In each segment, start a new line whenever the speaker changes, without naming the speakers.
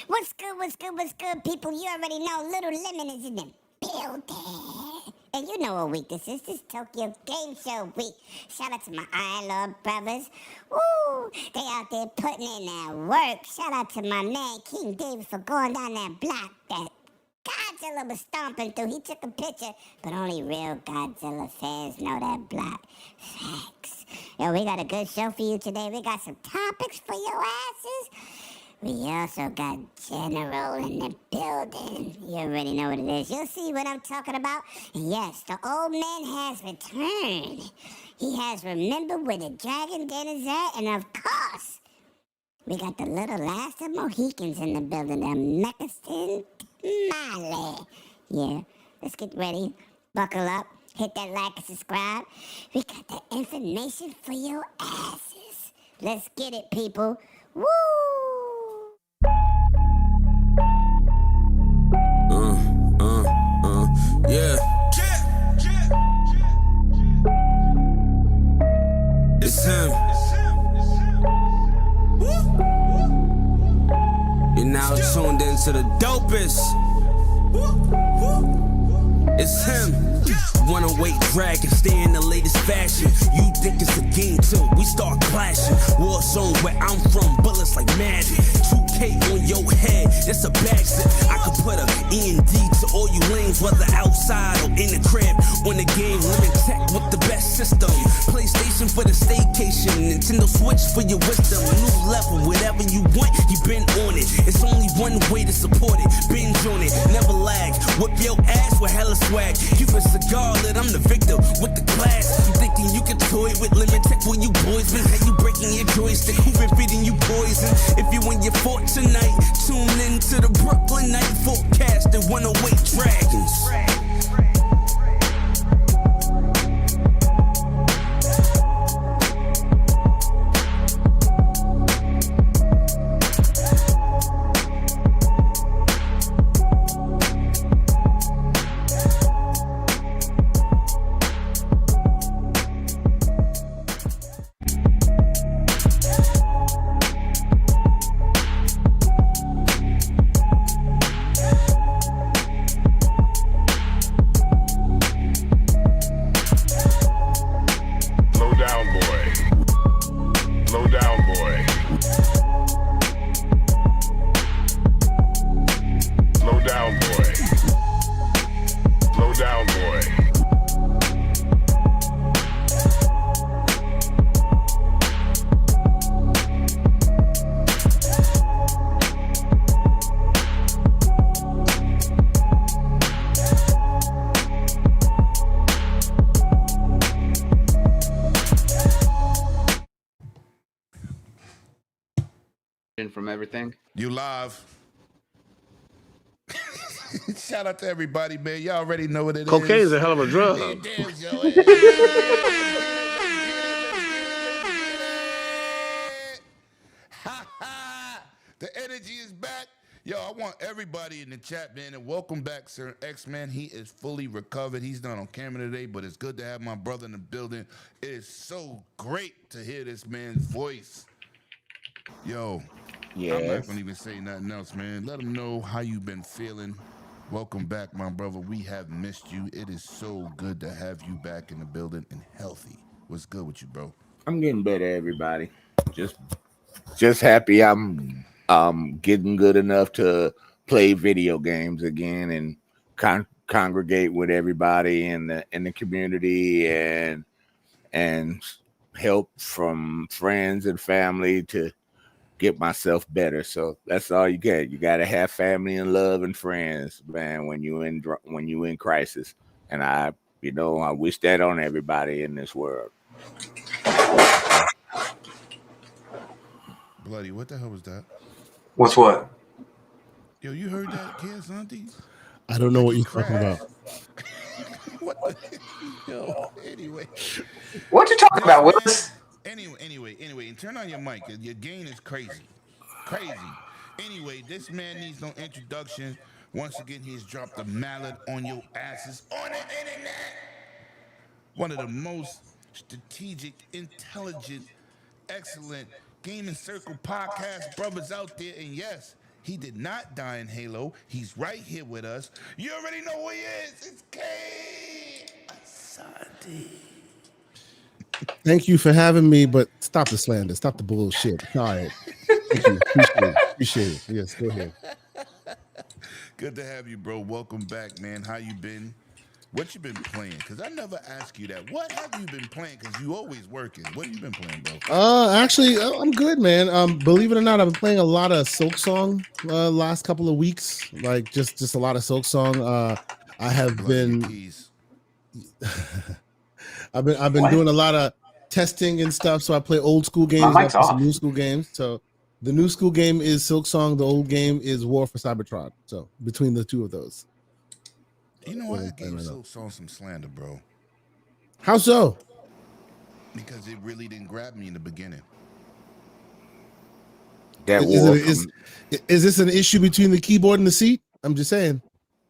What's good, what's good, what's good, people? You already know Little Lemon is in the building. And you know what week this is. This Tokyo Game Show week. Shout out to my Iron Lord brothers. Woo! They out there putting in that work. Shout out to my man King David for going down that block that Godzilla was stomping through. He took a picture, but only real Godzilla fans know that block. Facts. Yo, we got a good show for you today. We got some topics for your asses. We also got General in the building. You already know what it is. You'll see what I'm talking about. And yes, the old man has returned. He has remembered where the dragon den is at. And of course, we got the little last of Mohicans in the building. The Mexican Tamale. Yeah, let's get ready. Buckle up. Hit that like and subscribe. We got the information for your asses. Let's get it, people. Woo!
Yeah. It's him. You're now tuned into the dopest. It's him. Wanna wait, drag, and stay in the latest fashion. You think it's a game till we start clashing. War zone where I'm from, bullets like magic. 2K on your head, it's a bag zip. I could put a E&D to all you lanes, whether outside or in the crib. On the game, limit tech with the best system. PlayStation for the staycation, Nintendo Switch for your wisdom. New level, whatever you want, you been on it. It's only one way to support it. Binge on it, never lag. Whip your ass with hella swag. Keep a cigar lit, I'm the victor with the class. You thinking you can toy with limit tech when you boys been? How you breaking your joystick? Who been feeding you poison? If you in your fort tonight, tune in to the Brooklyn night forecast and 108 dragons.
From everything.
You live. Shout out to everybody, man. Y'all already know what it is.
Cocaine's a hell of a drug.
The energy is back. Yo, I want everybody in the chat, man, and welcome back, Sir X-Man. He is fully recovered. He's not on camera today, but it's good to have my brother in the building. It is so great to hear this man's voice. Yo, yes. I'm not going to even say nothing else, man. Let them know how you've been feeling. Welcome back, my brother. We have missed you. It is so good to have you back in the building and healthy. What's good with you, bro?
I'm getting better, everybody. Just happy I'm getting good enough to play video games again and congregate with everybody in the community and help from friends and family to get myself better. So that's all you get. You got to have family and love and friends, man, when you in crisis. And I wish that on everybody in this world.
Bloody, what the hell was that?
What's what?
Yo, you heard that, Kids Auntie?
I don't know what you're talking about.
What the? Yo, anyway.
What you talking about, Willis?
Anyway, and turn on your mic. Your gain is crazy. Anyway, this man needs no introduction. Once again, he's dropped a mallet on your asses on the internet. One of the most strategic, intelligent, excellent Gaming Circle podcast brothers out there. And yes, He did not die in Halo. He's right here with us. You already know who he is. It's K. Asante.
Thank you for having me, but stop the slander. Stop the bullshit. All right. Thank you. Appreciate it. Yes, go ahead.
Good to have you, bro. Welcome back, man. How you been? What you been playing? Because I never ask you that. What have you been playing? Because you always working. What have you been playing, bro?
Actually, I'm good, man. Believe it or not, I've been playing a lot of Silk Song last couple of weeks. Like just a lot of Silk Song. I have
Bloody
been
keys.
I've been
What?
doing a lot of testing and stuff. So I play old school games,
My
and I
mic's
play some
off.
new school games. So the new school game is Silk Song. The old game is War for Cybertron. So between the two of those,
You know
what
what?
I'm
That
playing
game
right
so
now.
saw some slander, bro.
How so?
Because it really didn't grab me in the beginning.
That
Is,
war
it, is this an issue between the keyboard and the seat? I'm just saying.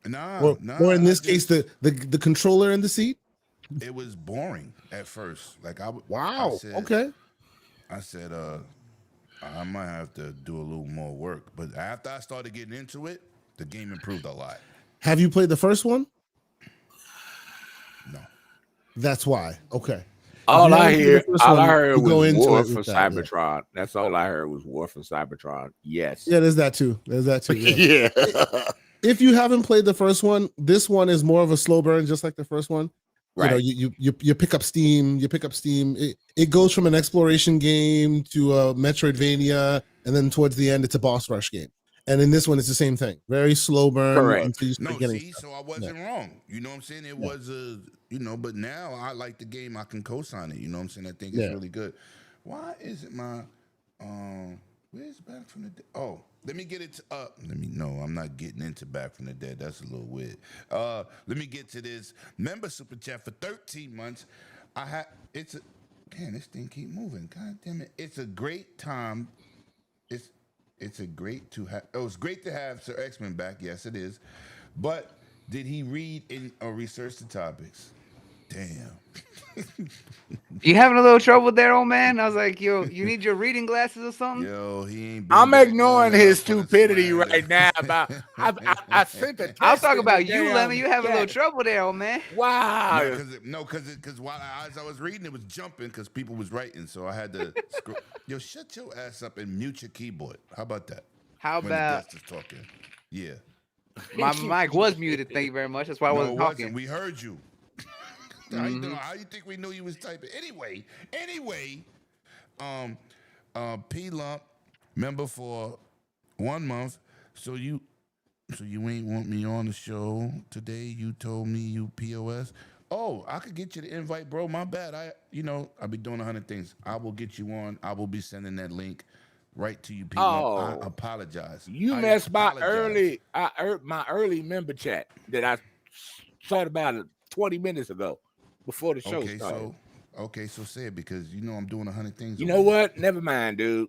Nah.
Or in this
I
case,
just-
the controller and the seat.
it was boring at first. Like I
Wow.
said,
Okay.
I said, I might have to do a little more work. But after I started getting into it, the game improved a lot.
Have you played the first one?
No.
That's why. Okay.
all I
haven't played the
hear,
first
all I
one,
heard
you go
was
into
War
it
for
with that, yeah.
Cybertron. That's all I heard was War for Cybertron. Yes.
Yeah, there's that too. Yeah.
Yeah.
If you haven't played the first one, this one is more of a slow burn, just like the first one.
Right.
You know, you pick up steam. It goes from an exploration game to a Metroidvania, and then towards the end, it's a boss rush game. And in this one, it's the same thing. Very slow burn
Correct.
until you start
No,
getting
see,
stuff.
so I wasn't wrong. You know what I'm saying? It was but now I like the game. I can co-sign it. You know what I'm saying? I think it's really good. Why isn't my where's Back from the Dead? Oh, let me get it I'm not getting into Back from the Dead. That's a little weird. Let me get to this member super chat for 13 months. This thing keep moving. God damn it. It's a great time. It's great to have Sir X-Men back. Yes, it is. But did he read or research the topics? Damn.
You having a little trouble there, old man? I was like, yo, you need your reading glasses or something?
Yo, he ain't been
I'm
back
ignoring
long
his
enough for the
stupidity
slander.
right now. About I sent a text.
I was talking
in the
about you,
damn
Lemon. You having a little
chat.
trouble there, old man.
Wow.
Because while as I was reading, it was jumping because people was writing, so I had to scroll. Yo, shut your ass up and mute your keyboard. How about that?
How
When
about
the guest is talking? Yeah.
my mic was muted? Thank you very much. That's why I
No,
wasn't
it
talking.
We heard you. How you think we knew you was typing? Anyway, P Lump, member for 1 month. So you ain't want me on the show today. You told me you POS. Oh, I could get you the invite, bro. My bad. I'll be doing 100 things. I will get you on. I will be sending that link right to you, P Lump. I apologize.
You
I
missed my
apologize.
early member chat that I started about 20 minutes ago before the show started.
So say it because I'm doing 100 things.
You know what? Never mind, dude.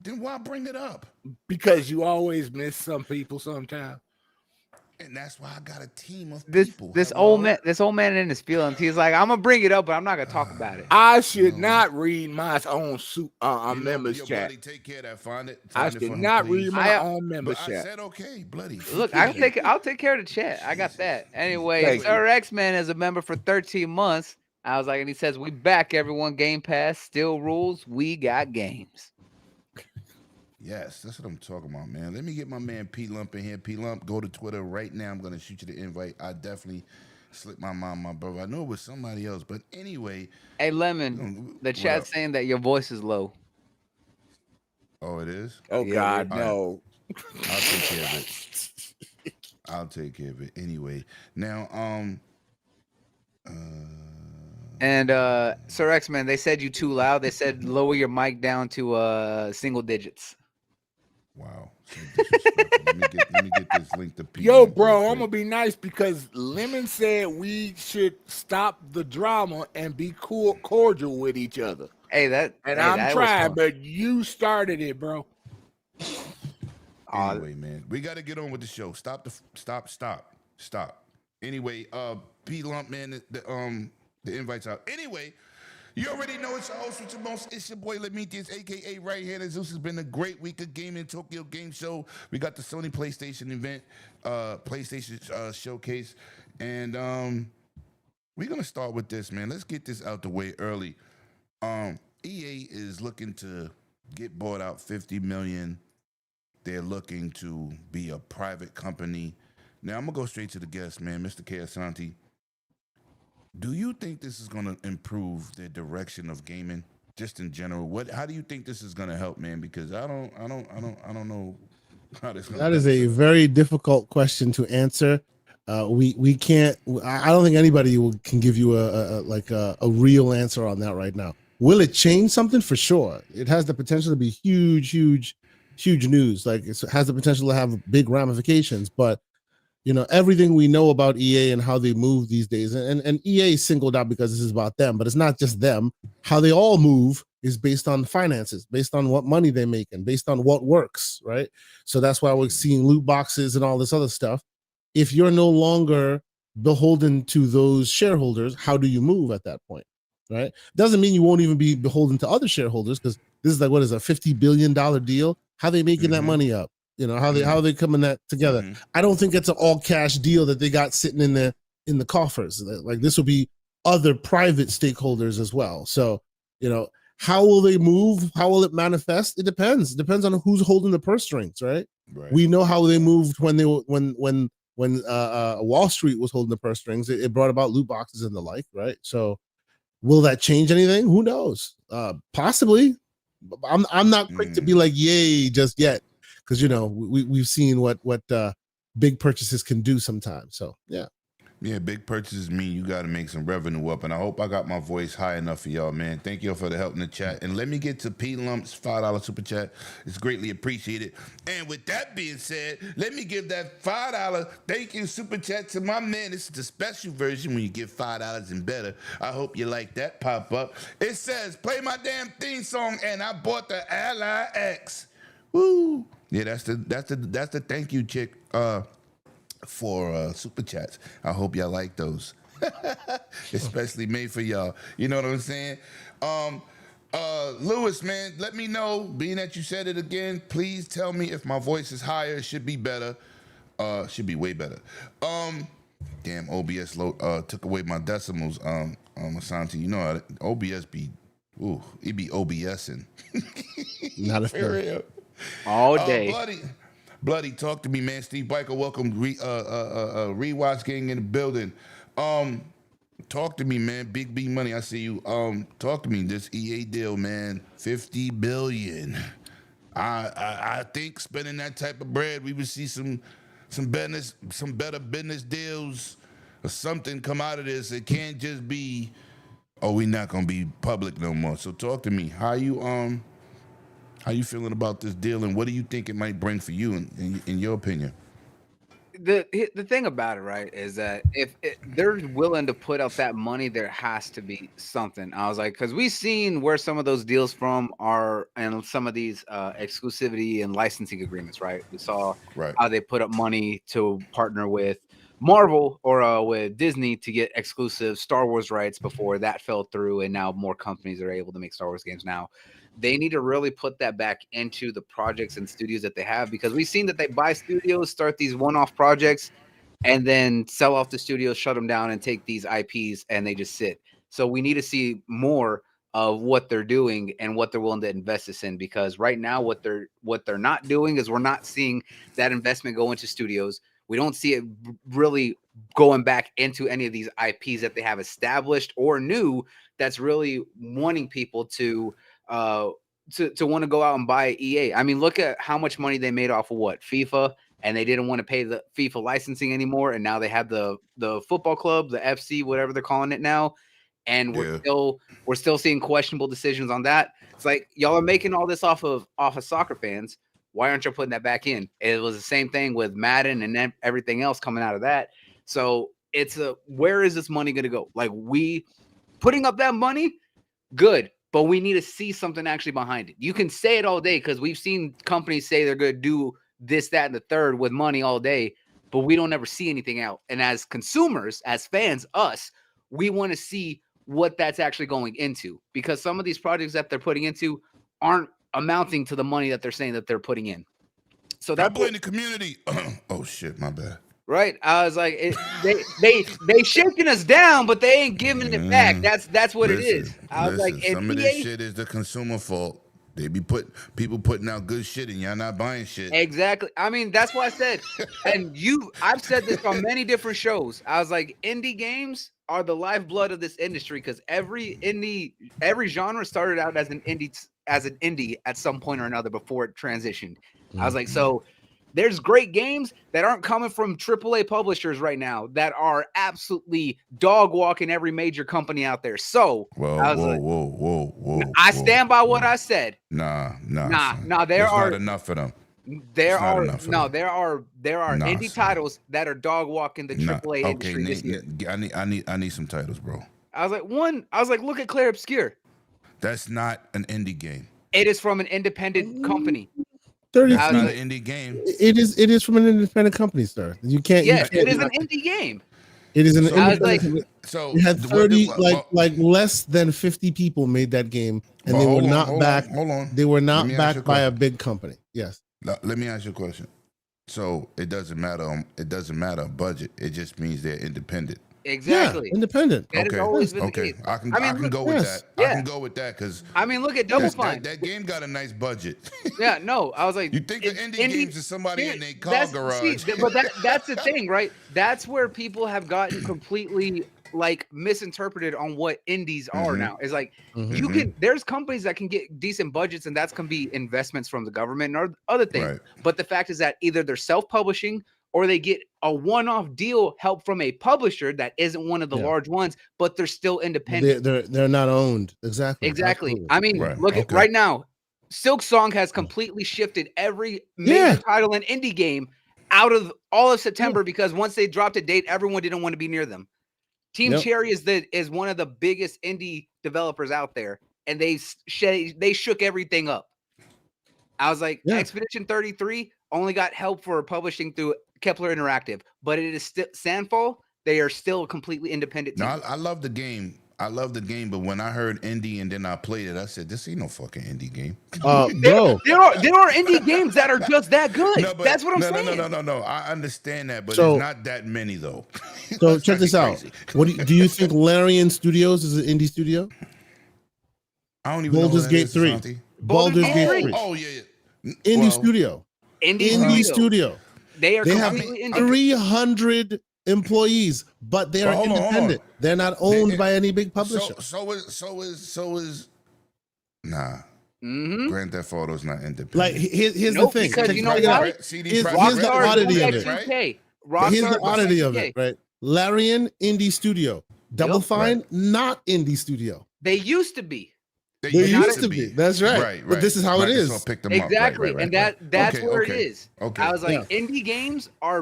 Then why bring it up?
Because you always miss some people sometimes.
And that's why I got a team of
This
people.
this old man in his feelings. He's like, I'm gonna bring it up, but I'm not gonna talk about it.
I should not read my own members chat.
Bloody, take care of that. Find it
I
for
should
him,
not
please.
read my own members
But I
chat.
said okay, bloody.
Look, I'll take care of the chat. I got that. Anyway,
Thank
Sir X-Man is a member for 13 months. I was like, and he says, we back everyone. Game Pass still rules. We got games.
Yes, that's what I'm talking about, man. Let me get my man P Lump in here. P Lump, go to Twitter right now. I'm gonna shoot you the invite. I definitely slipped my mind, my brother. I knew it was somebody else, but anyway.
Hey, Lemon, the chat's saying that your voice is low.
Oh, it is?
Oh,
Yeah,
God,
weird.
no.
I'll take care of it. I'll take care of it. Anyway, now,
And Sir X-Man, they said you too loud. They said lower your mic down to single digits.
Wow. So disrespectful. let me get this link to P.
Yo,
Lump
bro,
real
I'm
quick.
gonna be nice because Lemon said we should stop the drama and be cordial with each other.
Hey, I'm
I'm trying, but you started it, bro.
Anyway, man, we got to get on with the show. Stop. Anyway, P Lump, man, the invite's out. Anyway, You already know it's your host with your most. It's your boy Lemitius, aka Right Hand Zeus. Has been a great week of gaming. Tokyo Game Show. We got the Sony PlayStation event, PlayStation showcase, and we're gonna start with this, man. Let's get this out the way early. EA is looking to get bought out 50 million. They're looking to be a private company. Now I'm gonna go straight to the guest, man, Mr. K. Asante. Do you think this is going to improve the direction of gaming, just in general? How do you think this is going to help, man? Because I don't know how this.
That is a very difficult question to answer. We can't. I don't think anybody can give you a real answer on that right now. Will it change something? For sure. It has the potential to be huge news. Like it has the potential to have big ramifications, but everything we know about EA and how they move these days, and EA is singled out because this is about them, but it's not just them. How they all move is based on finances, based on what money they make, and based on what works, right? So that's why we're seeing loot boxes and all this other stuff. If you're no longer beholden to those shareholders, how do you move at that point, right? Doesn't mean you won't even be beholden to other shareholders, because this is like, what is a $50 billion deal? How they making that money up? How they coming that together? I don't think it's an all cash deal that they got sitting in the coffers. Like, this will be other private stakeholders as well. So, how will they move? How will it manifest? It depends. It depends on who's holding the purse strings, right? We know how they moved when Wall Street was holding the purse strings. It brought about loot boxes and the like, right? So, will that change anything? Who knows? Possibly. I'm not quick to be like, yay, just yet. Because we've seen what big purchases can do sometimes. So
yeah, big purchases mean you got to make some revenue up, and I hope I got my voice high enough for y'all, man. Thank y'all for the help in the chat, and let me get to P Lump's $5 super chat. It's greatly appreciated. And with that being said, let me give that $5 thank you super chat to my man. This is the special version when you give $5 and better. I hope you like that pop up. It says, "Play my damn theme song," and I bought the Ally X. Woo! Yeah, that's the thank you chick for super chats. I hope y'all like those, especially made for y'all. You know what I'm saying? Lewis, man, let me know. Being that you said it again, please tell me if my voice is higher. It should be better. Should be way better. Damn, OBS took away my decimals. Asante, you know how OBS be. Ooh, it be OBSing.
Not a
For real.
All day.
Bloody, talk to me, man. Steve Biker, welcome. Rewatch gang in the building. Talk to me, man. Big B money, I see you. Talk to me. This EA deal, man. 50 billion. I think spending that type of bread, we would see some better business deals or something come out of this. It can't just be, oh, we're not gonna be public no more. So talk to me. How you feeling about this deal, and what do you think it might bring for you, in your opinion?
The thing about it, right, is that if they're willing to put out that money, there has to be something. I was like, because we've seen where some of those deals from are, and some of these exclusivity and licensing agreements, right? We saw how they put up money to partner with Marvel or with Disney to get exclusive Star Wars rights before that fell through, and now more companies are able to make Star Wars games now. They need to really put that back into the projects and studios that they have, because we've seen that they buy studios, start these one-off projects, and then sell off the studios, shut them down, and take these IPs, and they just sit. So we need to see more of what they're doing and what they're willing to invest this in, because right now what they're not doing is we're not seeing that investment go into studios. We don't see it really going back into any of these IPs that they have established or new that's really wanting people to want to go out and buy EA. I mean, look at how much money they made off of FIFA, and they didn't want to pay the FIFA licensing anymore, and now they have the football club, the FC, whatever they're calling it now, and we're still seeing questionable decisions on that. It's like, y'all are making all this off of soccer fans. Why aren't you putting that back in? It was the same thing with Madden and then everything else coming out of that. So it's where is this money going to go? Like, we putting up that money, good, but we need to see something actually behind it. You can say it all day, because we've seen companies say they're going to do this, that, and the third with money all day, but we don't ever see anything out. And as consumers, as fans, we want to see what that's actually going into, because some of these projects that they're putting into aren't amounting to the money that they're saying that they're putting in. So
I
that's
blame the community. Oh shit, my bad.
right. I was like, they shaking us down, but they ain't giving it back. That's what it is. I was like,
some of
NBA,
this shit is the consumer fault. They be people putting out good shit and y'all not buying shit.
exactly. I mean, that's why I said, and I've said this on many different shows. I was like, indie games are the lifeblood of this industry, because every genre started out as an indie at some point or another before it transitioned. I was like, so there's great games that aren't coming from AAA publishers right now that are absolutely dog walking every major company out there. So
Whoa,
I was
whoa,
like,
whoa, whoa.
I stand by what I said.
Nah.
There
There's
are
not enough for them.
there
It's not
are
enough for
no
them.
there are
Nah,
indie
son.
titles that are dog walking the AAA industry this year.
I need some titles, bro.
I was like, look at Claire Obscure.
That's not an indie game.
It is from an independent company.
30
That's
was
not
like-
an indie game.
It is from an independent company, sir. You can't.
Yes,
you can't
it is an indie game.
It is an
So-
I was like,
independent.
So
It had
what
30
did-
like less than 50 people made that game, and
Well,
they were
hold on,
not
hold on,
backed.
hold on.
They were
Let
not
me ask you a
backed by a
question.
big company. Yes.
Let me ask you a question. So it doesn't matter. It doesn't matter budget. It just means they're independent.
exactly.
Yeah, independent.
That has always been the
Okay.
case.
I can
look-
go with
yes.
that.
Yeah.
I can go with that because
I mean, look at Double Fine.
that game got a nice budget.
Yeah, no, I was like,
You think of indie games as somebody in their car
that's-
garage.
but that's the thing, right? That's where people have gotten completely like misinterpreted on what indies are now. It's like there's companies that can get decent budgets, and that's can be investments from the government or other things.
Right.
But the fact is that either they're self-publishing or they get a one-off deal help from a publisher that isn't one of the large ones, but they're still independent.
They're not owned. Exactly.
Exactly.
Absolutely.
I mean,
Right,
look at
okay.
right now. Silk Song has completely shifted every major title and indie game out of all of September because once they dropped a date, everyone didn't want to be near them. Team Cherry is one of the biggest indie developers out there, and they shook everything up. I was like, Expedition 33 only got help for publishing through Kepler Interactive, but it is still Sandfall. They are still a completely independent team.
No, I love the game. I love the game, but when I heard indie and then I played it, I said, "This ain't no fucking indie game."
Bro,
there are indie games that are just that good. That's what I'm saying.
No. I understand that, but
So-
it's not that many though.
So check this out. What do you think? Larian Studios is an indie studio?
I don't even know
Baldur's
what that
Gate
is,
3.
Asante.
Baldur's Gate 3.
Oh yeah.
Indie
Well,
studio.
Indie
Studio.
They are
They have
completely independent.
300 employees, but they are
Hold on.
independent. They're not owned by any big publisher.
So is nah.
Mm-hmm.
Grand Theft Auto's not independent.
Like here's
Nope,
the thing.
because
Check
you know
it out.
why?
CD
Here's
Projekt
the
Red
oddity
is
of
independent,
it.
right?
Here's the
Rockstar
oddity
versus
of it,
2K.
right? Larian indie studio. Double Fine not indie studio.
They used to be.
They used to be. That's right.
Right.
But this is how it is.
Microsoft picked them up. Right,
Exactly,
right,
and
right.
that's
Okay,
where
okay.
it is.
Okay.
I was like, indie games are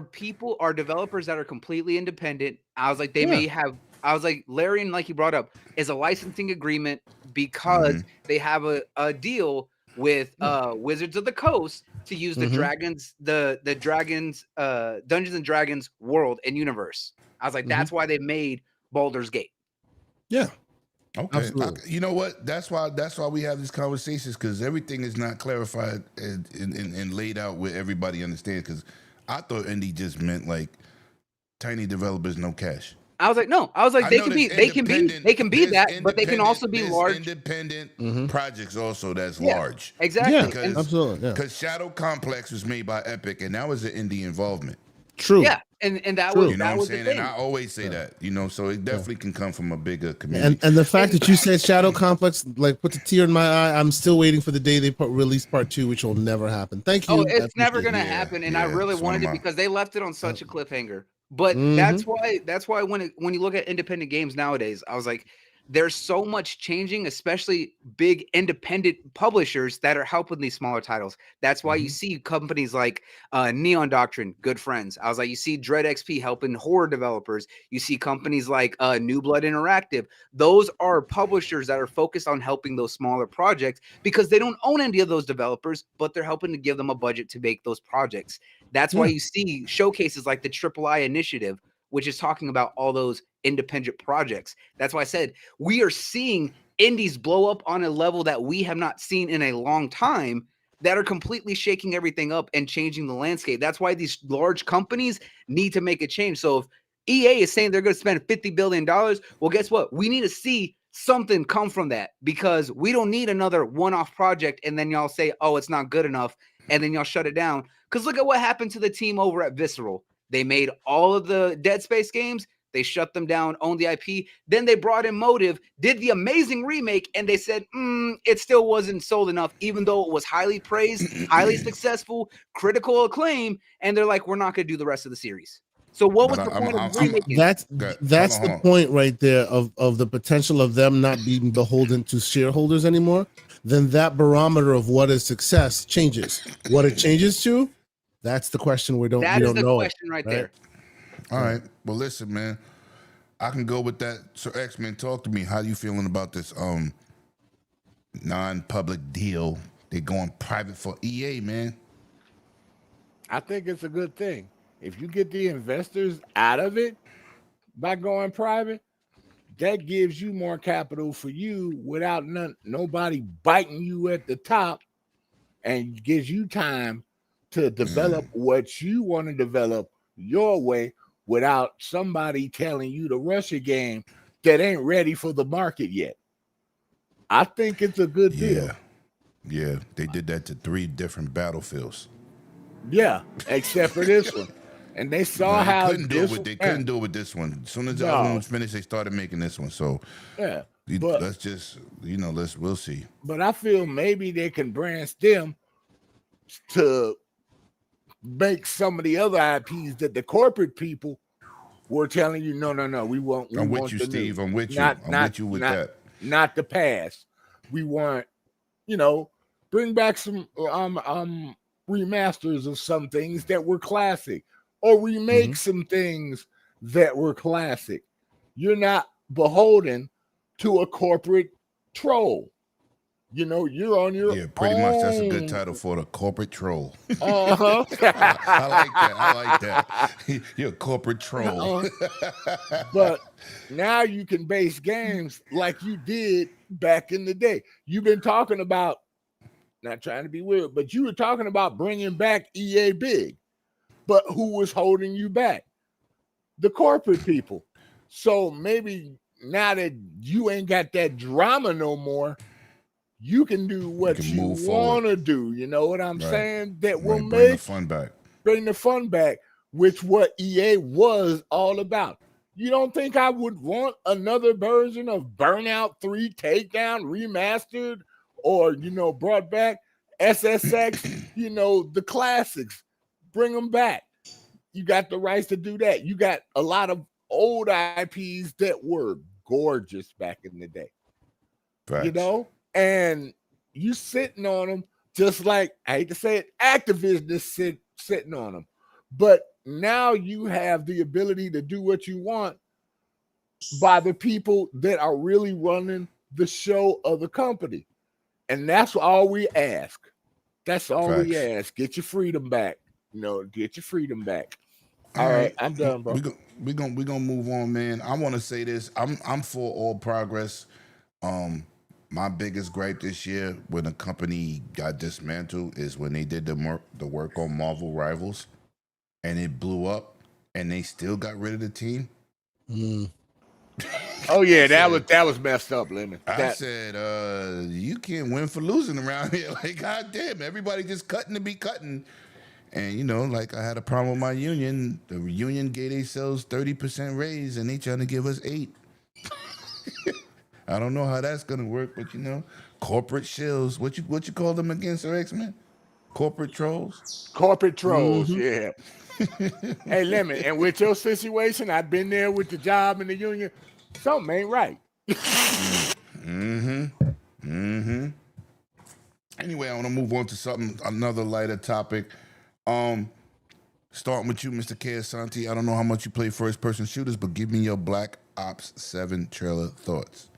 developers that are completely independent. I was like, they may have. I was like, Larian, like you brought up, is a licensing agreement because they have a deal with Wizards of the Coast to use the dragons, the dragons, Dungeons and Dragons world and universe. I was like, that's why they made Baldur's Gate.
Yeah.
Okay,
Absolutely.
you know what? That's why we have these conversations because everything is not clarified and laid out where everybody understands. Because I thought indie just meant like tiny developers, no cash.
I was like, no. I was like,
I
they
know
can be
there's
that, but they can also be
there's
large.
independent projects also that's large.
Exactly.
Yeah,
And-
absolutely. Yeah.
Because Shadow Complex was made by Epic, and that was an indie involvement.
True.
yeah, and that
True.
was
You know
that
what I'm
was the
saying?
thing.
And I always say that. You know, so it definitely can come from a bigger community.
And the fact that you said Shadow Complex like puts a tear in my eye. I'm still waiting for the day they release part 2, which will never happen. Thank you.
Oh,
I
it's never
appreciate
gonna
it.
happen, and I
yeah,
really
it's one of
wanted it
my-
because they left it on such a cliffhanger. But
Mhm.
that's why when you look at independent games nowadays, I was like, there's so much changing, especially big independent publishers that are helping these smaller titles. That's why you see companies like Neon Doctrine, good friends. I was like, you see Dread XP helping horror developers. You see companies like New Blood Interactive. Those are publishers that are focused on helping those smaller projects because they don't own any of those developers, but they're helping to give them a budget to make those projects. That's why you see showcases like the Triple I Initiative, which is talking about all those independent projects. That's why I said we are seeing indies blow up on a level that we have not seen in a long time, that are completely shaking everything up and changing the landscape. That's why these large companies need to make a change. So if EA is saying they're going to spend $50 billion, well, guess what? We need to see something come from that, because we don't need another one-off project and then y'all say, oh, it's not good enough, and then y'all shut it down. Because look at what happened to the team over at Visceral. They made all of the Dead Space games. They shut them down, owned the IP. Then they brought in Motive, did the amazing remake, and they said, it still wasn't sold enough, even though it was highly praised, highly successful, critical acclaim. And they're like, we're not going to do the rest of the series. So what was the point of remaking?
That's the point right there of the potential of them not being beholden to shareholders anymore. Then that barometer of what is success changes. What it changes to, that's the question we don't know. That is the question
right there.
All right. Well, listen, man. I can go with that. So, X-Men, talk to me. How you feeling about this non-public deal? They're going private for EA, man.
I think it's a good thing. If you get the investors out of it by going private, that gives you more capital for you without nobody biting you at the top, and gives you time to develop what you want to develop your way, without somebody telling you to rush a game that ain't ready for the market yet. I think it's a good deal.
Yeah, they did that to 3 different Battlefields.
Yeah, except for this one. And they saw how
they couldn't do it with this one. As soon as the other one was finished, they started making this one. So
yeah,
let's just, we'll see.
But I feel maybe they can branch them to make some of the other IPs that the corporate people were telling you, no, we won't.
I'm with you, Steve. I'm with you. I'm with you with that.
Not the past. We want, bring back some remasters of some things that were classic, or remake some things that were classic. You're not beholden to a corporate troll. You're on your
own. Pretty much. That's a good title for the corporate troll.
Uh-huh.
I like that. You're a corporate troll.
But now you can base games like you did back in the day. You've been talking about, not trying to be weird, but you were talking about bringing back EA Big. But who was holding you back? The corporate people. So maybe now that you ain't got that drama no more, you can do what you want to do. You know what I'm saying? That will
bring the fun back.
Bring the fun back, which what EA was all about. You don't think I would want another version of Burnout 3 Takedown remastered, or brought back SSX? The classics. Bring them back. You got the rights to do that. You got a lot of old IPs that were gorgeous back in the day.
Facts.
And you sitting on them, just like, I hate to say it, Activision is sitting on them. But now you have the ability to do what you want by the people that are really running the show of the company. And that's all we ask. That's all we ask. Get your freedom back. Get your freedom back. All right, I'm done, bro.
We're gonna move on, man. I want to say this. I'm for all progress. My biggest gripe this year when a company got dismantled is when they did the work on Marvel Rivals, and it blew up, and they still got rid of the team.
Oh yeah, that was messed up, Lemon.
I said, you can't win for losing around here. Like, goddamn, everybody just cutting to be cutting. And like I had a problem with my union. The union gave themselves 30% raise, and they trying to give us 8%. I don't know how that's gonna work, but corporate shills. What you call them again, Sir X-Men? Corporate trolls.
Corporate trolls. Yeah. Hey, Lemon, and with your situation, I've been there with the job and the union. Something ain't right.
Anyway, I want to move on to another lighter topic. Starting with you, Mr. K. Asante. I don't know how much you play first-person shooters, but give me your Black Ops 7 trailer thoughts.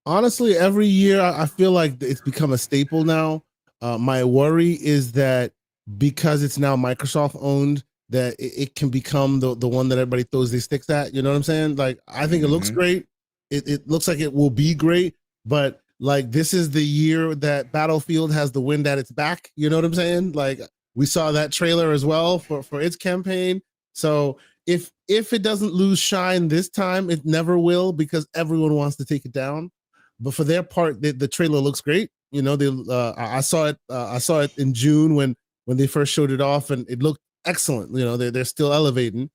Honestly, every year I feel like it's become a staple now. My worry is that because it's now Microsoft owned, that it can become the one that everybody throws their sticks at. You know what I'm saying? Like, I think it looks great. It looks like it will be great, but like, this is the year that Battlefield has the wind at its back. You know what I'm saying? Like, we saw that trailer as well for its campaign. So if it doesn't lose shine this time, it never will, because everyone wants to take it down. But for their part, the trailer looks great. You know, I saw it. I saw it in June when they first showed it off, and it looked excellent. You know, they're still elevating,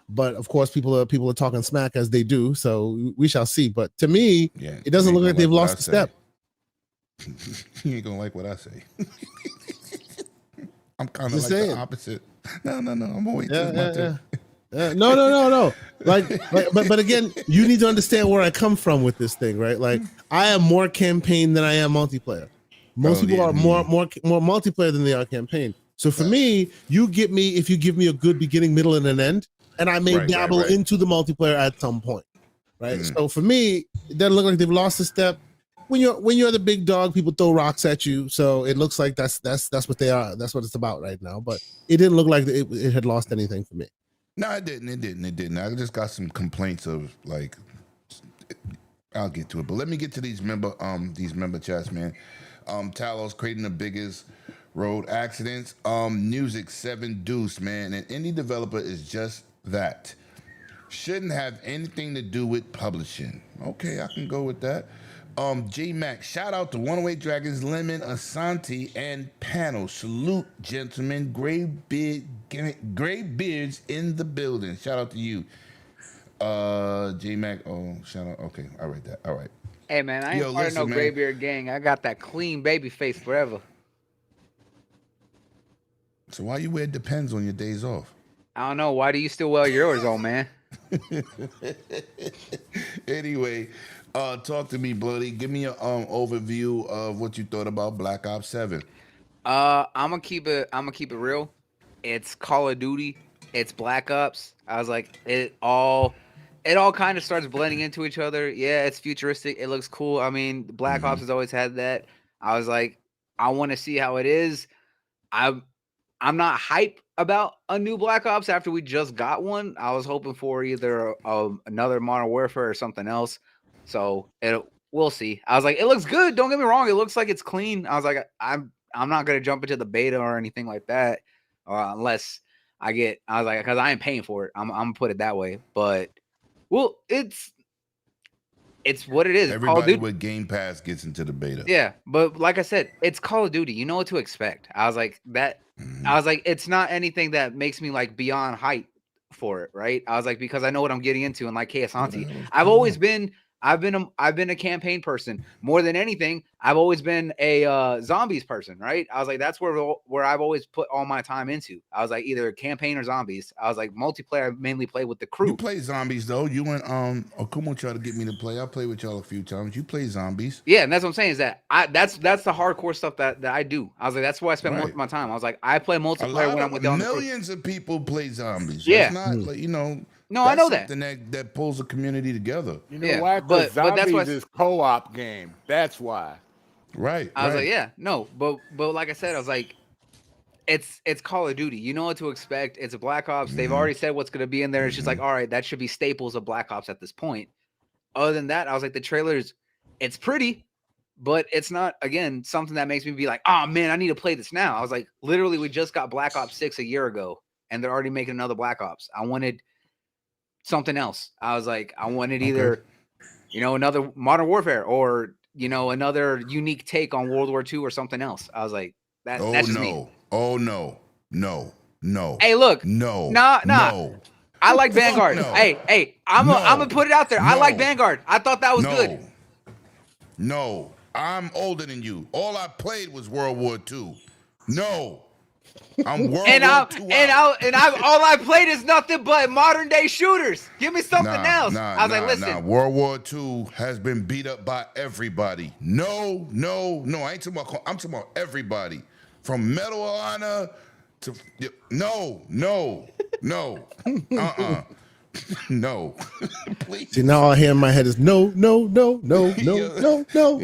but of course, people are talking smack as they do. So we shall see. But to me, it doesn't look like they've lost a step.
You ain't gonna like what I say. I'm kind of like the opposite. No. I'm always my turn.
No. But again, you need to understand where I come from with this thing, right? Like, I am more campaign than I am multiplayer. Most people are more multiplayer than they are campaign. So for me, if you give me a good beginning, middle, and an end, and I may dabble into the multiplayer at some point, right? So for me, it doesn't look like they've lost a step. When you're the big dog, people throw rocks at you. So it looks like that's what they are. That's what it's about right now. But it didn't look like it had lost anything for me.
No, it didn't. I just got some complaints of, like, I'll get to it. But let me get to these member chats, man. Talos creating the biggest road accidents. Music 7 Deuce, man. An indie developer is just that. Shouldn't have anything to do with publishing. Okay, I can go with that. J Mac, shout out to 108 Dragons, Lemon, Asante, and panel. Salute, gentlemen. Gray beards in the building. Shout out to you. J Mac. Oh, shout out. Okay, I read that. All right.
Hey man, I ain't part of no graybeard gang. I got that clean baby face forever.
So why you wear Depends on your days off?
I don't know. Why do you still wear yours, old man?
Anyway, talk to me, Bloody. Give me an overview of what you thought about Black Ops 7.
I'm gonna keep it real. It's Call of Duty. It's Black Ops. I was like, it all kind of starts blending into each other. Yeah, it's futuristic. It looks cool. I mean, Black Ops has always had that. I was like, I want to see how it is. I'm not hype about a new Black Ops after we just got one. I was hoping for either another Modern Warfare or something else. So we'll see. I was like, it looks good. Don't get me wrong. It looks like it's clean. I was like, I'm not gonna jump into the beta or anything like that, unless I was like, because I ain't paying for it. I'm gonna put it that way. But well, it's what it is.
Everybody with Game Pass gets into the beta.
Yeah, but like I said, it's Call of Duty. You know what to expect. I was like that. I was like, it's not anything that makes me like beyond hype for it, right? I was like, because I know what I'm getting into, and like Asante, I've been a campaign person more than anything. I've always been a zombies person, right? I was like, that's where I've always put all my time into. I was like, either campaign or zombies. I was like, multiplayer, I mainly play with the crew.
You play zombies though. You and Okumo tried to get me to play. I played with y'all a few times. You play zombies.
Yeah, and that's what I'm saying is that that's the hardcore stuff that I do. I was like, that's where I spend most of my time. I was like, I play multiplayer when I'm with
millions of people play zombies.
Yeah,
it's not like,
No, I know that.
That pulls a community together.
You know why? But that's why is co-op game. That's why.
Right.
I was like, yeah, no, but like I said, I was like, it's Call of Duty. You know what to expect. It's a Black Ops. They've already said what's going to be in there. It's just like, all right, that should be staples of Black Ops at this point. Other than that, I was like, the trailers, it's pretty, but it's not, again, something that makes me be like, oh man, I need to play this now. I was like, literally, we just got Black Ops 6 a year ago, and they're already making another Black Ops. I wanted something else. I was like, I wanted either, another Modern Warfare or, another unique take on World War II or something else. I was like, that's just me.
Oh no.
Hey, look.
No.
Nah.
No.
I like Vanguard.
No.
Hey, I'm gonna put it out there. I like Vanguard. I thought that was good.
No. I'm older than you. All I played was World War II. No. I'm World War II.
All I played is nothing but modern day shooters. Give me something else. I was like, listen.
World War II has been beat up by everybody. No. I ain't talking about. I'm talking about everybody, from Medal of Honor to no. No, please.
See, now all I hear in my head is no, no, no, no, no, no, no.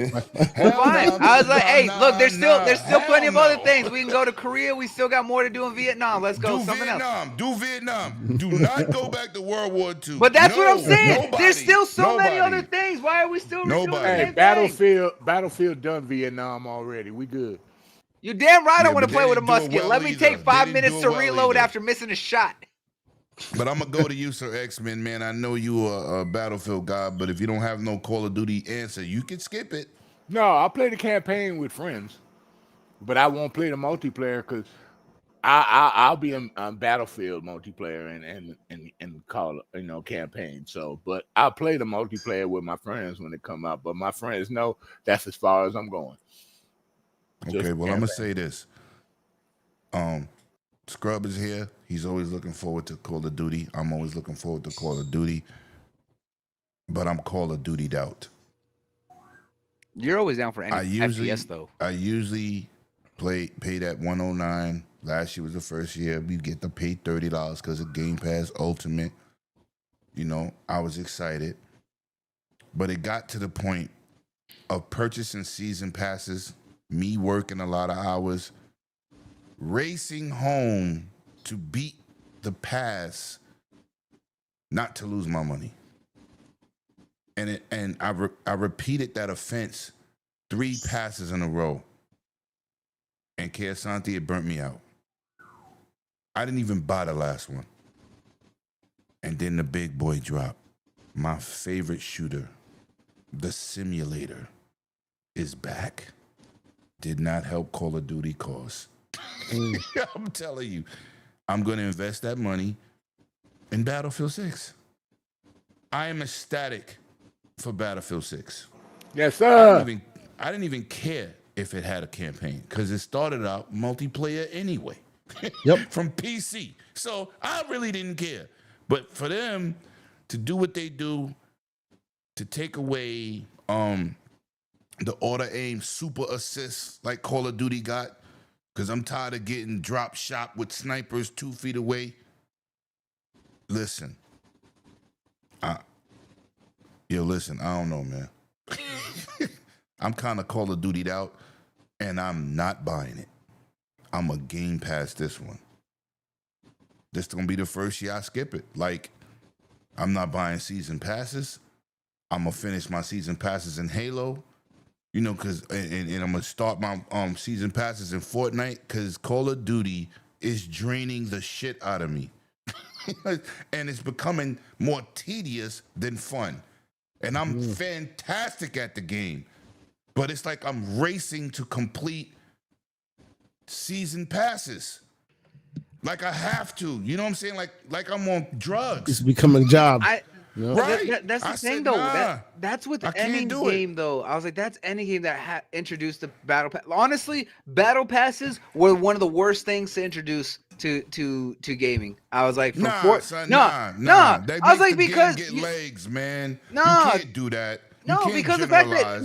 Hell
Fine.
no,
I was like, hey,
nah,
look, there's still
hell
plenty of other
no.
things. We can go to Korea. We still got more to do in Vietnam. Let's go.
Do
Something else.
Vietnam. Do Vietnam. Do not go back to World War II.
But that's what I'm saying.
Nobody,
There's still so many
nobody.
other things. Why are we still redoing the
Nobody.
same
Hey,
thing?
Battlefield done Vietnam already. We good.
You damn right I
Yeah,
want to
but
play
they
with a
didn't do it
musket.
well
Let me
either.
take
They
5
didn't
minutes
do
to
it well
reload
either.
after missing a shot.
But I'm gonna go to you, Sir X-Men, man. I know you are a Battlefield guy, but if you don't have no Call of Duty answer, you can skip it.
No, I'll play the campaign with friends, but I won't play the multiplayer because I'll be in Battlefield multiplayer and call campaign. So, but I'll play the multiplayer with my friends when it come out. But my friends know that's as far as I'm going. Just
Okay, well, I'm gonna
campaign.
say this. Scrub is here. He's always looking forward to Call of Duty. I'm always looking forward to Call of Duty. But I'm Call of Dutied out.
You're always down for any
I usually
FPS though.
pay that $109. Last year was the first year we get to pay $30 because of Game Pass Ultimate. You know, I was excited. But it got to the point of purchasing season passes, me working a lot of hours, racing home to beat the pass, not to lose my money. And I repeated that offense 3 passes in a row. And Keosante, it burnt me out. I didn't even buy the last one. And then the big boy dropped. My favorite shooter, the simulator, is back. Did not help Call of Duty cause. I'm telling you, I'm going to invest that money in Battlefield 6. I am ecstatic for Battlefield 6.
Yes,
I
sir.
didn't even care if it had a campaign because it started out multiplayer anyway.
Yep.
From PC. So I really didn't care. But for them to do what they do, to take away the auto aim super assists like Call of Duty got, because I'm tired of getting drop shot with snipers 2 feet away. Listen. Listen, I don't know, man. I'm kind of Call of Dutied out, and I'm not buying it. I'm a Game Pass this one. This gonna be the first year I skip it. Like, I'm not buying season passes. I'm gonna finish my season passes in Halo. You know, and I'm gonna start my season passes in Fortnite because Call of Duty is draining the shit out of me. And it's becoming more tedious than fun. And I'm fantastic at the game. But it's like I'm racing to complete season passes. Like I have to. You know what I'm saying? Like I'm on drugs.
It's becoming a job.
Right.
That's the
I
thing,
said,
though.
nah,
That's with
I
any
can't do it.
game, though. I was like, that's any game that introduced the battle pass. Honestly, battle passes were one of the worst things to introduce to gaming. I was like,
Nah, son,
nah.
They
I was
make
like,
the
because
game get legs, man.
Nah.
You can't do that. You
no,
can't
because the fact that
generalize.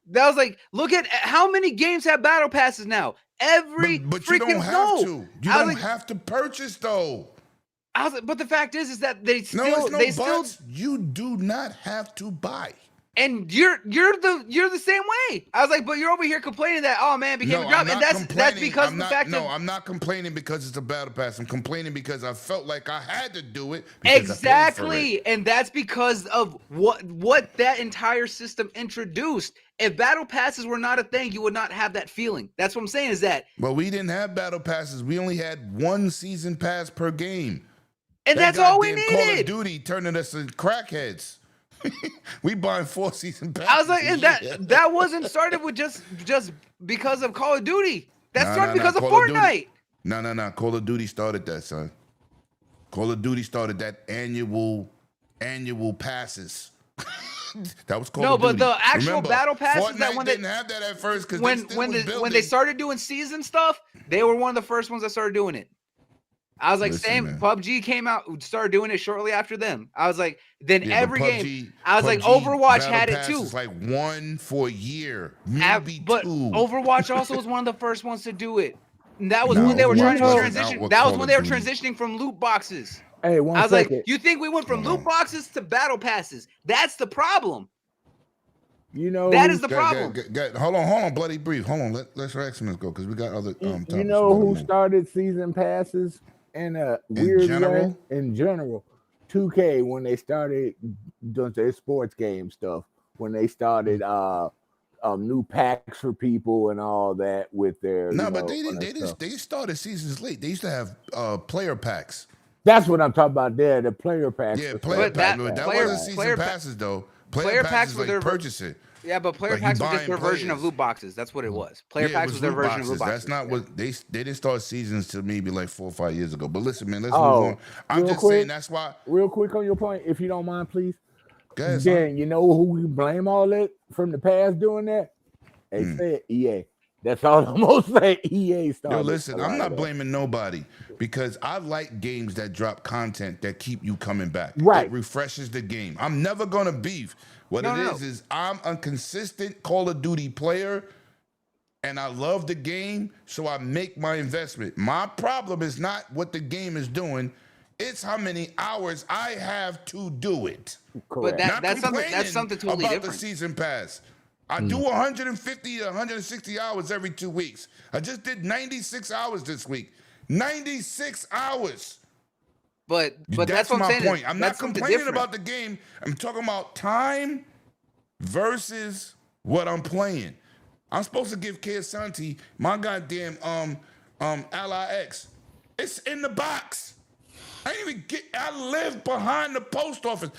that was like, look at how many games have battle passes now. Every
But
freaking
you don't have to. You
I was
don't
like,
have to purchase though.
I was like, but the fact is that they still
No, it's no
they
buts.
still
You do not have to buy.
and you're the same way. I was like, but you're over here complaining that it became a drop, and that's because of the fact
No,
of
I'm not complaining because it's a battle pass. I'm complaining because I felt like I had to do it. Because I paid for it.
exactly, and that's because of what that entire system introduced. If battle passes were not a thing, you would not have that feeling. That's what I'm saying. Is that
Well, we didn't have battle passes. We only had one season pass per game.
and
That
that's all we
goddamn Call of
needed.
Duty turning us into crackheads. We buying 4 season passes.
I was like, and that wasn't started with just because of Call of Duty. That started because of
Call of Duty-
Fortnite.
No. Call of Duty started that, son. Call of Duty started that annual passes. That was Call
No,
of
but
Duty.
the actual
Remember,
battle passes
Fortnite
that when they
didn't have that at first because
when they started doing season stuff, they were one of the first ones that started doing it. I was like,
Listen,
same.
man.
PUBG came out, started doing it shortly after them. I was like, then
Yeah,
every
but
game. I was like, Overwatch
Battle
had it
Pass
too.
is like one for a year, maybe
But
2.
Overwatch also was one of the first ones to do it. And that was
Nah,
when they were trying to
Overwatch wasn't out
transition.
with
That was
Call
when
of
they were
Duty.
transitioning from loot boxes.
Hey,
I
one
was
second.
like, you think we went from loot boxes to battle passes? That's the problem.
You know
That
who-
is the problem.
Hold on, bloody brief. Hold on, let's X-Men go because we got other topics.
you know
we gotta
who
move.
started season passes in a weird
general?
way? In general, 2K when they started doing their sports game stuff, when they started new packs for people and all that with their
No,
you
but
know,
they
on
didn't.
their stuff.
They started seasons late. They used to have player packs.
That's what I'm talking about there. The player packs.
Yeah,
for
player
stuff
packs.
like
But that
player-
wasn't season
player pa-
passes though.
player
Player
packs
packs is
were
like
their
purchase it.
Yeah, but player
Like, you
packs were just
buying
their version of
players.
loot boxes. That's what it was. Player
Yeah, it
packs
was
was their
loot
version
boxes.
of loot boxes.
That's not what they didn't start seasons to maybe like 4 or 5 years ago. But listen, man, let's
Oh,
move on. I'm
real
just
quick.
saying that's why.
Real quick on your point, if you don't mind, please.
Go ahead, son.
Then you know who you blame all that from the past doing that? They said EA. That's all I'm gonna say. EA started.
Yo, listen,
a lot
I'm
of
not
that.
blaming nobody because I like games that drop content that keep you coming back.
Right.
It refreshes the game. I'm never gonna beef. What
No,
it
no.
is I'm a consistent Call of Duty player and I love the game, so I make my investment. My problem is not what the game is doing, it's how many hours I have to do it.
Correct.
But
Not
that's something totally
about
different.
the season pass. I do 150 to 160 hours every 2 weeks. I just did 96 hours this week. 96 hours.
But that's what
my
I'm saying.
point. I'm not
That's something
complaining
different.
about the game. I'm talking about time versus what I'm playing. I'm supposed to give Santi my goddamn Ally X. It's in the box. I didn't even get. I live behind the post office.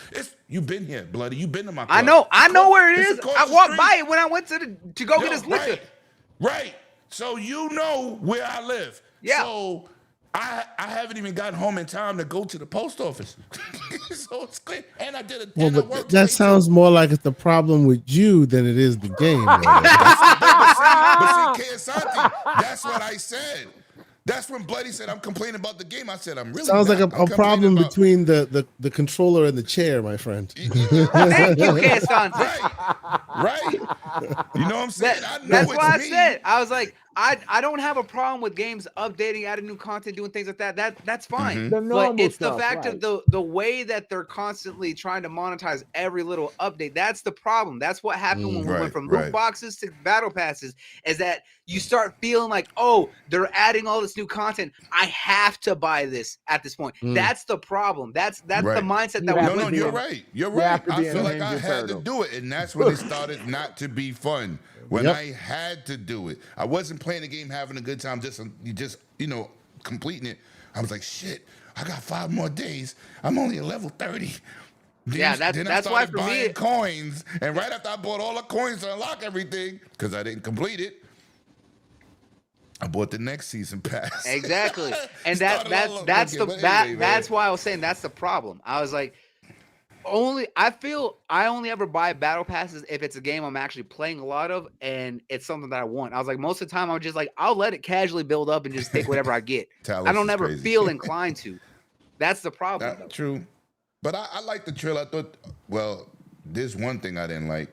You've been here, bloody. You've been to my.
I
club.
know where it
It's
is.
across
I
the
walked
street.
by it when I went to go get his liquor.
Right. So you know where I live.
Yeah.
So I haven't even gotten home in time to go to the post office. So it's clear. And I did it.
Well,
and I
but
worked
that
late,
sounds more like it's the problem with you than it is the game. though.
but see, Santi, that's what I said. That's when Bloody said I'm complaining about the game. I said I'm really
Sounds like
not.
a
I'm
problem
complaining about-
between the controller and the chair, my friend.
Thank you, Santi.
Right. You know what I'm saying? I know
That's
it's
why I
me.
said I was like, I don't have a problem with games updating, adding new content, doing things like that. That's fine.
The
But
normal
it's the
stuff,
fact
right.
of the way that they're constantly trying to monetize every little update. That's the problem. That's what happened when we
right,
went from loot
right.
boxes to battle passes. Is that you start feeling like, oh, they're adding all this new content. I have to buy this at this point. That's the problem. That's
Right.
the mindset
You
that
have
we
No,
to
went
be
you're
from.
right. You're
You have
right.
to
I
be a
feel like I
Ninja
had
Turtle.
to do it, and that's when it started not to be fun. When
Yep.
I had to do it, I wasn't playing the game, having a good time, just completing it. I was like, shit, I got 5 more days. I'm only at level 30.
Yeah,
then I
that's why
started
for
buying
me-
coins, and right after I bought all the coins to unlock everything, because I didn't complete it, I bought the next season pass.
Exactly. And
Started all over
that's
again.
the
But
that
anyway,
that's
man.
why I was saying that's the problem. I was like, I feel I only ever buy battle passes if it's a game I'm actually playing a lot of and it's something that I want. I was like, most of the time I'm just like, I'll let it casually build up and just take whatever I get.
Talos
I don't
is
ever
crazy.
feel inclined to. That's the problem. though.
True. But I like the trail. I thought, well, there's one thing I didn't like.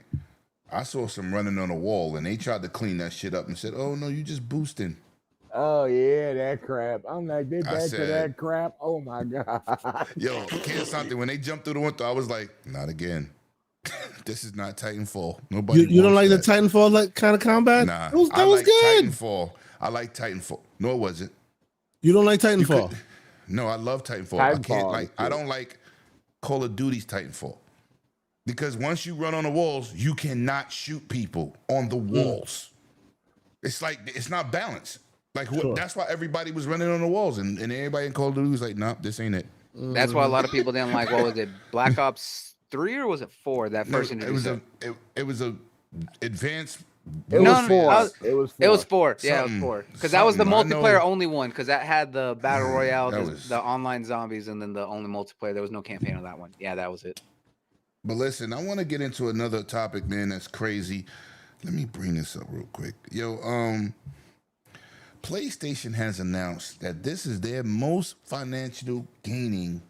I saw some running on a wall, and they tried to clean that shit up and said, oh, no, you just boosting.
Oh yeah, that crap. I'm like, they
I
back to
said-
that crap. Oh my god.
Yo, something. When they jumped through the window, I was like, not again. This is not Titanfall. Nobody
You don't like
wants
the
that.
Titanfall like kind of combat?
Nah,
that was
I like
good.
Titanfall. I like Titanfall. No, it wasn't.
You don't like Titanfall?
No, I love Titanfall. I can't
Titanfall
like.
is
I
good.
don't like Call of Duty's Titanfall because once you run on the walls, you cannot shoot people on the walls. It's like it's not balanced. Like that's why everybody was running on the walls, and everybody in Call of Duty was like, "Nope, this ain't it."
That's why a lot of people didn't like what was it, Black Ops 3 or was it 4? That
No,
first
it was
introduced
it was a advanced.
It
No,
was
no,
four.
I was-
It was four.
It was 4. Yeah, it was
Something-
4. Because that was the
something. I know-
multiplayer only one. Because that had the battle royale,
that
the,
was-
the online zombies, and then the only multiplayer. There was no campaign on that one. Yeah, that was it.
But listen, I want to get into another topic, man. That's crazy. Let me bring this up real quick. Yo, PlayStation has announced that this is their most financial gaining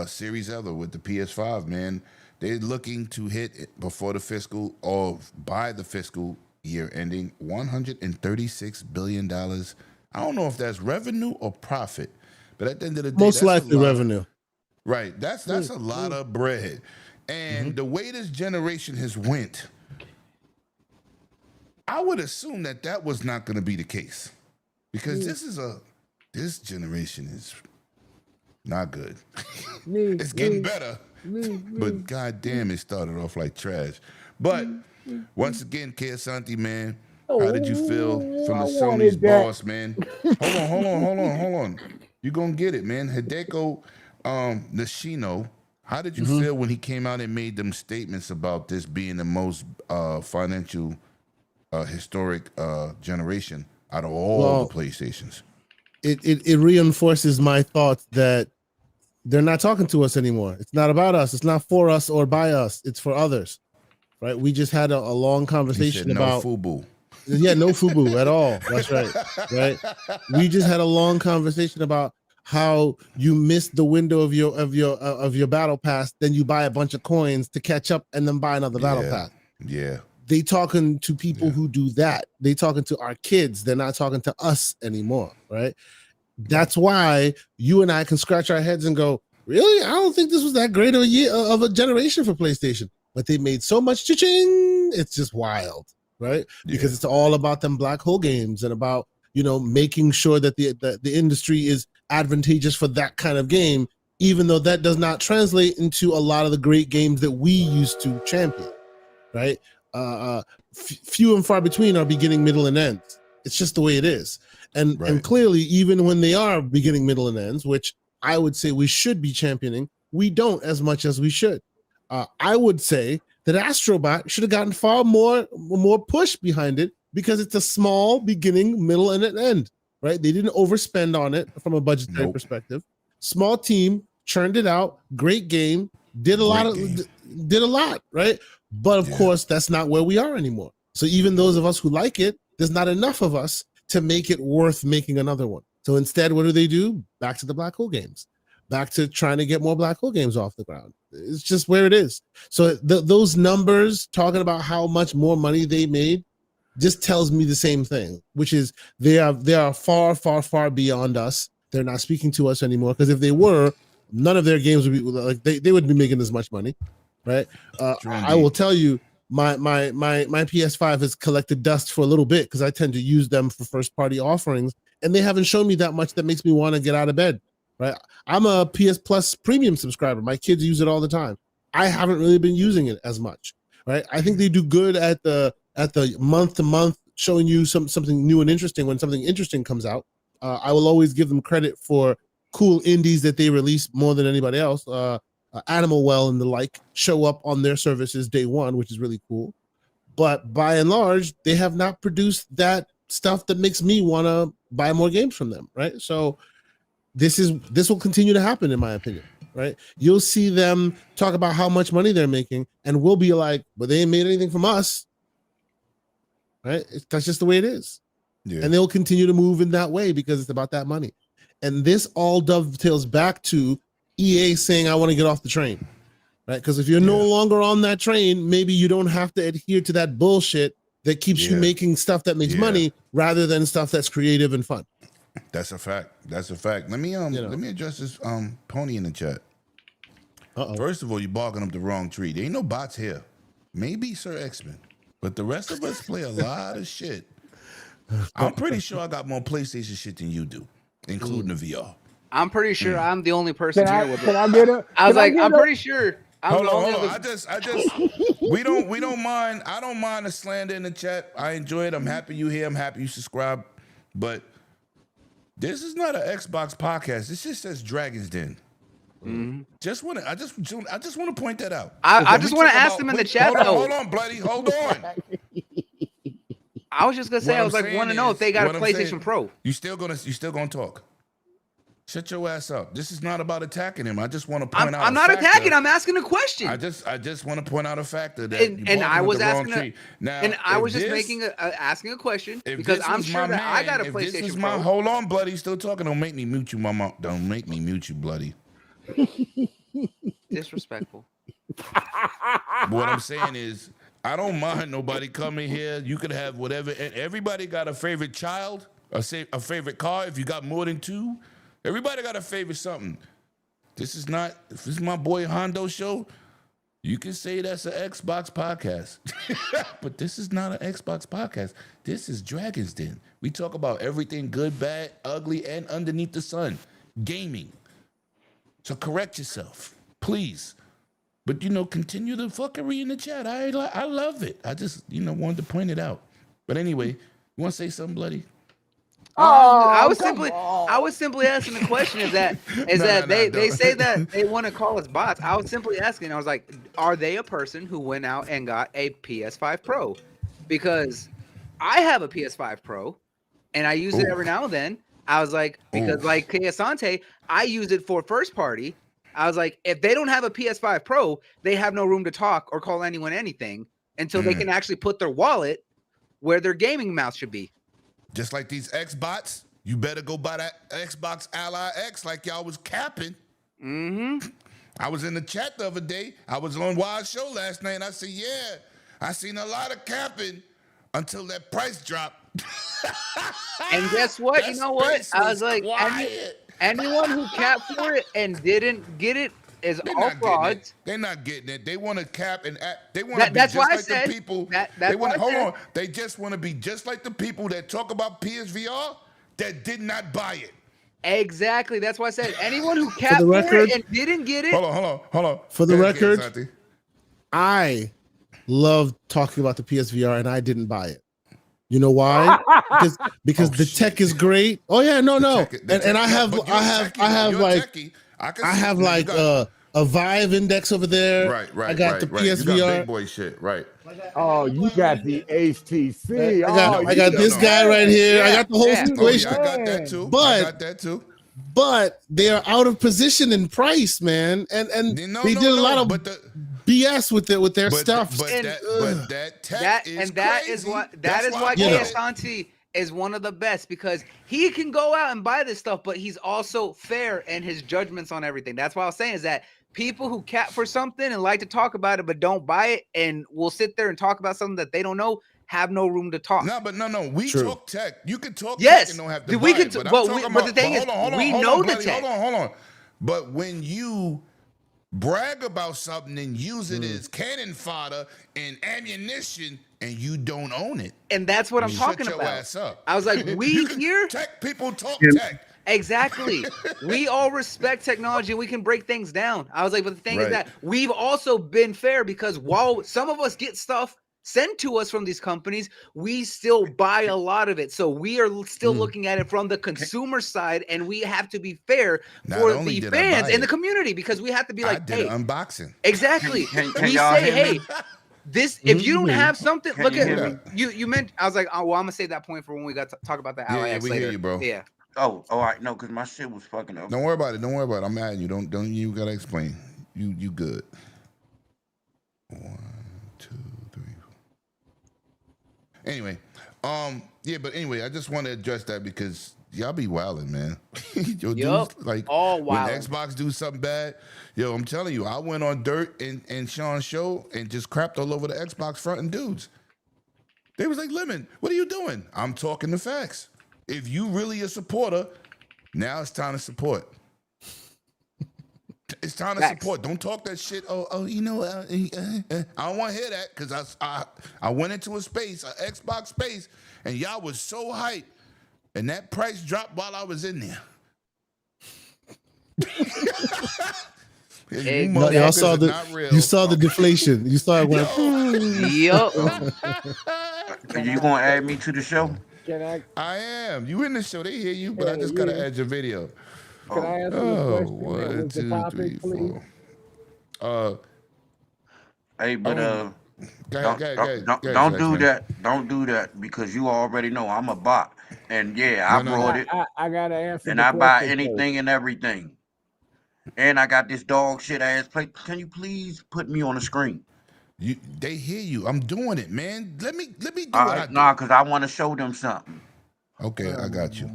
series ever with the PS5, man. They're looking to hit it before the fiscal or by the fiscal year ending $136 billion. I don't know if that's revenue or profit, But at the end of the day,
Most
that's
likely
a lot
revenue.
right. That's a lot of bread. And the way this generation has went, I would assume that was not going to be the case. Because this generation is not good. It's getting better. But goddamn, it started off like trash. But once again, Kesanti, man, how did you feel from the Sony's boss, man? Hold on. You're gonna get it, man. Hideko Nishino, how did you feel when he came out and made them statements about this being the most financial historic generation out of all the PlayStations?
It reinforces my thoughts that they're not talking to us anymore. It's not about us. It's not for us or by us. It's for others, right? We just had a long conversation about
FUBU.
Yeah, no FUBU at all. That's right, right. We just had a long conversation about how you missed the window of your battle pass, then you buy a bunch of coins to catch up, and then buy another battle pass.
Yeah.
They talking to people who do that. They talking to our kids. They're not talking to us anymore, right? That's why you and I can scratch our heads and go, really? I don't think this was that great of a generation for PlayStation. But they made so much cha-ching. It's just wild, right? Because it's all about them black hole games and about, making sure that the industry is advantageous for that kind of game, even though that does not translate into a lot of the great games that we used to champion, right? Few and far between are beginning, middle, and ends. It's just the way it is. And clearly, even when they are beginning, middle, and ends, which I would say we should be championing, we don't as much as we should. I would say that Astrobot should have gotten far more push behind it because it's a small beginning, middle, and an end, right? They didn't overspend on it from a budgetary perspective. Small team, churned it out, great game, did a lot, right? But of course, that's not where we are anymore. So even those of us who like it, there's not enough of us to make it worth making another one. So instead, what do? Back to the black hole games, back to trying to get more black hole games off the ground. It's just where it is. So those numbers talking about how much more money they made just tells me the same thing, which is they are far, far, far beyond us. They're not speaking to us anymore, because if they were, none of their games would be like they wouldn't be making this much money, right? I will tell you, my PS5 has collected dust for a little bit because I tend to use them for first party offerings, and they haven't shown me that much that makes me want to get out of bed, right? I'm a PS Plus premium subscriber. My kids use it all the time. I haven't really been using it as much, right? I think they do good at the month to month, showing you something new and interesting when something interesting comes out. I will always give them credit for cool indies that they release more than anybody else. Animal Well and the like show up on their services day one, which is really cool. But by and large, they have not produced that stuff that makes me want to buy more games from them, right? So this will continue to happen, in my opinion, right? You'll see them talk about how much money they're making, and we'll be like, but they ain't made anything from us, right? That's just the way it is. Yeah. And they'll continue to move in that way because it's about that money. And this all dovetails back to EA saying, I want to get off the train, right? Because if you're no longer on that train, maybe you don't have to adhere to that bullshit that keeps you making stuff that makes money rather than stuff that's creative and fun.
That's a fact. That's a fact. Let me address this pony in the chat. First of all, you're barking up the wrong tree. There ain't no bots here. Maybe Sir X-Men, but the rest of us play a lot of shit. I'm pretty sure I got more PlayStation shit than you do, including the VR.
I'm pretty sure I'm the only person here with it.
Can I get it?
I'm pretty sure.
Hold on. I just we don't mind. I don't mind the slander in the chat. I enjoy it. I'm happy you here. I'm happy you subscribe. But this is not an Xbox podcast. This just says Dragon's Den. Mm-hmm. I just want to point that out.
I just want to ask them in the chat though.
Hold on, bloody. Hold on.
I was just gonna say, want to know if they got a PlayStation Pro.
You still gonna talk? Shut your ass up. This is not about attacking him. I just want to point out.
I'm not attacking. I'm asking a question.
I just want to point out a factor that
and I was asking. I was just asking a question because I'm sure that I got a PlayStation Pro.
Hold on, bloody. Still talking. Don't make me mute you, mama. Don't make me mute you, bloody.
Disrespectful.
What I'm saying is, I don't mind nobody coming here. You could have whatever. And everybody got a favorite child, a favorite car. If you got more than two, Everybody got a favorite something. This is not. If this is my boy Hondo show, you can say that's an Xbox podcast. But this is not an Xbox podcast. This is Dragon's Den. We talk about everything good, bad, ugly, and underneath the sun. Gaming. So correct yourself, please. But, continue the fuckery in the chat. I love it. I just, wanted to point it out. But anyway, you want to say something, Bloody?
I was simply asking the question they say that they want to call us bots. I was simply asking. I was like, are they a person who went out and got a PS5 Pro? Because I have a PS5 Pro, and I use it every now and then. I was like, because like Asante, I use it for first party. I was like, if they don't have a PS5 Pro, they have no room to talk or call anyone anything until they can actually put their wallet where their gaming mouse should be.
Just like these Xbots, you better go buy that Xbox Ally X like y'all was capping.
Mm-hmm.
I was in the chat the other day. I was on Wild Show last night, and I said, yeah, I seen a lot of capping until that price dropped.
And guess what? You know what? I was like, anyone who capped for it and didn't get it is all frauds.
They're not getting it. They want to cap and they want to be
that's
just
why
like
I said,
the people.
They want
hold on. They just want to be just like the people that talk about PSVR that did not buy it.
Exactly. That's why I said anyone who capped for it and didn't get it.
Hold on.
For the record, I love talking about the PSVR and I didn't buy it. You know why? because the tech is great. Oh yeah, no. And I have like a Vive index over there.
Right.
I got the PSVR.
You got big boy shit, right?
Oh, you got the HTC.
I got this guy right here. Yeah. I got the whole situation.
I got that too.
But they are out of position in price, man. And they did a lot of BS with their stuff.
But that tech is crazy.
That is why Asante is one of the best, because he can go out and buy this stuff, but he's also fair in his judgments on everything. That's why I was saying is that people who cap for something and like to talk about it but don't buy it and will sit there and talk about something that they don't know have no room to talk.
No, but no. We talk tech. You can talk
tech
and don't have to buy it.
But the thing is, we know the tech.
Hold on. But when you brag about something and use it as cannon fodder and ammunition and you don't own it.
And that's what I'm talking
about.
Shut
your ass up.
I was like,
tech people talk tech.
Exactly. We all respect technology and we can break things down. I was like, but the thing is that we've also been fair, because while some of us get stuff sent to us from these companies, we still buy a lot of it. So we are still looking at it from the consumer side, and we have to be fair for the fans and the community, because we have to be like,
hey, unboxing.
Exactly. We say, hey, this, if you don't have something, look at you meant, I was like, oh, well, I'm gonna save that point for when we got to talk about the Ally X
we
later.
hear you, bro.
Yeah.
Oh, all right. No, because my shit was fucking up.
Don't worry about it. I'm mad at you. Don't you gotta explain. You good. 1, 2, 3, 4. Anyway, but anyway, I just want to address that because y'all be wilding, man. Dudes, like
all wild.
When Xbox do something bad, I'm telling you, I went on Dirt and Sean's show and just crapped all over the Xbox front and dudes. They was like, Lemon, what are you doing? I'm talking the facts. If you really a supporter, now it's time to support. It's time to support. Don't talk that shit. I don't want to hear that, because I went into a space, an Xbox space, and y'all was so hyped, and that price dropped while I was in there.
Y'all saw you saw the deflation. You saw it went.
You gonna add me to the show?
I am. You in the show? They hear you, but I just gotta add your video.
Can I ask you a question?
1, 2, 3, 4.
Hey, but
go ahead.
Don't do that. Don't do that, because you already know I'm a bot, and I brought it.
I gotta answer.
And I buy anything and everything. And I got this dog shit ass plate. Can you please put me on the screen?
They hear you. I'm doing it, man. Let me do what I do.
Nah, because I want to show them something.
Okay, I got you.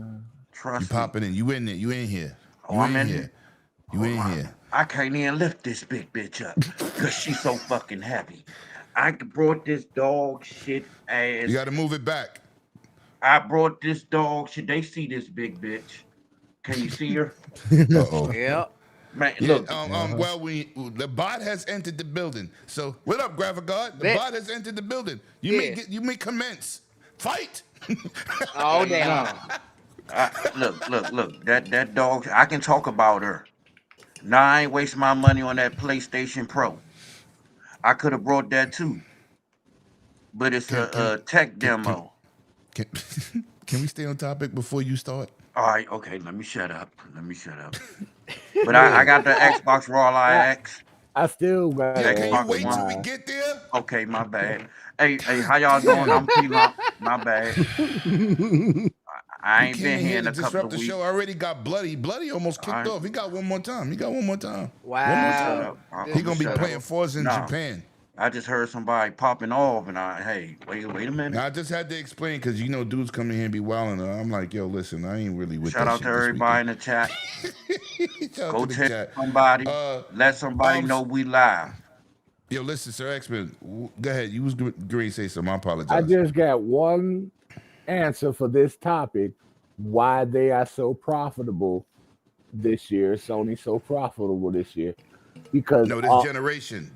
Trust me.
You popping in. You in there. You in here.
Oh, I'm in here.
You in here.
I can't even lift this big bitch up because she's so fucking heavy. I brought this dog shit ass.
You got to move it back.
I brought this dog shit. They see this big bitch. Can you see her?
Uh-oh.
Yep.
Man,
Yeah,
look.
well, the bot has entered the building. So what up, Graphic God? The
That-
bot has entered the building.
Yeah.
You may commence. Fight.
Oh damn.
No. Look. That dog. I can talk about her. Now I ain't wasting my money on that PlayStation Pro. I could have brought that too, but it's a tech demo.
Can, can we stay on topic before you start?
All right, okay. Let me shut up. But I got the Xbox Raw X.
I still got
Yeah,
to
can you
Xbox
wait till
One.
we get there?
Okay, my bad. Hey, how y'all doing? I'm P-Lump. My bad. I
You
ain't
came
been
in
here
here
in
to
a couple
disrupt
of
the
weeks.
show. I already got Bloody. Bloody almost kicked
Alright.
off. He got one more time. One more time.
Wow.
He gonna be
shut
playing
up.
Forza in
Nah.
Japan.
I just heard somebody popping off, and wait a minute.
Now I just had to explain because dudes come in here and be wilding. I'm like, yo, listen, I ain't really with
Shout
that
out
shit
to
this
everybody in the chat.
weekend. Shout out
Go
to the
tell
chat.
somebody. Let somebody know we live.
Yo, listen, Sir X-Men, go ahead. You was going to say something. I
I
apologize.
just got one answer for this topic: why they are so profitable this year. Sony so profitable this year because
No, this generation.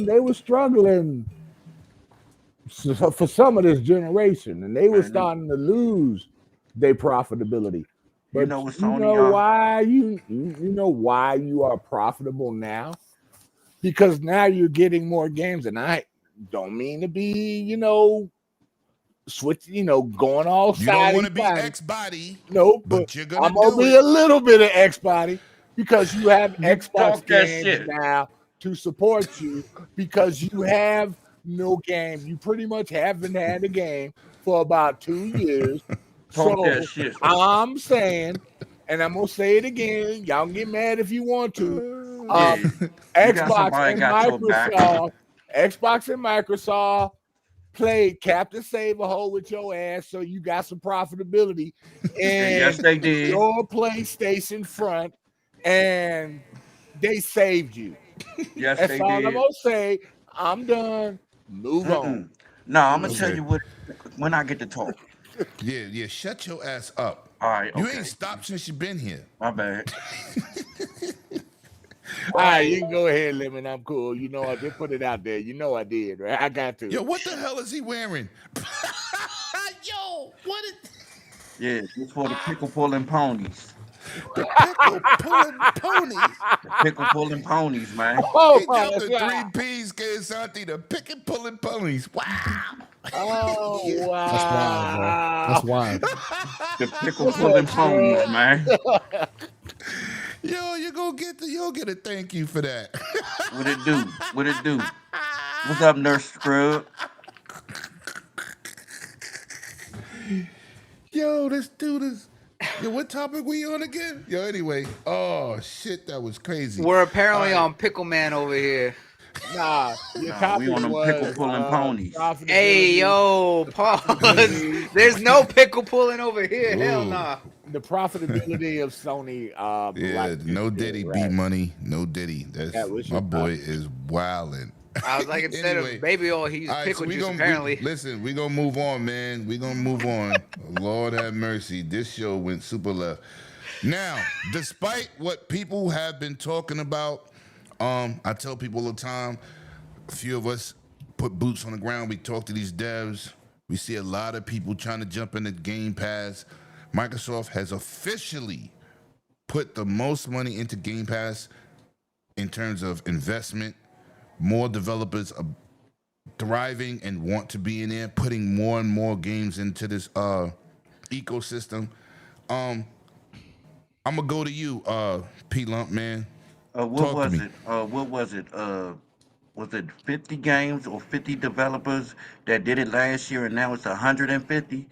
they were struggling for some of this generation, and they were starting to lose their profitability. But
You know what
you
Sony
know
are?
why you know why you are profitable now? Because now you're getting more games, and I don't mean to be, switch, going all
You don't want to
sidey
be
sidey.
X-Body.
No,
but you're gonna
I'm gonna
do
be
it.
a little bit of X-Body because you have
You
Xbox
talk that
games
shit.
now to support you because you have no game. You pretty much haven't had a game for about 2 years.
Talk
So
that shit.
I'm saying, and I'm gonna say it again. Y'all can get mad if you want to.
Yeah, you got
Xbox
somebody
and
got your back.
Microsoft played Captain Save a Hole with your ass, so you got some profitability in
Yes, they did.
your PlayStation front, and they saved you.
Yes,
That's
they
all
did.
I'm gonna say. I'm done. Move on.
No, I'm gonna tell
Okay.
you what when I get to talk.
Yeah. Shut your ass up.
All right,
You
okay.
ain't stopped since you been here.
My bad.
All right, you can go ahead, Lemon. I'm cool. You know, I did put it out there. You know I did, right? I got to.
Yo, what the hell is he wearing? Yo, what is
Yeah, it's for the pickle pulling ponies.
the pickle pulling ponies?
Pickle pulling ponies, man.
He jumped
that's
the
right.
3 P's, Santi, the picking pulling ponies. Wow.
Oh, wow.
That's wild, bro. That's wild.
The pickle pulling ponies, man.
Yo, you'll get a thank you for that.
What it do? What's up, Nurse Scrub?
Yo, this dude is. Yo, what topic we on again? Yo, anyway. Oh shit, that was crazy.
We're apparently
All
on Pickle Man over here.
Nah, your
Nah,
topic
we on them
was
pickle pulling ponies.
profitability.
Hey yo, pause. There's no pickle pulling over here. Hell
Ooh.
nah.
The profitability of Sony.
Yeah,
like
no
this year,
Diddy,
right?
B Money, no Diddy.
That was
My
your
boy
topic.
is wildin'.
I was like, instead
Anyway,
of baby oil, he's
all right,
pickle
so we
juice
gonna
apparently.
listen. We gonna move on, man. We gonna move on. Lord have mercy. This show went super left. Now, despite what people have been talking about, I tell people all the time. A few of us put boots on the ground. We talk to these devs. We see a lot of people trying to jump into Game Pass. Microsoft has officially put the most money into Game Pass in terms of investment. More developers are thriving and want to be in there, putting more and more games into this ecosystem. I'm gonna go to you, P Lump, man.
What
Talk to
was
me.
it? What was it? Was it 50 games or 50 developers that did it last year, and now it's 150?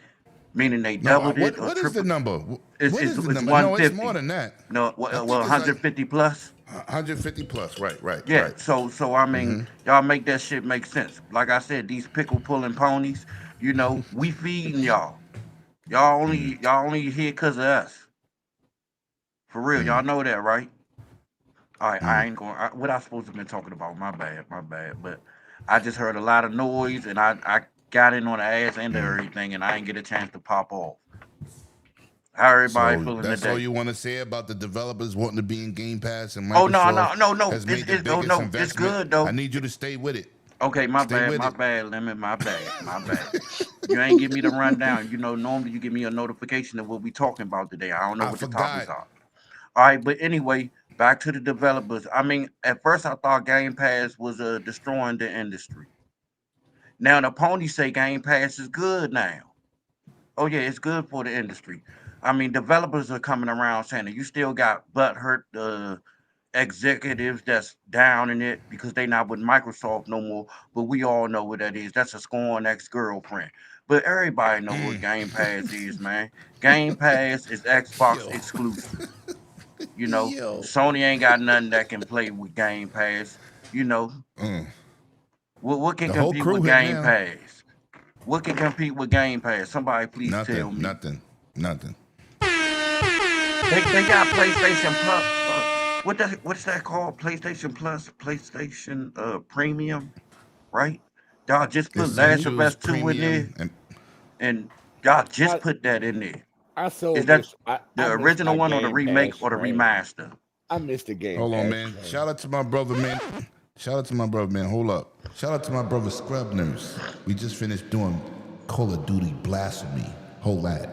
Meaning they
No,
doubled it or
what is the
tripled?
number?
It's
What is the
it's
number? No, it's
150.
more than that.
No,
I
well,
think it's like
150 plus.
150 plus. Right.
Yeah.
Right.
So I mean, y'all make that shit make sense. Like I said, these pickle pulling ponies. We feeding y'all. Y'all only here cause of us. For real, y'all know that, right? All right, I ain't going. What I supposed to been talking about? My bad. But I just heard a lot of noise, and I got in on the ass end of everything, and I didn't get a chance to pop off. How everybody
So
feeling
that's all
today?
you want to say about the developers wanting to be in Game Pass and
Oh
Microsoft has made the
It's, oh
biggest
no, it's
investment.
good
I
though.
need you to stay with it.
Okay,
Stay with
my
it.
bad, Lemon, my bad. You ain't give me the rundown. You know, normally you give me a notification of what we talking about today. I don't know
I
what the topics
forgot.
are. All right, but anyway, back to the developers. I mean, at first I thought Game Pass was destroying the industry. Now the ponies say Game Pass is good now. Oh yeah, it's good for the industry. I mean, developers are coming around saying that you still got butthurt executives that's down in it because they not with Microsoft no more. But we all know what that is. That's a scorn ex-girlfriend. But everybody know what Game Pass is, man. Game Pass is Xbox
Yo,
exclusive. You know,
yo.
Sony ain't got nothing that can play with Game Pass. You know,
Mm.
what can
The whole
compete
crew
with
here
Game
now.
Pass? What can compete with Game Pass? Somebody please
Nothing,
tell me.
nothing, nothing.
They got PlayStation Plus. What's that called? PlayStation Plus, PlayStation Premium, right? Y'all just put Last of
Essentials,
Us 2 in there,
premium, and
and y'all just
I
put that in there.
I
Is
so
that
miss
the
I miss
original
my
one or the
Game
remake
Pass
or the
stream.
remaster?
I miss the Game
hold on,
Pass
man.
stream.
Shout out to my brother, man. Shout out to my brother, man. Hold up. Shout out to my brother Scrub Nurse. We just finished doing Call of Duty Blasphemy. Hold that.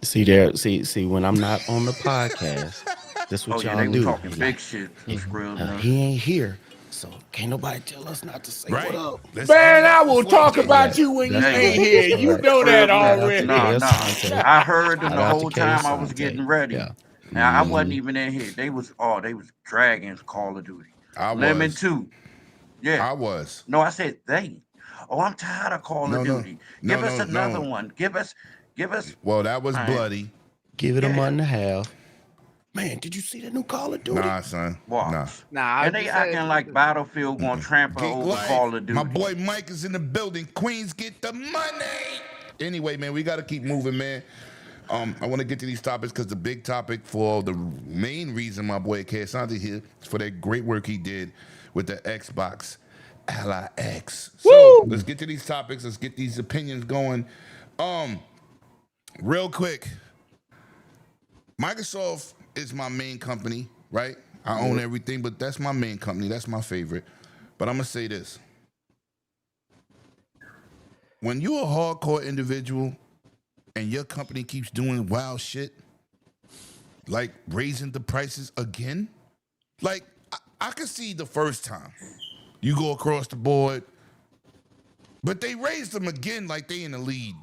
See there, see when I'm not on the podcast, that's
Oh
what
yeah,
y'all
they was
do.
talking
You
big
like,
shit.
eh,
Scrub nurse.
he ain't here, so can't nobody tell us not to say what
Right.
up.
Let's get
Man,
it
I
out
will
before it
talk
get
All
about
right,
you when you
that's
Hey,
ain't
fine.
here.
All
You
right,
know that
Scrub
shout
nurse.
out to
already.
Nah,
Asante.
I heard them
Shout
the
out to
whole
K
time I was
Asante.
getting ready.
Yeah.
And I wasn't
Mhm.
even in here. They was dragging Call of Duty.
I
Lemon
was.
2. Yeah.
I was.
No, I said they. Oh, I'm tired of Call of
No, no.
Duty.
No,
Give us
no,
another
no.
one. Give us,
Well, that was
man.
bloody.
Give it a
Yeah,
month and a half. Man, did you see that new Call of Duty?
Nah, son. Nah.
watch.
Nah, I
And they
just said
acting like Battlefield gonna trample
Geek
over
Life.
Call of
My
Duty.
boy Mike is in the building. Queens get the money. Anyway, man, we got to keep moving, man. I want to get to these topics because the big topic for the main reason my boy K. Asante here is for that great work he did with the Xbox Ally X. So let's get to these topics. Let's get these opinions going. Real quick, Microsoft is my main company, right? I own everything, but that's my main company. That's my favorite. But I'm gonna say this: when you're a hardcore individual and your company keeps doing wild shit, like raising the prices again, like I could see the first time you go across the board, but they raised them again like they in the lead.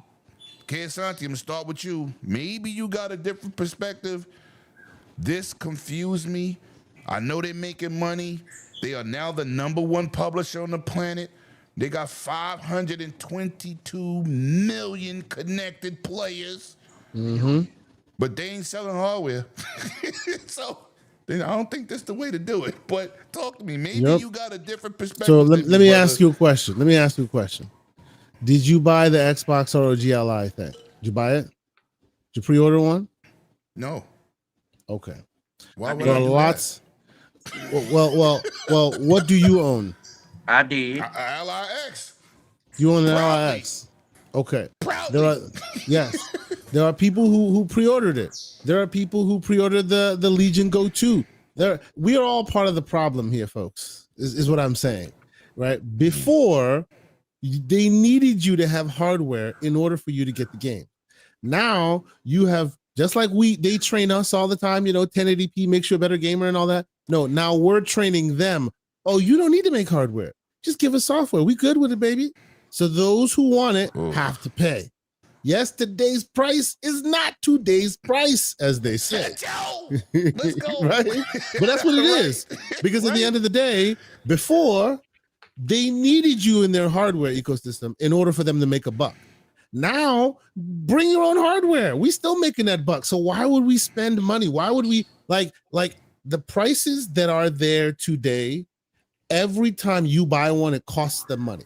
Santi, I'm gonna start with you. Maybe you got a different perspective. This confused me. I know they're making money. They are now the #1 publisher on the planet. They got 522 million connected players, but they ain't selling hardware. So I don't think that's the way to do it. But talk to me. Maybe
Yep.
you got a different perspective.
So
than
let me
brother.
ask you a question. Did you buy the Xbox ROG Ally thing? Did you buy it? Did you pre-order one?
No.
Okay.
Why would
There
I
are
do
lots. Well. What do you own?
I did.
that? Ally X.
You own an
Proudly.
Ally X. Okay.
Proudly.
There are yes. There are people who pre-ordered it. There are people who pre-ordered the Legion Go 2. We are all part of the problem here, folks. Is what I'm saying, right? Before they needed you to have hardware in order for you to get the game. Now you have, just like they train us all the time, 1080p makes you a better gamer and all that. No, now we're training them. Oh, you don't need to make hardware. Just give us software. We good with it, baby. So those who want it have to pay. Yesterday's price is not today's price, as they say.
Let's go.
Right? But that's what it is. Because at the end of the day, before, they needed you in their hardware ecosystem in order for them to make a buck. Now, bring your own hardware. We still making that buck. So why would we spend money? Why would we like the prices that are there today? Every time you buy one, it costs them money.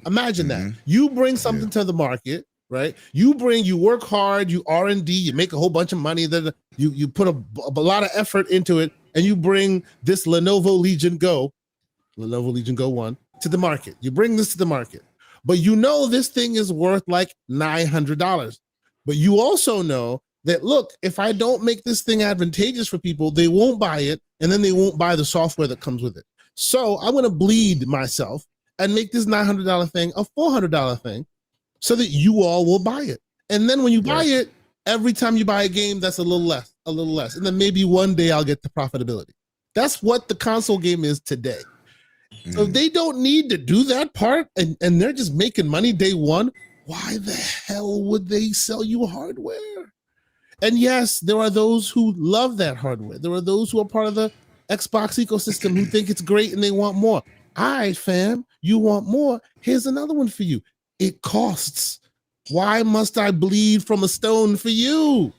Imagine that. You bring something to the market, right? You work hard, you R&D, you make a whole bunch of money. That you put a lot of effort into it, and you bring this Lenovo Legion Go 1 to the market. You bring this to the market, but this thing is worth like $900. But you also know that, look, if I don't make this thing advantageous for people, they won't buy it, and then they won't buy the software that comes with it. So I'm going to bleed myself and make this $900 thing a $400 thing so that you all will buy it. And then when you buy it, every time you buy a game, that's a little less. And then maybe one day I'll get the profitability. That's what the console game is today. So they don't need to do that part, and they're just making money day one. Why the hell would they sell you hardware? And yes, there are those who love that hardware. There are those who are part of the Xbox ecosystem who think it's great and they want more. All right, fam, you want more? Here's another one for you. It costs. Why must I bleed from a stone for you?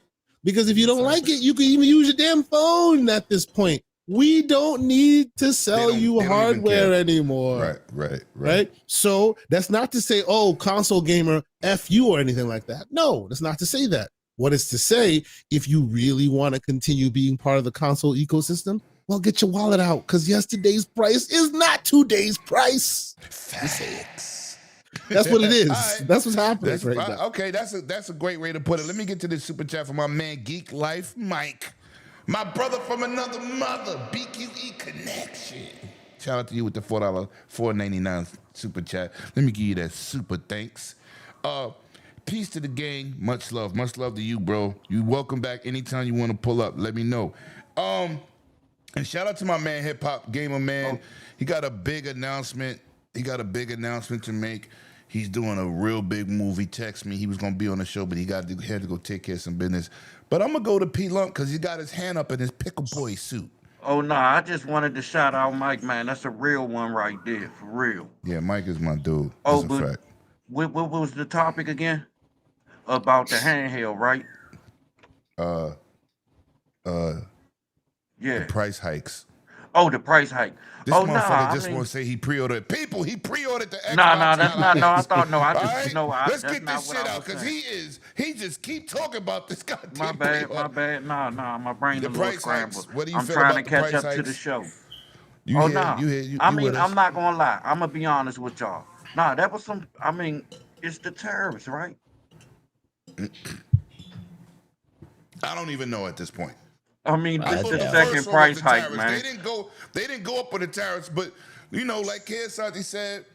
Because if you don't like it, you can even use your damn phone at this point. We don't need to sell you hardware anymore. Right. So that's not to say, oh, console gamer, F you or anything like that. No, that's not to say that. What it's to say, if you really want to continue being part of the console ecosystem, well, get your wallet out, because yesterday's price is not today's price.
Facts.
That's what it is.
Right.
That's what's happening right now.
Okay, that's a great way to put it. Let me get to this super chat from my man Geek Life Mike. My brother from another mother, BQE Connection. Shout out to you with the $4.99 super chat. Let me give you that super thanks. Peace to the gang. Much love to you, bro. You welcome back anytime you want to pull up. Let me know. And shout out to my man, Hip Hop Gamer Man. He got a big announcement. To make. He's doing a real big move. He texted me. He was gonna be on the show, but had to go take care of some business. But I'm gonna go to P Lump because he got his hand up in his pickle boy suit.
Oh no, I just wanted to shout out Mike, man. That's a real one right there, for real.
Yeah, Mike is my dude.
Oh,
That's a fact.
What was the topic again? About the handheld, right?
The price hikes.
Oh, the price hike.
This motherfucker just want to say he pre-ordered. People, he pre-ordered the Xbox.
That's not. No, I thought no. I just
right? Let's get this shit out because he just keep talking about this goddamn.
My bad. Nah, my brain is a little scrambled.
What do you
I'm
feel
trying
about
to catch
the
up
price
to the
hikes?
show.
You with us?
I'm not gonna lie. I'm gonna be honest with y'all. Nah, that was some. I mean, it's the tariffs, right?
I don't even know at this point.
I mean, this is the second price hike, man.
They didn't go up with the tariffs, but like KSRT said,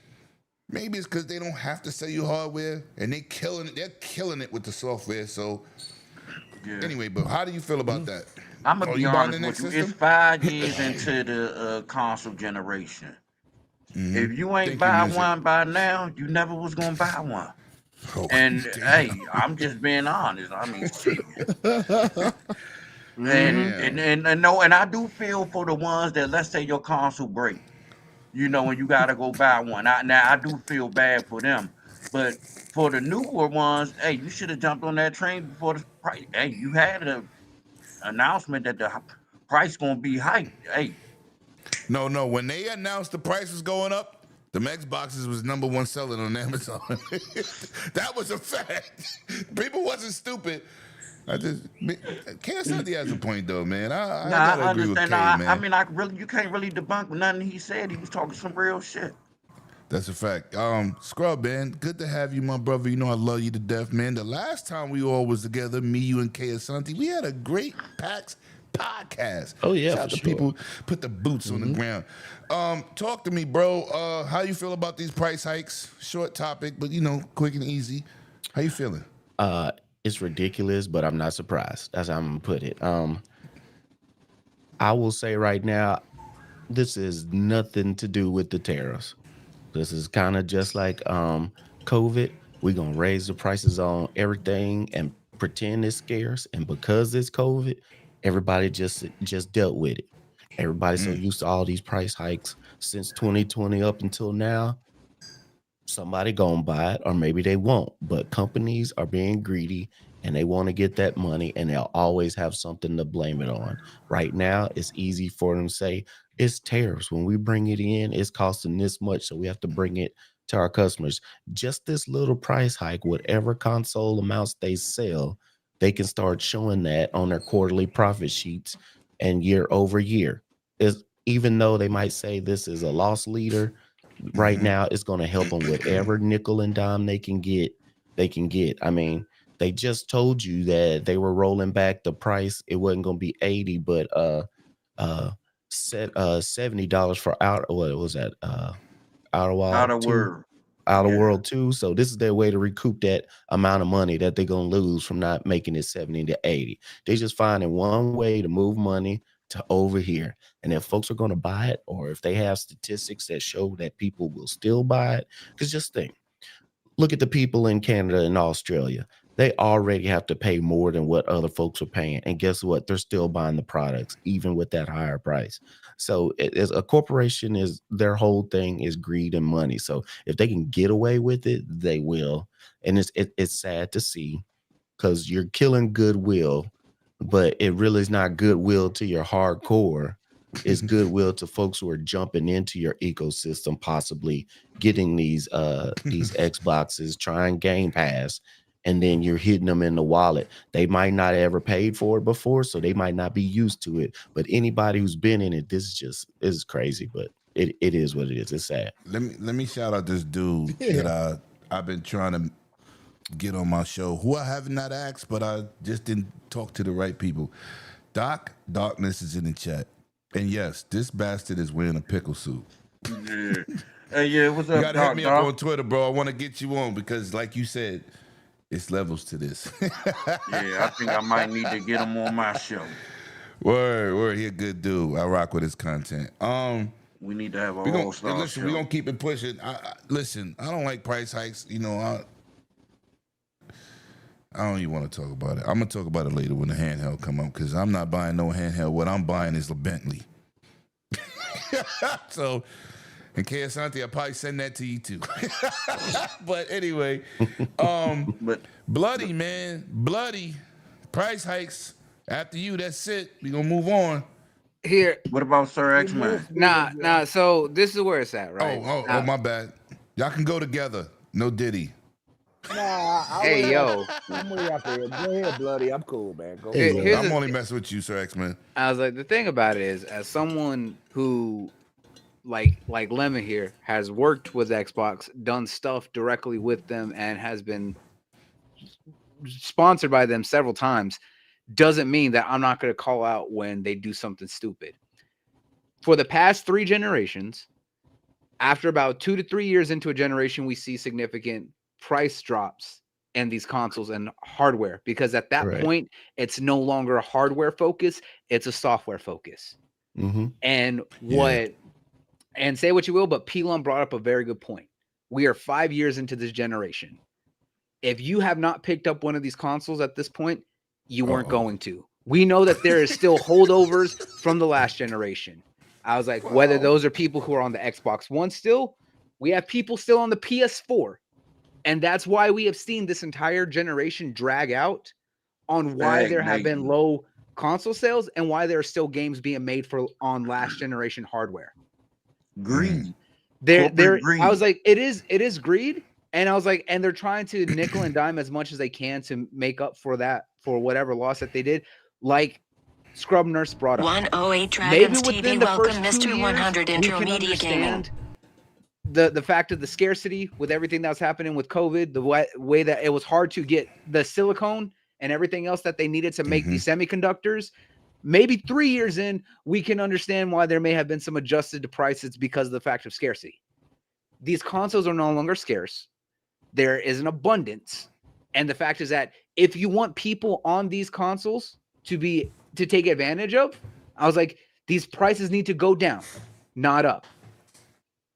maybe it's because they don't have to sell you hardware and they're killing it with the software. So anyway, but how do you feel about that?
I'm gonna be honest with you. It's 5 years into the console generation. Mm-hmm. If you ain't buy one by now, you never was gonna buy one. Oh, and hey, I'm just being honest. I mean, shit. And I do feel for the ones that, let's say your console break, and you gotta go buy one. I do feel bad for them, but for the newer ones, hey, you should have jumped on that train before the price. Hey, you had an announcement that the price gonna be hiked. Hey,
no, when they announced the price was going up, the Xboxes was #1 selling on Amazon. That was a fact. People wasn't stupid. KSRT has a point though, man. I gotta agree with K, man.
I mean, you can't really debunk nothing he said. He was talking some real shit.
That's a fact. Scrub, man, good to have you, my brother. You know I love you to death, man. The last time we all was together, me, you, and KSRT, we had a great PAX podcast.
Oh yeah,
shout out to people put the boots on the ground. Talk to me, bro. How you feel about these price hikes? Short topic, but quick and easy. How you feeling?
It's ridiculous, but I'm not surprised. That's how I'm gonna put it. I will say right now, this is nothing to do with the tariffs. This is kind of just like COVID. We're gonna raise the prices on everything and pretend it's scarce, and because it's COVID, everybody just dealt with it. Everybody's so used to all these price hikes since 2020 up until now. Somebody gonna buy it, or maybe they won't. But companies are being greedy and they want to get that money, and they'll always have something to blame it on. Right now, it's easy for them to say it's tariffs. When we bring it in, it's costing this much, so we have to bring it to our customers. Just this little price hike, whatever console amounts they sell, they can start showing that on their quarterly profit sheets and year over year. Even though they might say this is a loss leader, right now it's going to help them whatever nickel and dime they can get. I mean, They just told you that they were rolling back the price. It wasn't going to be 80, but set $70 for what was that? Outer
Out
Wild
of
2.
word.
Outer
Yeah.
World 2. So this is their way to recoup that amount of money that they're gonna lose from not making it 70 to 80. They just finding one way to move money to over here. And if folks are gonna buy it, or if they have statistics that show that people will still buy it, because just think, look at the people in Canada and Australia. They already have to pay more than what other folks are paying. And guess what? They're still buying the products, even with that higher price. So as a corporation, is their whole thing is greed and money. So if they can get away with it, they will. And it's sad to see, because you're killing goodwill, but it really is not goodwill to your hardcore. It's goodwill to folks who are jumping into your ecosystem, possibly getting these Xboxes, trying Game Pass, and then you're hitting them in the wallet. They might not have ever paid for it before, so they might not be used to it. But anybody who's been in it, this is crazy, but it is what it is. It's sad.
Let me shout out this dude that I've been trying to get on my show, who I have not asked, but I just didn't talk to the right people. Darkness is in the chat. And yes, this bastard is wearing a pickle suit.
Yeah. Hey, yeah, what's up,
You gotta
Doc,
hit me up on Twitter, bro. I want to get you on because, like you said, it's levels to this.
Yeah, I think I might need to get him on my show.
Word, he a good dude. I rock with his content.
We need to have a all-star
listen.
show.
We gonna keep it pushing. Listen, I don't like price hikes. You know, I don't even want to talk about it. I'm gonna talk about it later when the handheld come up because I'm not buying no handheld. What I'm buying is a Bentley. So, and K Asante, I'll probably send that to you too. But anyway,
but
bloody man, bloody price hikes. After you, that's it. We gonna move on.
Here,
what about Sir X-Man?
nah. So this is where it's at, right?
Oh, my bad. Y'all can go together. No Diddy.
Nah,
Hey, yo.
I'm way out there. Go ahead, bloody. I'm cool, man. Go
Here-
ahead.
here's
I'm
the-
only messing with you, Sir X-Man.
I was like, the thing about it is, as someone who, like Lemon here, has worked with Xbox, done stuff directly with them, and has been sponsored by them several times, doesn't mean that I'm not going to call out when they do something stupid. For the past 3 generations, after about 2 to 3 years into a generation, we see significant price drops in these consoles and hardware, because at that point, it's no longer a hardware focus, it's a software focus.
Mm-hmm.
And and say what you will, but Pelon brought up a very good point. We are 5 years into this generation. If you have not picked up one of these consoles at this point, you weren't going to. We know that there is still holdovers from the last generation. I was like, whether those are people who are on the Xbox One still, we have people still on the PS4. And that's why we have seen this entire generation drag out on why there have been low console sales and why there are still games being made on last generation hardware.
Greed.
I was like, it is greed. And I was like, and they're trying to nickel and dime as much as they can to make up for that, for whatever loss that they did. Like Scrub Nurse brought up.
108 Dragons TV, welcome Mr. 100 Intermedia Gaming.
The fact of the scarcity with everything that's happening with COVID, the way that it was hard to get the silicone and everything else that they needed to make these semiconductors. Maybe 3 years in, we can understand why there may have been some adjusted to prices because of the fact of scarcity. These consoles are no longer scarce. There is an abundance. And the fact is that if you want people on these consoles to take advantage of, I was like, these prices need to go down, not up.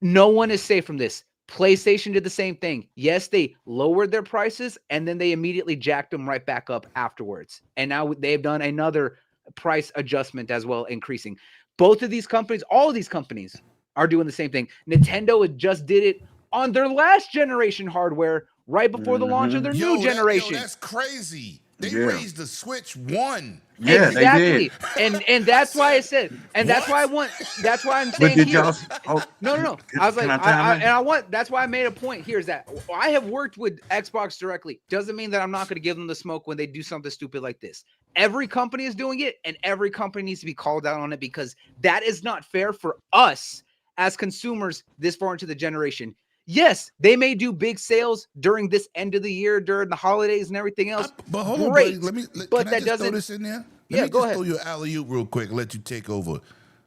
No one is safe from this. PlayStation did the same thing. Yes, they lowered their prices and then they immediately jacked them right back up afterwards. And now they've done another price adjustment as well, increasing. Both of these companies, all of these companies are doing the same thing. Nintendo just did it on their last generation hardware right before the launch of their new generation.
That's crazy. They raised the Switch 1.
Yeah,
exactly.
They did.
And that's why I said, and that's why I'm saying
did
here.
y'all?
No. I was like, that's why I made a point here is that I have worked with Xbox directly. Doesn't mean that I'm not going to give them the smoke when they do something stupid like this. Every company is doing it, and every company needs to be called out on it because that is not fair for us as consumers this far into the generation. Yes, they may do big sales during this end of the year, during the holidays and everything else.
But hold on,
Great.
buddy.
But
Can I
that
just throw
doesn't.
this in there? Let
Yeah,
me
go
just
ahead.
throw you an alley-oop real quick and let you take over.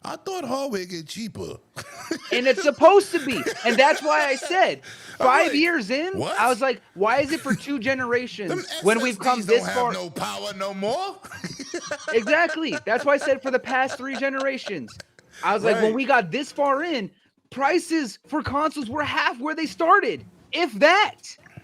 I thought hardware get cheaper.
And it's supposed to be. And that's why I said 5
like,
years in,
what?
I was like, why is it for 2
Them
generations when we've come
SSDs
this
don't
far?
have no power no more.
Exactly. That's why I said for the past 3 generations. I was like, when
Right.
we got this far in, prices for consoles were half where they started, if that.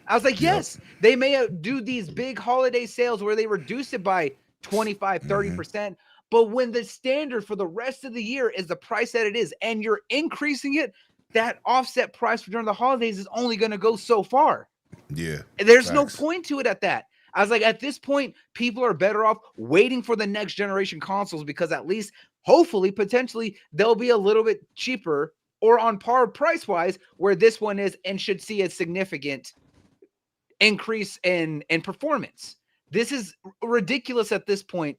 I was like, yes, they may do these big holiday sales where they reduce it by 25, 30%. But when the standard for the rest of the year is the price that it is, and you're increasing it, that offset price for during the holidays is only going to go so far.
Yeah.
There's no
facts.
point to it at that. I was like, at this point, people are better off waiting for the next generation consoles because at least, hopefully, potentially, they'll be a little bit cheaper or on par price-wise where this one is and should see a significant increase in performance. This is ridiculous at this point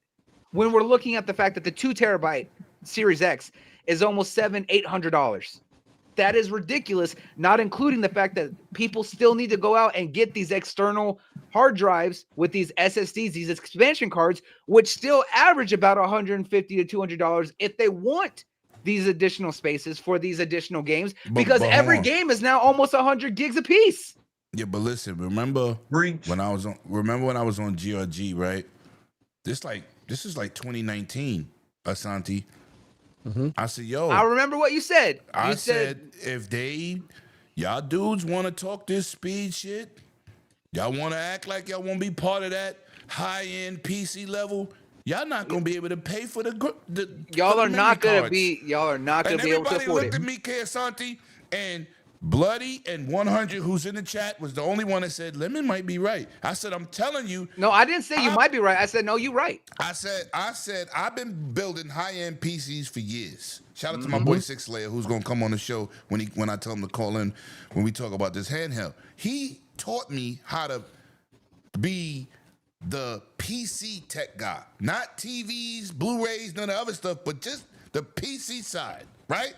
when we're looking at the fact that the 2 terabyte Series X is almost $700-800. That is ridiculous, not including the fact that people still need to go out and get these external hard drives with these SSDs, these expansion cards, which still average about $150 to $200 if they want these additional spaces for these additional games, because
but
every
hold on.
game is now almost 100 gigs a piece.
Yeah, but listen, remember when I was on GRG, right? This is like 2019, Asante. I said, yo.
I remember what you said.
I said, if y'all dudes want to talk this speed shit, y'all want to act like y'all want to be part of that high-end PC level, y'all not going to be able to pay for
y'all are not going to
cards.
be able to afford
everybody looked
it.
at me, K. Asante, and Bloody and 100, who's in the chat, was the only one that said, Lemon might be right. I said, I'm telling you.
No, I didn't say you might be right. I said, no, you're right.
I said, I've been building high-end PCs for years. Shout out to my boy Six Layer, who's gonna come on the show when I tell him to call in when we talk about this handheld. He taught me how to be the PC tech guy, not TVs, Blu-rays, none of the other stuff, but just the PC side, right?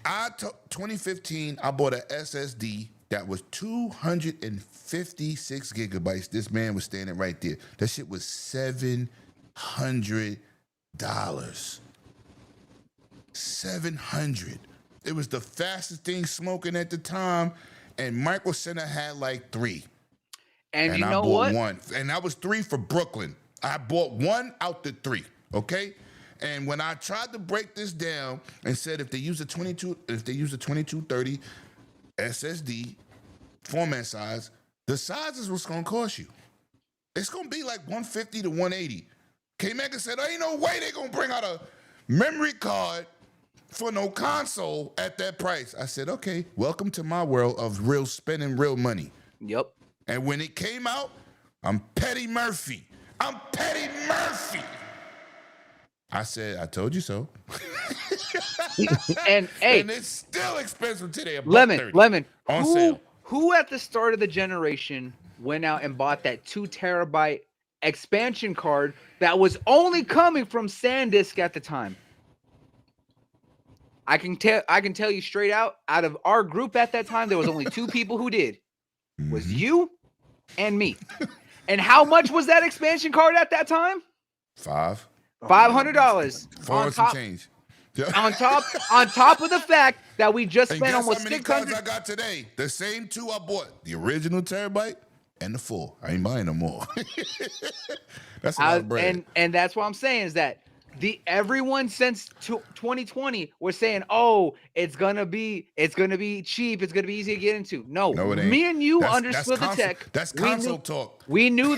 2015, I bought an SSD that was 256 gigabytes. This man was standing right there. That shit was $700. $700. It was the fastest thing smoking at the time, and Micro Center had like 3.
And you
I
know
bought
what?
1, and that was 3 for Brooklyn. I bought 1 out the 3. Okay. And when I tried to break this down and said if they use a 2230 SSD format size, the size is what's gonna cost you. It's gonna be like 150 to 180. K-Mega said, ain't no way they're gonna bring out a memory card for no console at that price. I said, okay, welcome to my world of real spending real money.
Yep.
And when it came out, I'm Petty Murphy. I said, I told you so.
And hey,
and it's still expensive today.
Lemon.
On sale.
Who at the start of the generation went out and bought that 2 terabyte expansion card that was only coming from SanDisk at the time? I can tell you straight out of our group at that time, there was only 2 people who did. Was you and me. And how much was that expansion card at that time?
$500.
$500
some change.
on top of the fact that we just
And
spent
guess
almost
how many cards
600.
I got today? The same 2 I bought. The original terabyte and the 4. I ain't buying no more. That's a lot of bread.
And that's what I'm saying is that everyone since 2020 was saying, oh, it's gonna be cheap, it's gonna be easy to get into. No,
it ain't.
me and you
That's
understood the
console,
tech.
That's console talk.
We knew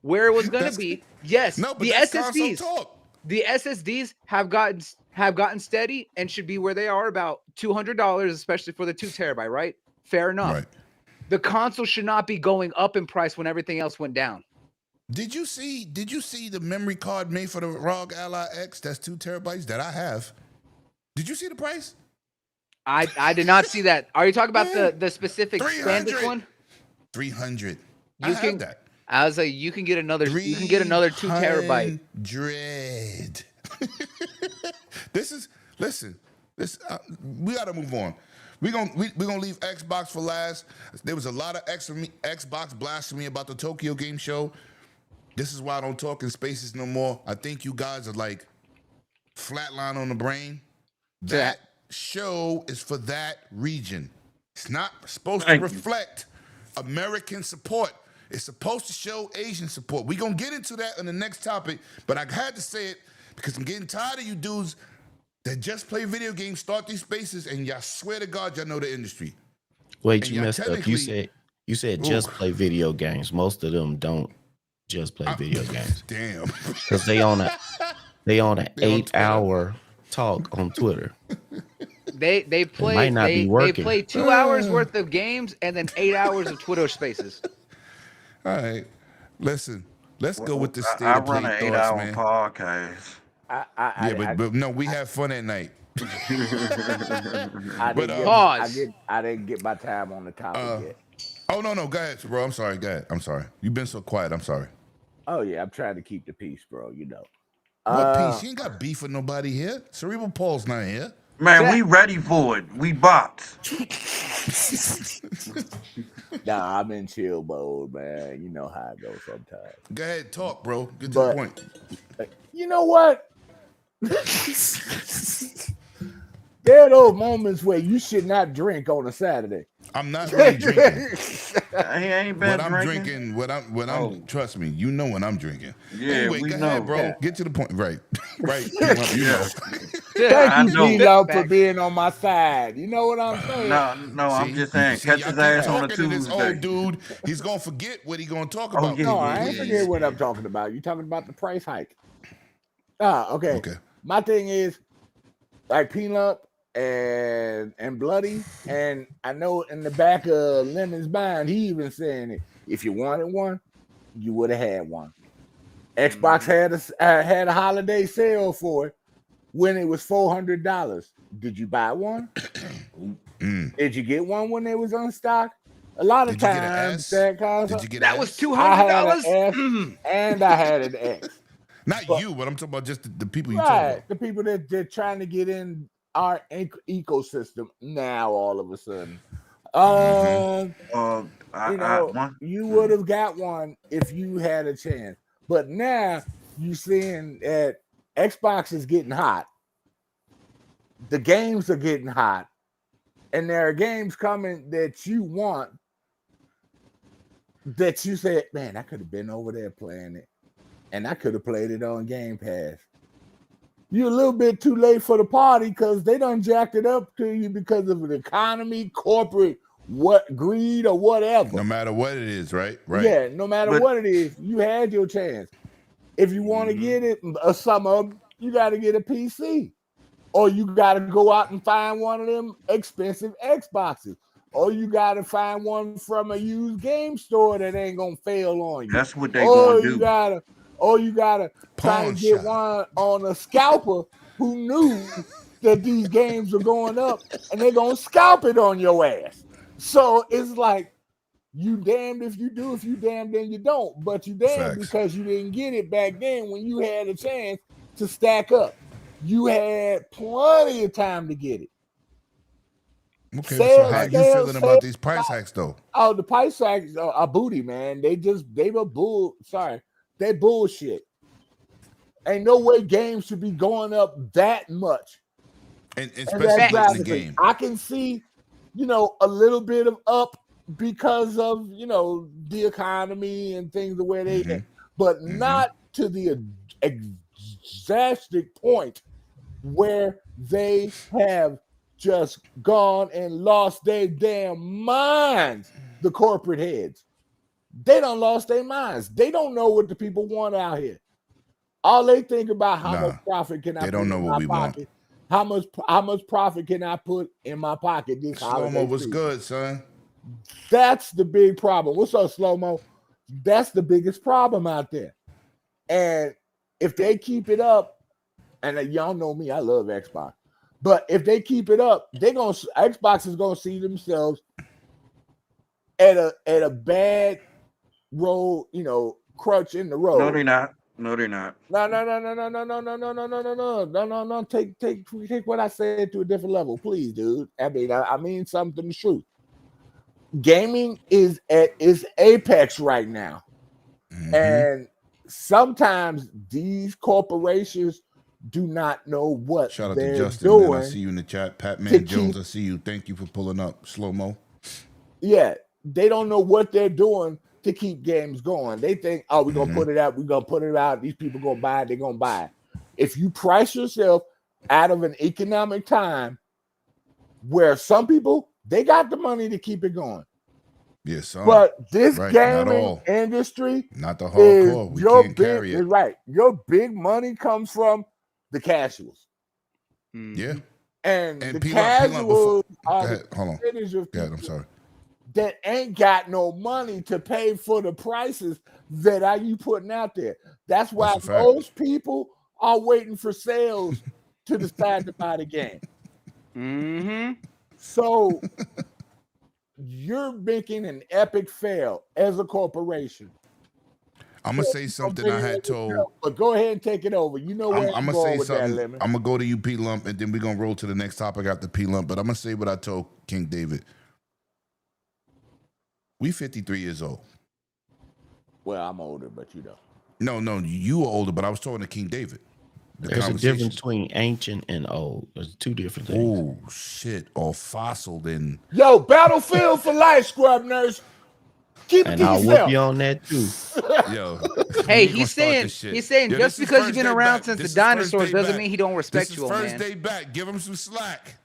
where it was gonna be. Yes,
No, but
the
that's console
SSDs.
talk.
The SSDs have gotten steady and should be where they are, about $200, especially for the 2 terabyte, right? Fair enough.
Right.
The console should not be going up in price when everything else went down.
Did you see the memory card made for the ROG Ally X that's 2 terabytes that I have? Did you see the price?
I did not see that. Are you talking about the specific SanDisk one?
300. I have that.
I was like, you can get another 2 terabyte.
300. Listen, We got to move on. We're gonna leave Xbox for last. There was a lot of Xbox blasphemy about the Tokyo Game Show. This is why I don't talk in spaces no more. I think you guys are like flatline on the brain. That show is for that region. It's not supposed to reflect American support. It's supposed to show Asian support. We're going to get into that in the next topic, but I had to say it because I'm getting tired of you dudes that just play video games, start these spaces, and y'all swear to God y'all know the industry.
Wait,
And
you messed up. You said just play video games. Most of them don't just play video games.
Damn.
Because they on an 8-hour talk on Twitter.
They play.
might not be working.
They play 2 hours worth of games and then 8 hours of Twitter Spaces.
All right, listen. Let's go with the state
I
of play
run an
thoughts,
8-hour
man.
podcast.
But no, we have fun at night.
I didn't get my time on the topic yet.
Oh no, go ahead, bro. I'm sorry. Go ahead. I'm sorry. You've been so quiet. I'm sorry.
Oh yeah, I'm trying to keep the peace, bro. You know.
What peace? You ain't got beef with nobody here. Cerebral Paul's not here.
Man, we ready for it. We box.
Nah, I'm in chill mode, man. You know how it goes sometimes.
Go ahead, talk, bro. Get to the point.
You know what? There are those moments where you should not drink on a Saturday.
I'm not really drinking.
He ain't been
drinking. Trust me, you know when I'm drinking.
Yeah,
anyway,
we
go
know.
ahead, bro.
Yeah.
Get to the point. Right. You know.
Thank you, D-Lo, for being on my side. You know what I'm saying?
No, I'm just saying, catch his ass on a
To this
Tuesday.
old dude, he's gonna forget what he gonna talk
Oh,
about.
yeah.
No, I ain't forget what I'm talking about. You talking about the price hike. Okay. My thing is, like Peanut and Bloody, and I know in the back of Lemon's mind, he even saying it. If you wanted one, you would have had one. Xbox had a holiday sale for it when it was $400. Did you buy one? Did you get one when it was on stock? A lot of times
that was $200.
And I had an X.
Not you, but I'm talking about just the people you talk about.
The people that they're trying to get in our ecosystem now. All of a sudden, you would have got one if you had a chance. But now you seeing that Xbox is getting hot. The games are getting hot, and there are games coming that you want. That you said, man, I could have been over there playing it. And I could have played it on Game Pass. You're a little bit too late for the party because they done jacked it up to you because of the economy, corporate, greed or whatever.
No matter what it is, right?
Yeah, no matter what it is, you had your chance. If you want to get it, some of them, you got to get a PC. Or you got to go out and find one of them expensive Xboxes. Or you got to find one from a used game store that ain't going to fail on you.
That's what they going to do.
Or you gotta try to get one on a scalper who knew that these games are going up and they're gonna scalp it on your ass. So it's like you damned if you do, if you damned then you don't. But you damned because you didn't get it back then when you had a chance to stack up. You had plenty of time to get it.
Okay, so how you feeling about these price hikes though?
Oh, the price hikes are booty, man. They were bull. Sorry. They bullshit. Ain't no way games should be going up that much.
And especially in the game.
I can see, a little bit of up because of, the economy and things the way they but not to the exhaustive point where they have just gone and lost their damn minds, the corporate heads. They done lost their minds. They don't know what the people want out here. All they think about how much profit can I put in my pocket. How much profit can I put in my pocket this holiday?
Slow-mo was good, son.
That's the big problem. What's up, Slow-mo? That's the biggest problem out there. And if they keep it up, and y'all know me, I love Xbox. But if they keep it up, Xbox is gonna see themselves at a bad road, crutch in the road.
No, they're not. No, they're not.
No. Take what I said to a different level, please, dude. I mean, I mean something the truth. Gaming is at its apex right now. And sometimes these corporations do not know what
Shout out to
they're
Justin,
doing.
man. I see you in the chat. Pat Man Jones, I see you. Thank you for pulling up. Slow mo.
Yeah, they don't know what they're doing to keep games going. They think, oh, we're gonna put it out, we're gonna put it out, these people gonna buy it, they're gonna buy it. If you price yourself out of an economic time where some people they got the money to keep it going.
Yes,
but this
right.
gaming industry,
not the hardcore. We can't carry it.
Right, your big money comes from the casuals.
Yeah,
and the casuals are the
hold on.
percentage of
I'm sorry.
That ain't got no money to pay for the prices that are you putting out there. That's why most people are waiting for sales to decide to buy the game. So you're making an epic fail as a corporation.
I'm gonna say something I had told.
But go ahead and take it over. You know where I'm
gonna say
with
something.
That, Lemon.
I'm gonna go to you, P Lump, and then we're gonna roll to the next topic after P Lump. But I'm gonna say what I told King David. We 53 years old.
Well, I'm older, but you know.
No, you were older, but I was talking to King David.
There's a difference between ancient and old. There's two different things.
Oh shit! Or fossil then.
Yo, Battlefield for life, scrub nurse. Keep it
and
to
I'll
yourself.
whoop you on that too.
Yo, hey, he's saying just because you've been around since the dinosaurs doesn't mean he don't respect you, man.
First day back, give him some slack.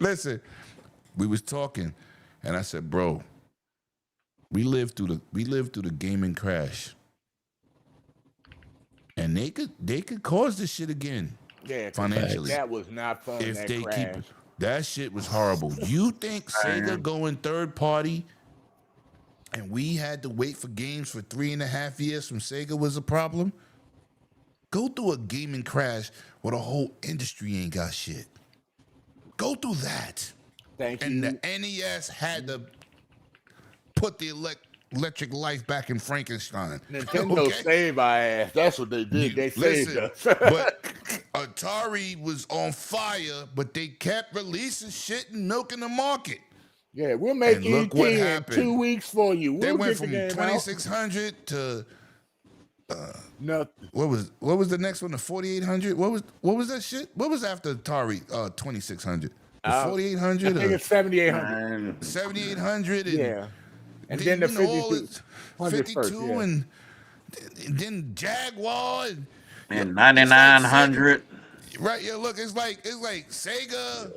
Listen, we was talking, and I said, bro, we lived through the gaming crash, and they could cause this shit again.
Yeah,
financially.
That was not fun.
If they keep that shit was horrible. You think Sega going third party? And we had to wait for games for 3.5 years from Sega was a problem? Go through a gaming crash where the whole industry ain't got shit. Go through that.
Thank you.
And the NES had to put the electric life back in Frankenstein.
Nintendo saved our ass. That's what they did. They saved us.
But Atari was on fire, but they kept releasing shit and milking the market.
Yeah, we'll make ET in 2 weeks for you.
They went from 2600 to
nothing.
What was the next one? The 4800. What was that shit? What was after Atari 2600? The 4800.
I think it's 7800.
7800.
Yeah, and then the
52 and then Jaguar
and 9900.
Right, yeah. Look, it's like Sega.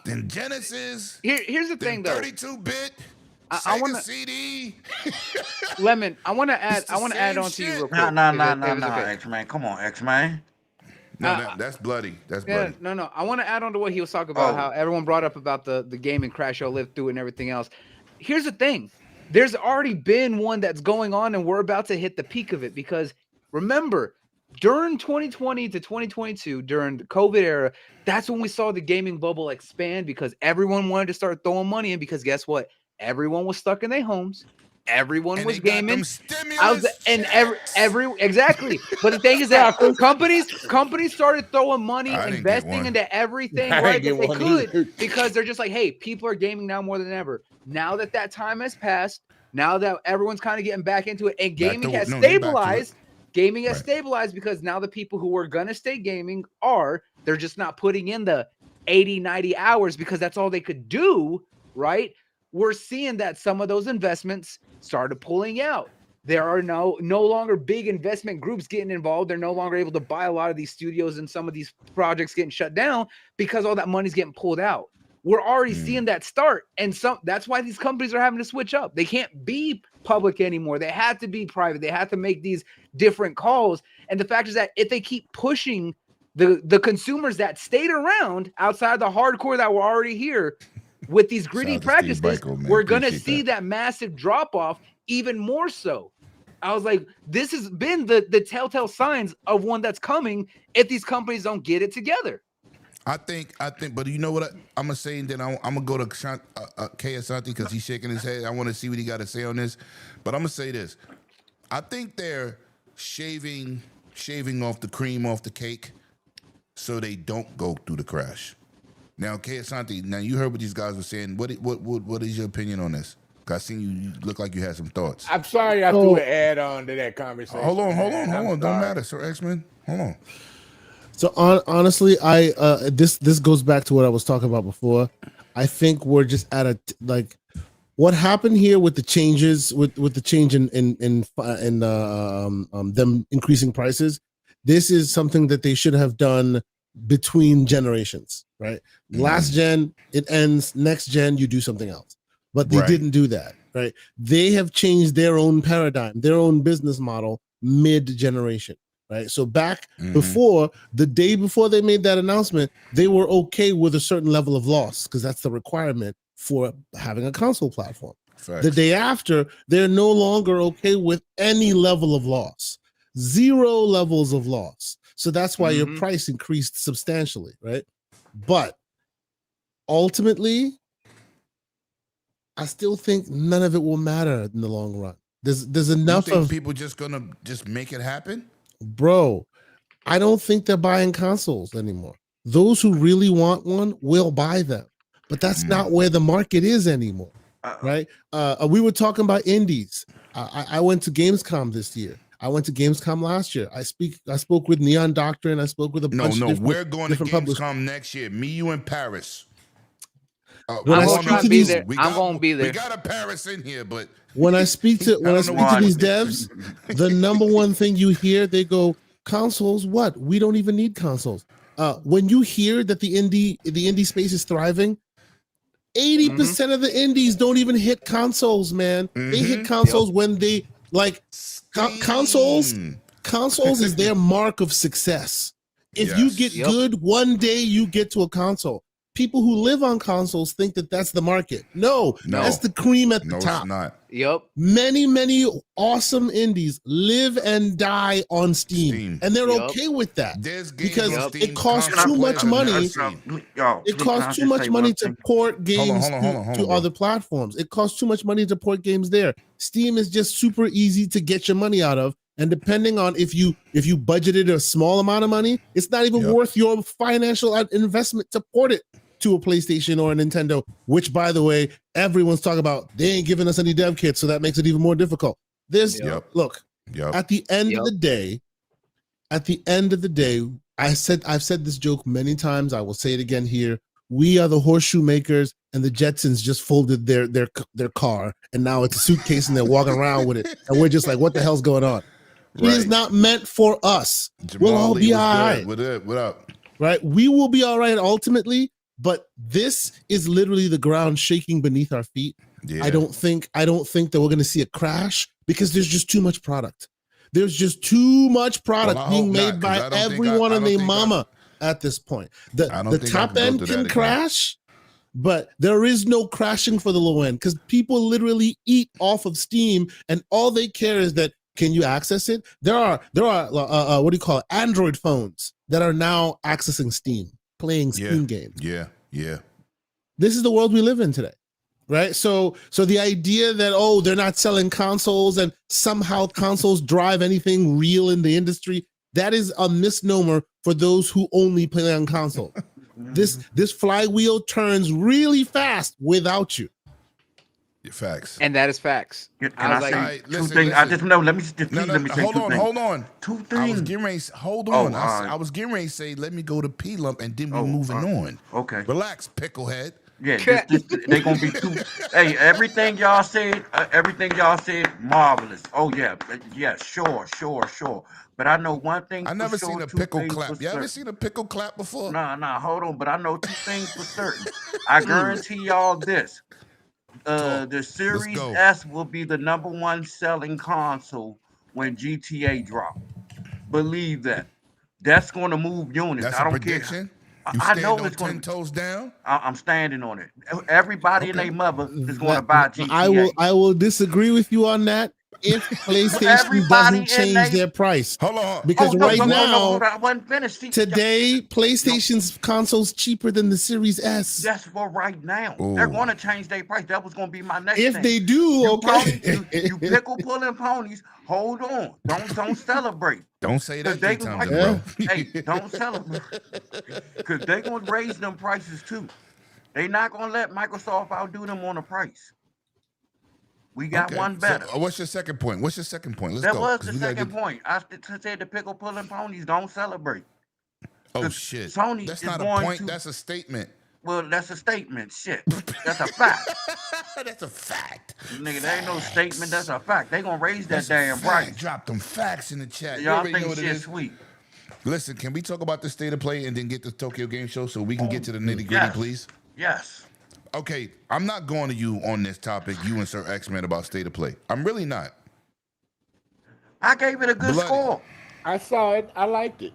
Then Genesis.
Here's the thing, though.
32-bit.
I want to
CD.
Lemon. I want to add on to you real quick.
No, X-Man. Come on, X-Man.
No, that's bloody. That's bloody.
No. I want to add on to what he was talking about. How everyone brought up about the gaming crash he'll live through and everything else. Here's the thing. There's already been one that's going on, and we're about to hit the peak of it because remember. During 2020 to 2022, during the COVID era, that's when we saw the gaming bubble expand because everyone wanted to start throwing money in because guess what? Everyone was stuck in their homes. Everyone was gaming. Exactly. But the thing is that companies started throwing money, investing into everything right that they could because they're just like, hey, people are gaming now more than ever. Now that time has passed, now that everyone's kind of getting back into it, and gaming has stabilized. Gaming has stabilized because now the people who are going to stay gaming they're just not putting in the 80, 90 hours because that's all they could do, right? We're seeing that some of those investments started pulling out. There are no longer big investment groups getting involved. They're no longer able to buy a lot of these studios and some of these projects getting shut down because all that money's getting pulled out. We're already seeing that start. And that's why these companies are having to switch up. They can't be public anymore. They have to be private. They have to make these different calls. And the fact is that if they keep pushing the consumers that stayed around outside the hardcore that were already here with these greedy practices, we're going to see that massive drop off even more so. I was like, this has been the telltale signs of one that's coming if these companies don't get it together.
I think, but you know what I'm gonna say, and then I'm gonna go to K. Asante because he's shaking his head. I want to see what he got to say on this, but I'm gonna say this. I think they're shaving off the cream off the cake so they don't go through the crash. Now, K. Asante, now you heard what these guys were saying. What is your opinion on this? 'Cause I seen you look like you had some thoughts.
I'm sorry I threw an add on to that conversation.
Hold on.
I'm
Don't matter, Sir X-Men. Hold on.
So honestly, this goes back to what I was talking about before. I think we're just at a like what happened here with the changes with the change in them increasing prices. This is something that they should have done between generations, right? Last gen it ends, next gen you do something else, but they didn't do that, right? They have changed their own paradigm, their own business model mid-generation. Right. So back before the day before they made that announcement, they were okay with a certain level of loss because that's the requirement for having a console platform.
Facts.
The day after, they're no longer okay with any level of loss, 0 levels of loss. So that's why your price increased substantially. Right. But ultimately, I still think none of it will matter in the long run. There's enough of
people just gonna just make it happen.
Bro, I don't think they're buying consoles anymore. Those who really want one will buy them, but that's not where the market is anymore, right? We were talking about indies. I went to Gamescom this year. I went to Gamescom last year. I spoke with Neon Doctrine. I spoke with a bunch of different.
We're going to
publishers.
Gamescom next year. Me, you, and Paris.
I'm going to be there. I'm going to be there.
We got a Paris in here, but
when I speak to these devs, the number one thing you hear, they go, consoles, what? We don't even need consoles. When you hear that the indie space is thriving, 80% of the indies don't even hit consoles, man. They hit consoles when they like consoles is their mark of success. If you get good, one day you get to a console. People who live on consoles think that that's the market. No, that's the cream at the top.
It's not.
Yep.
Many awesome indies live and die on Steam. And they're okay with that because it costs too much money. It costs too much money to port games to other platforms. It costs too much money to port games there. Steam is just super easy to get your money out of. And depending on if you budgeted a small amount of money, it's not even worth your financial investment to port it to a PlayStation or a Nintendo, which, by the way, everyone's talking about. They ain't giving us any dev kits, so that makes it even more difficult. Look, at the end of the day, I've said this joke many times. I will say it again here. We are the horseshoe makers, and the Jetsons just folded their car, and now it's a suitcase, and they're walking around with it, and we're just like, what the hell's going on? It is not meant for us. We'll all be all right.
What up?
Right? We will be all right ultimately. But this is literally the ground shaking beneath our feet. I don't think that we're going to see a crash because there's just too much product. There's just too much product being made by everyone and their mama at this point. The top end can crash, but there is no crashing for the low end because people literally eat off of Steam, and all they care is that can you access it? There are what do you call it? Android phones that are now accessing Steam. Playing Steam games.
Yeah.
This is the world we live in today, right? So the idea that they're not selling consoles and somehow consoles drive anything real in the industry, that is a misnomer for those who only play on console. This flywheel turns really fast without you.
Facts.
And that is facts.
Can I say two things? I just know. Let me say
hold on.
Two things.
I was getting ready. Hold on. I was getting ready to say, let me go to P Lump, and then we moving on.
Okay.
Relax, picklehead.
Yeah, they gonna be two. Hey, everything y'all said, marvelous. Oh yeah, sure. But I know one thing.
I never seen a pickle clap. You
ever
seen a pickle clap before?
Nah. Hold on. But I know two things for certain. I guarantee y'all this. The Series S will be the #1 selling console when GTA drop. Believe that. That's going to move units.
That's
I don't
prediction?
care. I know it's
going 10 toes down.
I'm standing on it. Everybody and their mother is going to buy GTA.
I will disagree with you on that. if PlayStation
Everybody
doesn't
in
change
they-
their price.
Hold on.
Because right
no,
now,
hold on, I wasn't finished. See,
today, PlayStation's console's cheaper than the Series S.
that's for right now.
Ooh.
They're going to change their price. That was going to be my next
If
thing.
they do,
You
okay.
you pickle pulling ponies. Hold on. Don't celebrate.
Don't say that
'Cause they
3
can
times,
raise-
bro.
Hey, don't celebrate. Because they're going to raise them prices too. They're not going to let Microsoft outdo them on the price. We got
Okay,
one better.
So, what's your second point? Let's
That
go.
was
'cause
the
we gotta
second point. I said the pickle pulling ponies don't celebrate.
Oh
'Cause
shit!
Sony
That's
is
not a
going
point.
to-
That's a statement.
Well, that's a statement. Shit. That's a fact.
That's a fact.
Nigga, that ain't no statement. That's a fact. They gonna raise that
That's a
damn
fact.
price.
Drop them facts in the chat. You
Y'all
already know
think
what it
shit
is.
sweet.
Listen, can we talk about the state of play and then get to Tokyo Game Show so we can get to the nitty gritty,
Yes.
please?
Yes.
Okay, I'm not going to you on this topic, you and Sir X-Men, about state of play. I'm really not.
I gave it a good
Bloody.
score.
I saw it. I liked it.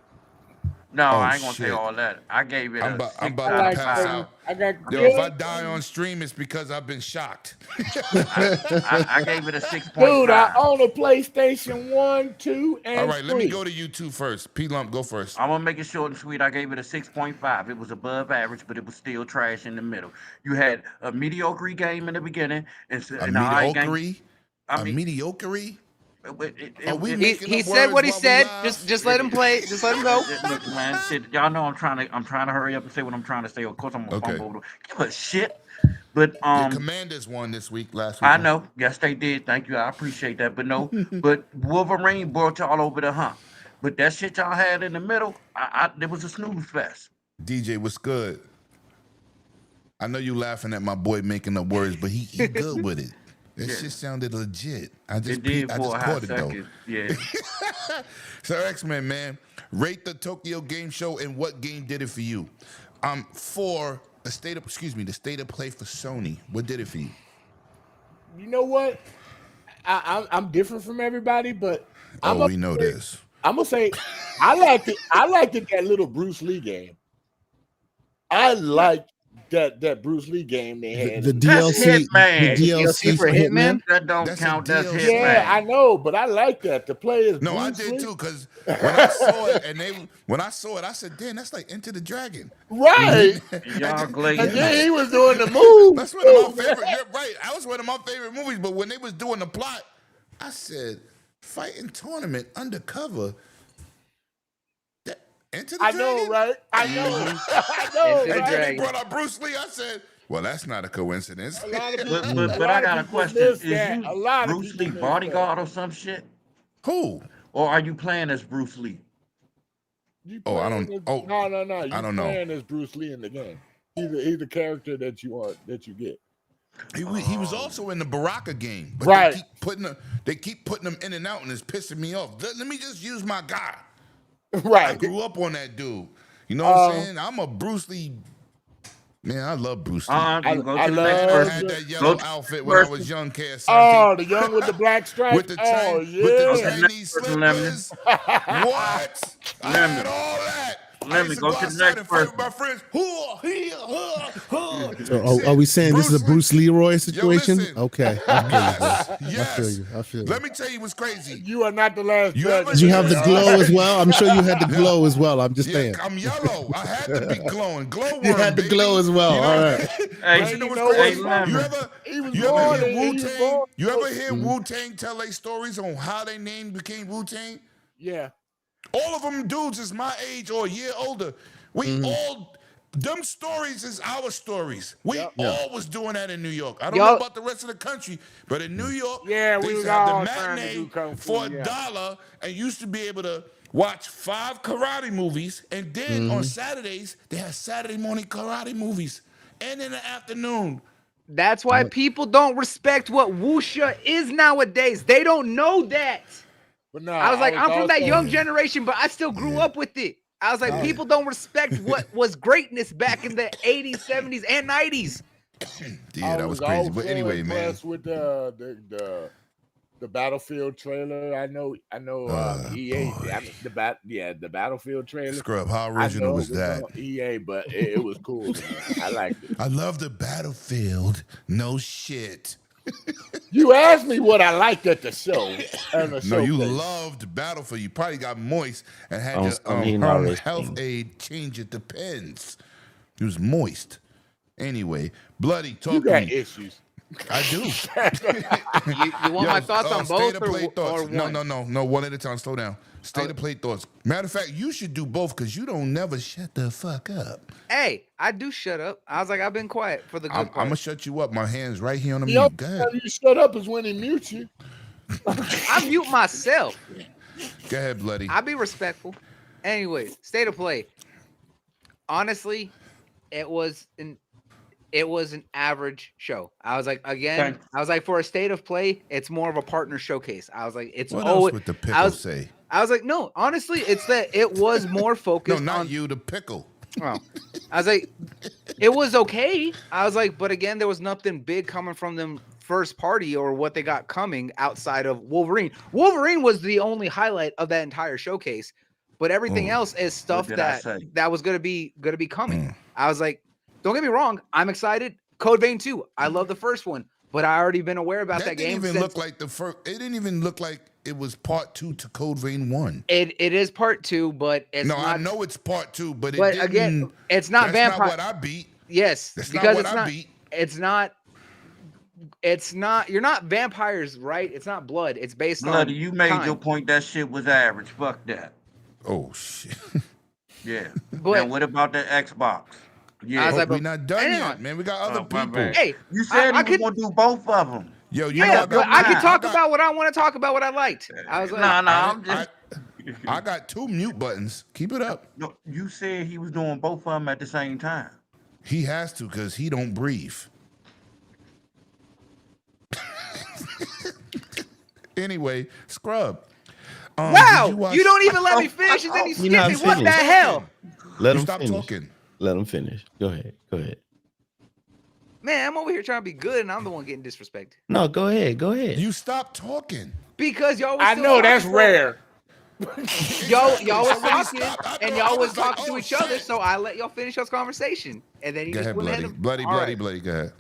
No,
Oh,
I ain't gonna
shit.
say all that. I gave it
I'm
a
about,
6
I'm about
out
to
of
pass
5.
out.
I got
Yo, if I die on stream, it's because I've been shocked.
I gave it a 6.5.
Dude, I own a PlayStation 1, 2, and
All right,
3.
let me go to you two first. P-Lump, go first.
I'm gonna make it short and sweet. I gave it a 6.5. It was above average, but it was still trash in the middle. You had a mediocre game in the beginning, and
A
an alright game.
mediocre?
I
A
mean,
mediocre? Are we
it-
making
He
up
said
words
what he
while we
said.
live?
Just let him play. Just let him go.
Look, man, shit, y'all know I'm trying to hurry up and say what I'm trying to say. Of course, I'm gonna
Okay.
fumble over. Give a shit. But
The Commanders won last week.
I know. Yes, they did. Thank you. I appreciate that. But no, but Wolverine brought y'all over the hump. But that shit y'all had in the middle, there was a snooze fest.
DJ, what's good? I know you laughing at my boy making up words, but he good with it. That
Yeah.
shit sounded legit. I just
It did for a hot
caught it though.
second. Yeah.
So X-Men, man, rate the Tokyo Game Show and what game did it for you? For the state of play for Sony, what did it for you?
You know what? I'm different from everybody, but
We know this.
I'm gonna say I liked it. I liked it, that little Bruce Lee game. I liked that Bruce Lee game they had.
The
That's
DLC,
Hitman.
the DLC for Hitman.
That don't
That's a
count. That's
DLC.
Hitman.
Yeah, I know, but I like that. The players.
No, I did too, because when I saw it, I said, damn, that's like Enter the Dragon.
Right.
Y'all
And
glazing.
then he was doing the move.
That's one of my favorite. You're right. That was one of my favorite movies. But when they was doing the plot, I said, fighting tournament undercover. Enter the
I
Dragon?
know, right? I know. I know.
Enter the
And then they
Dragon.
brought up Bruce Lee. I said, well, that's not a coincidence.
A lot of people,
But I got a question. Is
that. A
you
lot of
Bruce
people
Lee
miss
bodyguard or some shit?
Who?
Or are you playing as Bruce Lee?
You
Oh, I
playing
don't-
as-
oh,
no. You
I don't know.
playing as Bruce Lee in the game. He's the character that you get.
He was also in the Baraka game. But
Right.
They keep putting him in and out, and it's pissing me off. Let me just use my guy. I
Right.
grew up on that dude. You know what I'm saying? I'm a Bruce Lee. Man, I love Bruce Lee.
You go
I
to the
love-
next
I
person.
had that
Go
yellow
to
outfit
the
when I
next
was
person.
young, kid.
Oh, the young with the black stripes.
with the
Oh,
chain, with the
yeah.
Chinese
Next person, Lemon.
slippers. What? I
Lemon.
had all that. I
Lemon,
used to
go
go
to the
outside
next
and fight with
person.
my friends.
So are we saying this is a Bruce Leroy situation?
listen.
Okay.
Yes.
I feel you.
Let me tell you what's crazy.
You are not the last
You
judge.
ever-
Did you have the glow as well? I'm sure you had the glow as well. I'm just
Yeah,
saying.
I'm yellow. I had to be glowing. Glowworm,
You had the
baby.
glow as well.
You know?
All right.
Hey,
But you know
you
what's
know
crazy?
what's funny?
You ever
He was
you ever
born
hear
in- he was
Wu-Tang?
born-
You ever hear Wu-Tang tell their stories on how their name became Wu-Tang?
Yeah.
All of them dudes is my age or a year older. We all, them stories is our stories. We all was doing that in New York. I don't know
Y'all-
about the rest of the country, but in New York,
Yeah,
they
we
used
was
to have
all
the
trying to do
matinee
kung fu,
for
yeah.
$1 and used to be able to watch 5 karate movies. And then on Saturdays, they had Saturday morning karate movies. And in the afternoon.
That's why people don't respect what wuxia is nowadays. They don't know that.
But no,
I was like, I'm from that
also-
young generation, but I still grew up with it. I was like, people don't respect what was greatness back in the 80s, 70s, and 90s.
Yeah, that was
I
crazy. But
also
anyway, man.
impressed with the Battlefield trailer. I know EA. The Battlefield trailer.
Scrub, how
I
original
know
was
it
that?
on EA, but it was cool. Man. I liked it.
I love the battlefield. No shit.
You asked me what I liked at the show.
No, you loved Battlefield. You probably got moist and had your
He
home
always
health
seen.
aid change your depends. You was moist. Anyway, Bloody,
You
talk to
got
me.
issues.
I do.
You want my thoughts on both
state of play
or
thoughts.
one?
No, one at a time. Slow down. State of play thoughts. Matter of fact, you should do both because you don't never shut the fuck up.
Hey, I do shut up. I was like, I've been quiet for the good
I'm
part.
gonna shut you up. My hand's right here on the
The
mute.
only
Go ahead.
time you shut up is when he mutes you.
I mute myself.
Go ahead, Bloody.
I be respectful. Anyway, state of play. Honestly, it was an average show. I was like, again, I was like, for a state of play, it's more of a partner showcase. I was like, it's
What else would the pickle say?
I was like, no, honestly, it's that it was more focused.
No, not
on
you, the pickle.
Oh. I was like, it was okay. I was like, but again, there was nothing big coming from them first party or what they got coming outside of Wolverine. Wolverine was the only highlight of that entire showcase, but everything else is stuff that was gonna be coming. I was like, don't get me wrong, I'm excited. Code Vein 2, I love the first one, but I already been aware about that game.
It didn't even look like the first. It didn't even look like it was part 2 to Code Vein 1.
It is part 2, but it's not.
I know it's part 2, but
again, it's not
that's
vampire.
not what I beat.
Yes,
that's
because
not what I beat.
It's not. You're not vampires, right? It's not blood. It's based on.
Bloody, you made
time.
your point. That shit was average. Fuck that.
Oh shit.
Yeah.
But
and what about the Xbox?
I was like,
we're not done yet, man. We got other people.
Hey,
you said
I
you
could
want to do both of them.
Yo,
but I can talk about what I want to talk about. What I liked. I was like,
I'm just.
I got 2 mute buttons. Keep it up.
No, you said he was doing both of them at the same time.
He has to because he don't breathe. Anyway, Scrub.
Wow, you don't even let me finish, and then you skip me. What the hell?
Let him
stop
finish.
talking.
Let him finish. Go ahead. Go ahead.
Man, I'm over here trying to be good, and I'm the one getting disrespected.
No, go ahead. Go ahead.
You stop talking.
Because y'all was
I know that's rare.
Y'all was talking, and y'all was talking to each other, so I let y'all finish y'all's conversation, and then you
Go
just
ahead,
went
Bloody.
ahead.
Bloody. Go ahead.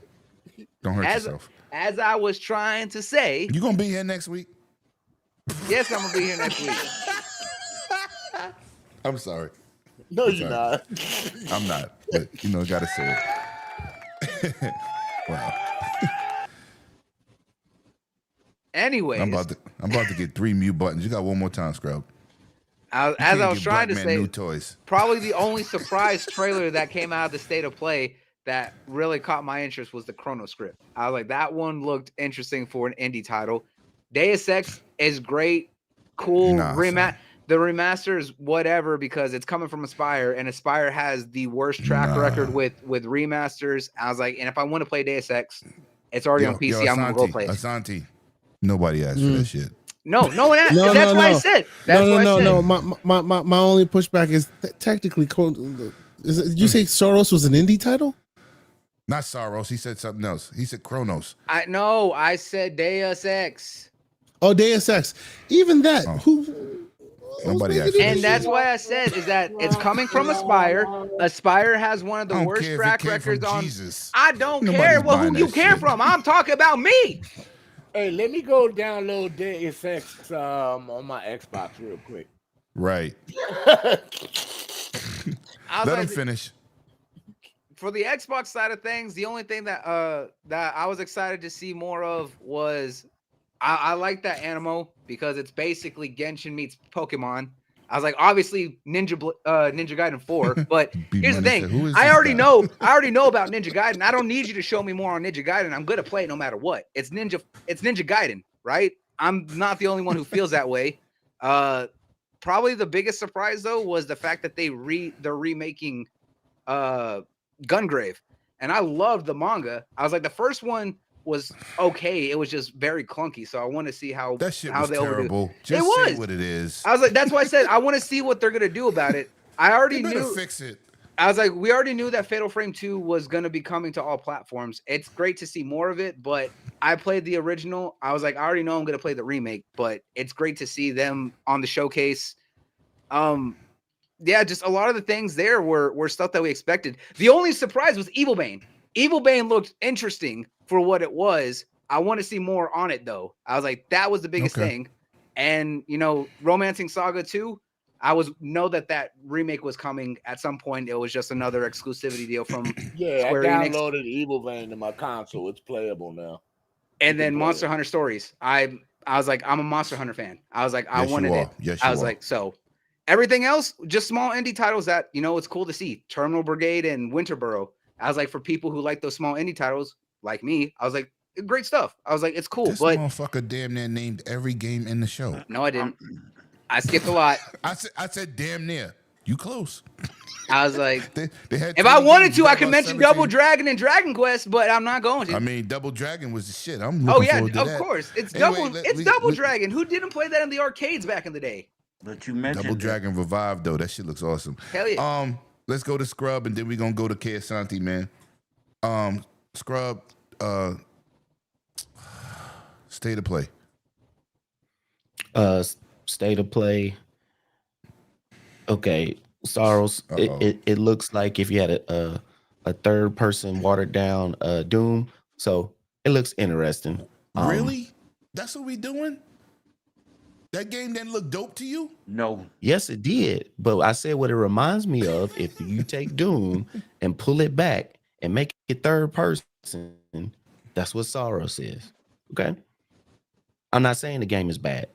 Don't hurt yourself.
As I was trying to say,
you gonna be here next week?
Yes, I'm gonna be here next week.
I'm sorry.
No, you're not.
I'm not. But gotta say it. Wow.
Anyway,
I'm about to get 3 mute buttons. You got one more time, Scrub.
As I was trying to say,
new toys.
Probably the only surprise trailer that came out of the state of play that really caught my interest was the Chrono Script. I was like, that one looked interesting for an indie title. Deus Ex is great, cool. The remaster is whatever because it's coming from Aspire, and Aspire has the worst track record with remasters. I was like, and if I want to play Deus Ex, it's already on PC. I'm gonna go play it.
Asante. Nobody asked for that shit.
No one asked. That's why I said.
No. My only pushback is technically. Did you say Soros was an indie title?
Not Soros. He said something else. He said Kronos.
I said Deus Ex.
Oh, Deus Ex. Even that.
Nobody asked.
And that's why I said is that it's coming from Aspire. Aspire has one of the worst track records on.
Jesus.
I don't care who you care from. I'm talking about me.
Hey, let me go download Deus Ex on my Xbox real quick.
Right. Let him finish.
For the Xbox side of things, the only thing that I was excited to see more of was I like that Animo because it's basically Genshin meets Pokemon. I was like, obviously Ninja Gaiden 4, but here's the thing: I already know about Ninja Gaiden. I don't need you to show me more on Ninja Gaiden. I'm gonna play it no matter what. It's Ninja Gaiden, right? I'm not the only one who feels that way. Probably the biggest surprise though was the fact that they're remaking Gungrave, and I loved the manga. I was like, the first one was okay. It was just very clunky. So I want to see how
that shit
how
was
they
terrible.
overdo.
Just
it was
say what it is.
I was like, that's why I said I want to see what they're gonna do about it. I already knew.
Fix it.
I was like, we already knew that Fatal Frame 2 was gonna be coming to all platforms. It's great to see more of it, but I played the original. I was like, I already know I'm gonna play the remake, but it's great to see them on the showcase. Yeah, just a lot of the things there were stuff that we expected. The only surprise was Evil Bane. Evil Bane looked interesting for what it was. I want to see more on it though. I was like, that was the biggest
Okay.
thing. And Romancing Saga 2, know that remake was coming at some point. It was just another exclusivity deal from
Yeah,
Square
I
Enix.
downloaded Evil Vein to my console. It's playable now.
And then Monster Hunter Stories. I was like, I'm a Monster Hunter fan. I was like, I
Yes,
wanted
you
it.
are. Yes,
I
you
was
are.
like, so everything else, just small indie titles that, it's cool to see. Terminal Brigade and Winterboro. I was like, for people who like those small indie titles, like me, I was like, great stuff. I was like, it's cool.
This
But
motherfucker damn near named every game in the show.
no, I didn't. I skipped a lot.
I said damn near. You close.
I was like,
They had
if I
20
wanted
games,
to,
you
I
got
could
about
mention
17.
Double Dragon and Dragon Quest, but I'm not going to.
I mean, Double Dragon was the shit. I'm looking forward to that.
Of course. It's
Anyway,
Double Dragon. Who didn't play that in the arcades back in the day?
But you mentioned
Double
it.
Dragon Revived though. That shit looks awesome.
Hell yeah.
Let's go to Scrub and then we're gonna go to Kesanti, man. Scrub, state of play.
State of play. Okay, Sorrows. It looks like if you had a third person watered down Doom, so it looks interesting.
Really? That's what we doing? That game didn't look dope to you?
No.
Yes, it did. But I said what it reminds me of. If you take Doom and pull it back and make it third person, that's what Sorrows is. Okay. I'm not saying the game is bad.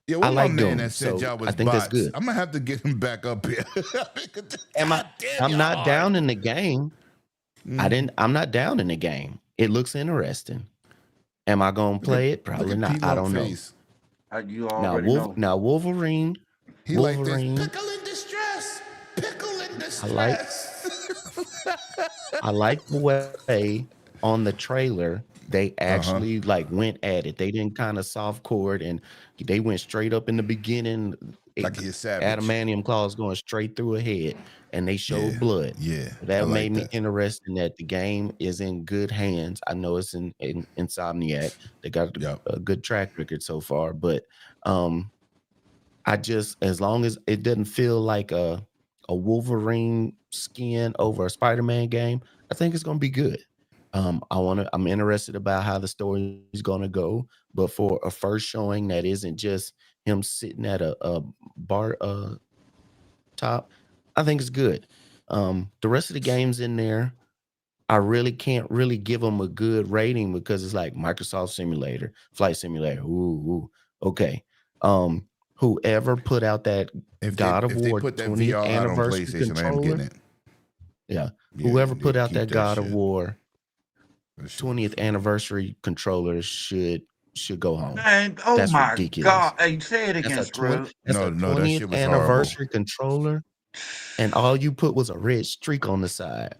Yeah,
I like
my man
Doom,
that said
so
y'all was
I think that's
bots.
good.
I'm gonna have to get him back up here.
I'm not down in the game. I'm not down in the game. It looks interesting. Am I gonna play it? Probably not. I don't know.
You already know.
Now Wolverine.
He
Wolverine.
like this. Pickle in distress. Pickle in distress.
I like the way on the trailer they actually like went at it. They didn't kind of soft chord and they went straight up in the beginning.
Like he's savage.
Adamantium claws going straight through her head, and they showed blood.
Yeah,
that made me interested that the game is in good hands. I know it's in Insomniac. They got a good track record so far, but I just, as long as it doesn't feel like a Wolverine skin over a Spider-Man game, I think it's gonna be good. I'm interested about how the story is gonna go, but for a first showing that isn't just him sitting at a bar top, I think it's good. The rest of the games in there, I really can't really give them a good rating because it's like Microsoft Simulator, Flight Simulator. Ooh, okay. Whoever put out that God of War 20th anniversary controller, whoever put out that God of War 20th anniversary controller should go home.
Man,
that's
my
ridiculous.
God. Hey, say it again, Scrub.
That's a 20th anniversary controller, and all you put was a red streak on the side.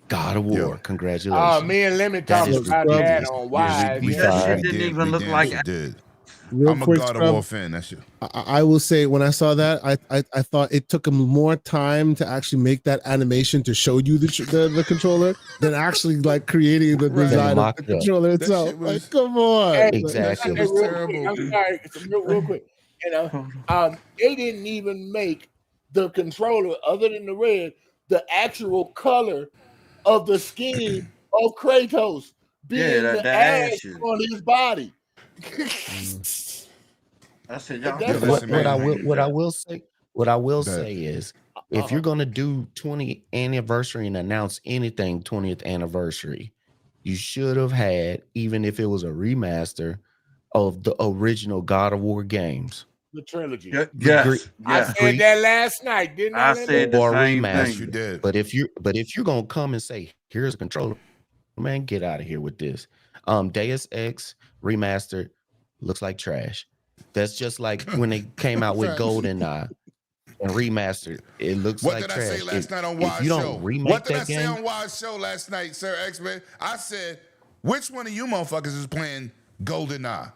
God of War, congratulations.
Me and Lemon talked about that on Wise.
That shit didn't even look like it.
I'm a God of War fan. That's you.
I will say when I saw that, I thought it took them more time to actually make that animation to show you the controller than actually like creating the design of the controller itself. Like, come on,
exactly.
That shit was terrible.
I'm sorry, real quick. They didn't even make the controller, other than the red, the actual color of the skin of Kratos being the ash on his body.
I said,
what I will say is, if you're gonna do 20th anniversary and announce anything 20th anniversary, you should have had, even if it was a remaster of the original God of War games.
The trilogy.
Yes.
I said that last night, didn't I?
I said the same thing.
You did.
But if you're gonna come and say, here's a controller, man, get out of here with this. Deus Ex remastered looks like trash. That's just like when they came out with GoldenEye and remastered. It looks like trash.
What did I say last night on Wise Show? What did I say on Wise Show last night, Sir X-Men? I said, which one of you motherfuckers is playing GoldenEye?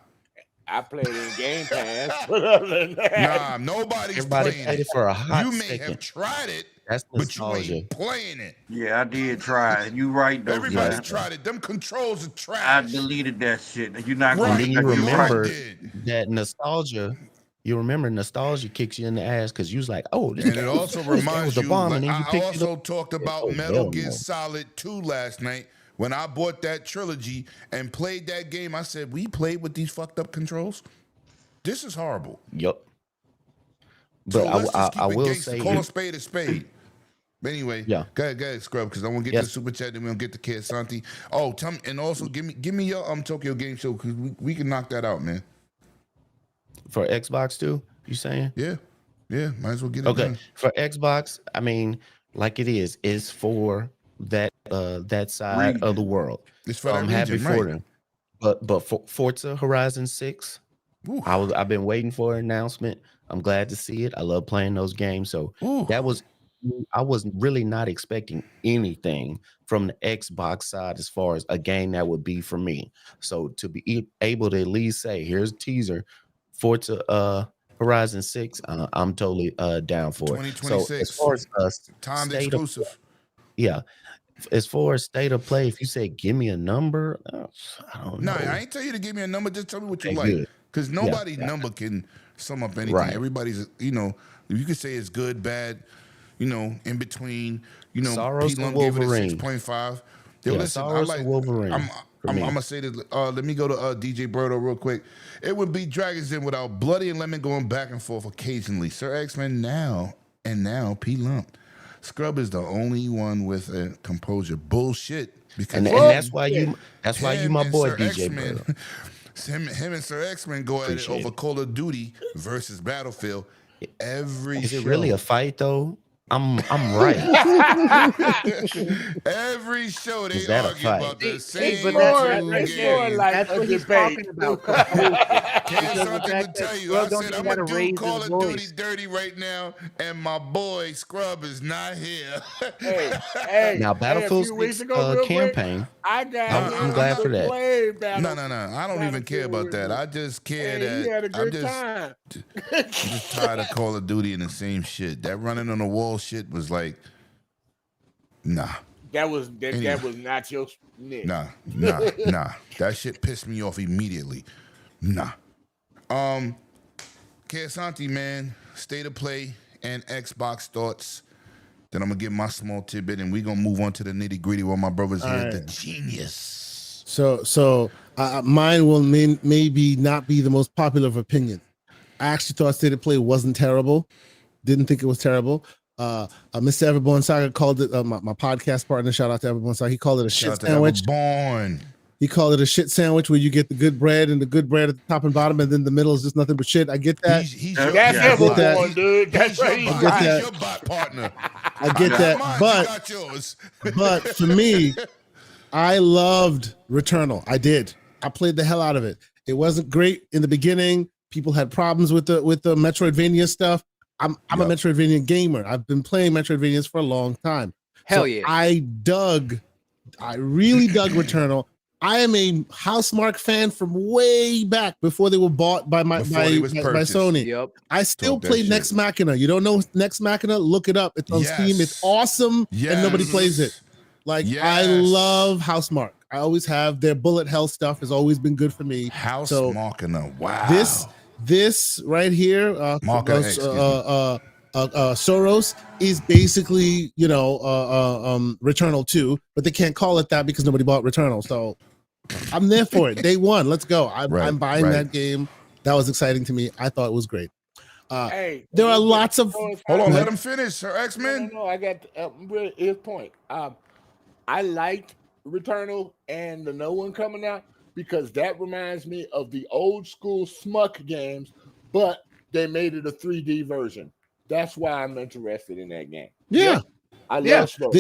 I played in Game Pass. But other than that,
nobody's
Everybody
playing
played
it.
it for a hot
You may
second.
have tried it,
That's
but you
nostalgia.
ain't playing it.
Yeah, I did try it. You right though.
Everybody
man.
tried it. Them controls are trash.
I deleted that shit. You're not
Right.
going
And then you
to
remember
did.
that nostalgia. You remember nostalgia kicks you in the ass because you was like, oh, this
And
guy
it
was-
also
this guy was
reminds
the
you,
bomb,
like,
and then you
I
picked it
also
up.
talked about
Oh,
Metal
hell
Gear
no.
Solid 2 last night, when I bought that trilogy and played that game, I said, we played with these fucked up controls? This is horrible.
Yep.
So
But
let's just keep
I
it
will
gangster.
say,
Call a spade a spade. But anyway,
yeah.
go ahead, Scrub, because I want to get to the super chat, then we'll get to Kid Santi. Oh, tell me, and also give me your Tokyo Game Show, because we can knock that out, man.
For Xbox too, you saying?
Yeah, might as well get it done.
For Xbox, I mean, like it's for that side of the world.
It's for
I'm
that region,
happy for
right?
them. But for Forza Horizon 6, I've been waiting for an announcement. I'm glad to see it. I love playing those games. So I was really not expecting anything from the Xbox side as far as a game that would be for me. So to be able to at least say, here's a teaser, Forza Horizon 6, I'm totally down for it.
2026.
So as far as
timed exclusive.
As far as state of play, if you say give me a number, I don't know.
I ain't tell you to give me a number. Just tell me what you
Okay,
like.
good.
Because nobody's number can sum up anything.
Right.
Everybody's, you could say it's good, bad, in between.
Soros
P.
and
Lump gave it a
Wolverine.
6.5.
Yeah,
Listen,
Soros and Wolverine.
I'm gonna say this. Let me go to DJ Birdo real quick. It would be Dragons Den without Bloody and Lemon going back and forth occasionally. Sir X-Men now P. Lump. Scrub is the only one with a composure. Bullshit. Because
and that's why you my boy
Sir
DJ
X-Men,
Birdo.
him and Sir X-Men go at it over Call of Duty versus Battlefield.
Is it really a fight though? I'm right.
Every show they
Is that a
argue
fight?
about the same
But
two games.
that's what he's talking about.
Can't something to tell you. I said I'm gonna do
raise
Call
his
of Duty
voice.
dirty right now, and my boy Scrub is not here.
Hey,
Now, Battlefield
a few weeks
6
ago, real quick,
campaign.
I got
I'm glad for that.
No. I don't even care about that. I just care
He had a
that I'm
good time.
just tired of Call of Duty and the same shit. That running on the wall shit was like, nah.
That was not your niche.
Nah. That shit pissed me off immediately. Nah. Kesanti, man, state of play and Xbox thoughts. Then I'm gonna give my small tidbit, and we're gonna move on to the nitty gritty while my brother's here.
right.
The genius.
So mine will maybe not be the most popular of opinion. I actually thought State of Play wasn't terrible. Didn't think it was terrible. Mr. Everborn Saga called it, my podcast partner, shout out to Everborn Saga, he called it a shit sandwich. He called it a shit sandwich where you get the good bread and the good bread at the top and bottom, and then the middle is just nothing but shit. I get that.
That's Everborn, dude. That's right.
He's your bot partner.
I get that. But for me, I loved Returnal. I did. I played the hell out of it. It wasn't great in the beginning. People had problems with the Metroidvania stuff. I'm a Metroidvania gamer. I've been playing Metroidvanias for a long time.
Hell yeah.
I really dug Returnal. I am a Housemarque fan from way back before they were bought by Sony.
Yep.
I still play Next Machina. You don't know Next Machina? Look it up. It's on Steam. It's awesome, and nobody plays it. I love Housemarque. I always have. Their bullet hell stuff has always been good for me.
Housemarque, wow.
This right here, Soros is basically, Returnal 2, but they can't call it that because nobody bought Returnal. So I'm there for it. Day one, let's go. I'm buying that game. That was exciting to me. I thought it was great. There are lots of.
Hold on, let him finish. Sir X-Men.
No, I got his point. I liked Returnal and the No One coming out because that reminds me of the old school Smuck games, but they made it a 3D version. That's why I'm interested in that game.
Yeah.
I love Smuck.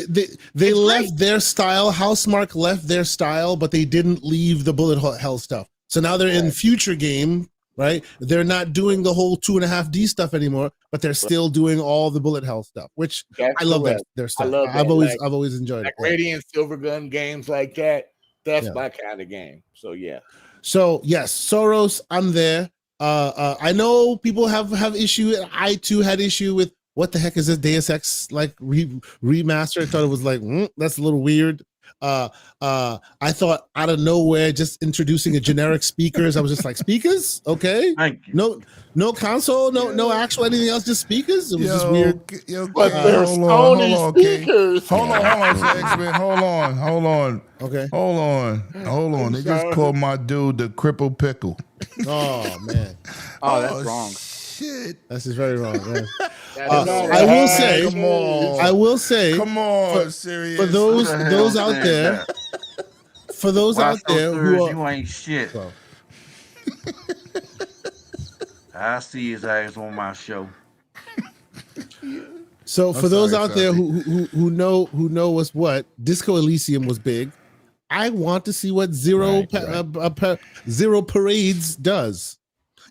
They left their style. Housemarque left their style, but they didn't leave the bullet hell stuff. So now they're in future game, right? They're not doing the whole 2.5D stuff anymore, but they're still doing all the bullet hell stuff, which I love their stuff. I've always enjoyed it.
Radiant Silvergun games like that. That's my kind of game. So
So yes, Soros, I'm there. I know people have issue. I too had issue with what the heck is this Deus Ex remaster. I thought it was that's a little weird. I thought out of nowhere, just introducing a generic speakers. I was just like, speakers, okay.
Thank you.
No console, no actual anything else, just speakers. It was just weird.
But they're Sony speakers.
Hold on, Sir X-Men. Hold on.
Okay.
Hold on. They just called my dude the cripple pickle.
Oh man.
Oh, that's wrong.
Shit.
This is very wrong. Man.
I
I will say.
Come on, serious.
For those out there. For those
Why
out
so
there
serious?
who are,
You ain't shit.
Well,
I see his ass on my show.
so for those out there who know what's what, Disco Elysium was big. I want to see what Zero Parades does.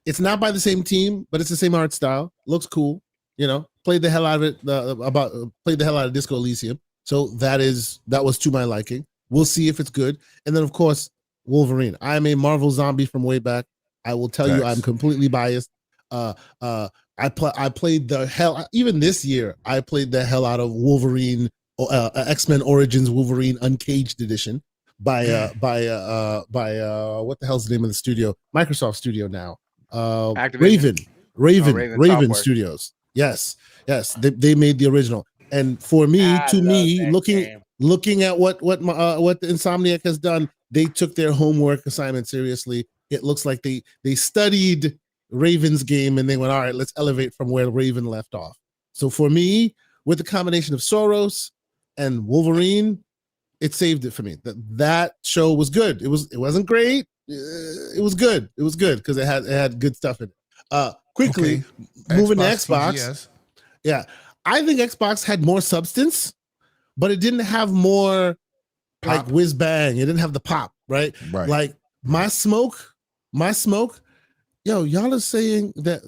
It's not by the same team, but it's the same art style. Looks cool. You know, played the hell out of it. Played the hell out of Disco Elysium. So that was to my liking. We'll see if it's good. And then of course, Wolverine. I am a Marvel zombie from way back. I will tell you, I'm completely biased. I played the hell, even this year, I played the hell out of Wolverine, X-Men Origins Wolverine Uncaged Edition by what the hell's the name of the studio? Microsoft Studio now. Raven Studios. Yes. They made the original. And for me, looking at what the Insomniac has done, they took their homework assignment seriously. It looks like they studied Raven's game and they went, all right, let's elevate from where Raven left off. So for me, with the combination of Soros and Wolverine, it saved it for me. That show was good. It wasn't great. It was good. It was good because it had good stuff in it. Quickly moving to Xbox. TGS. Yeah, I think Xbox had more substance, but it didn't have more pop. Like whiz bang. It didn't have the pop, right? Like my smoke. Yo, y'all are saying that.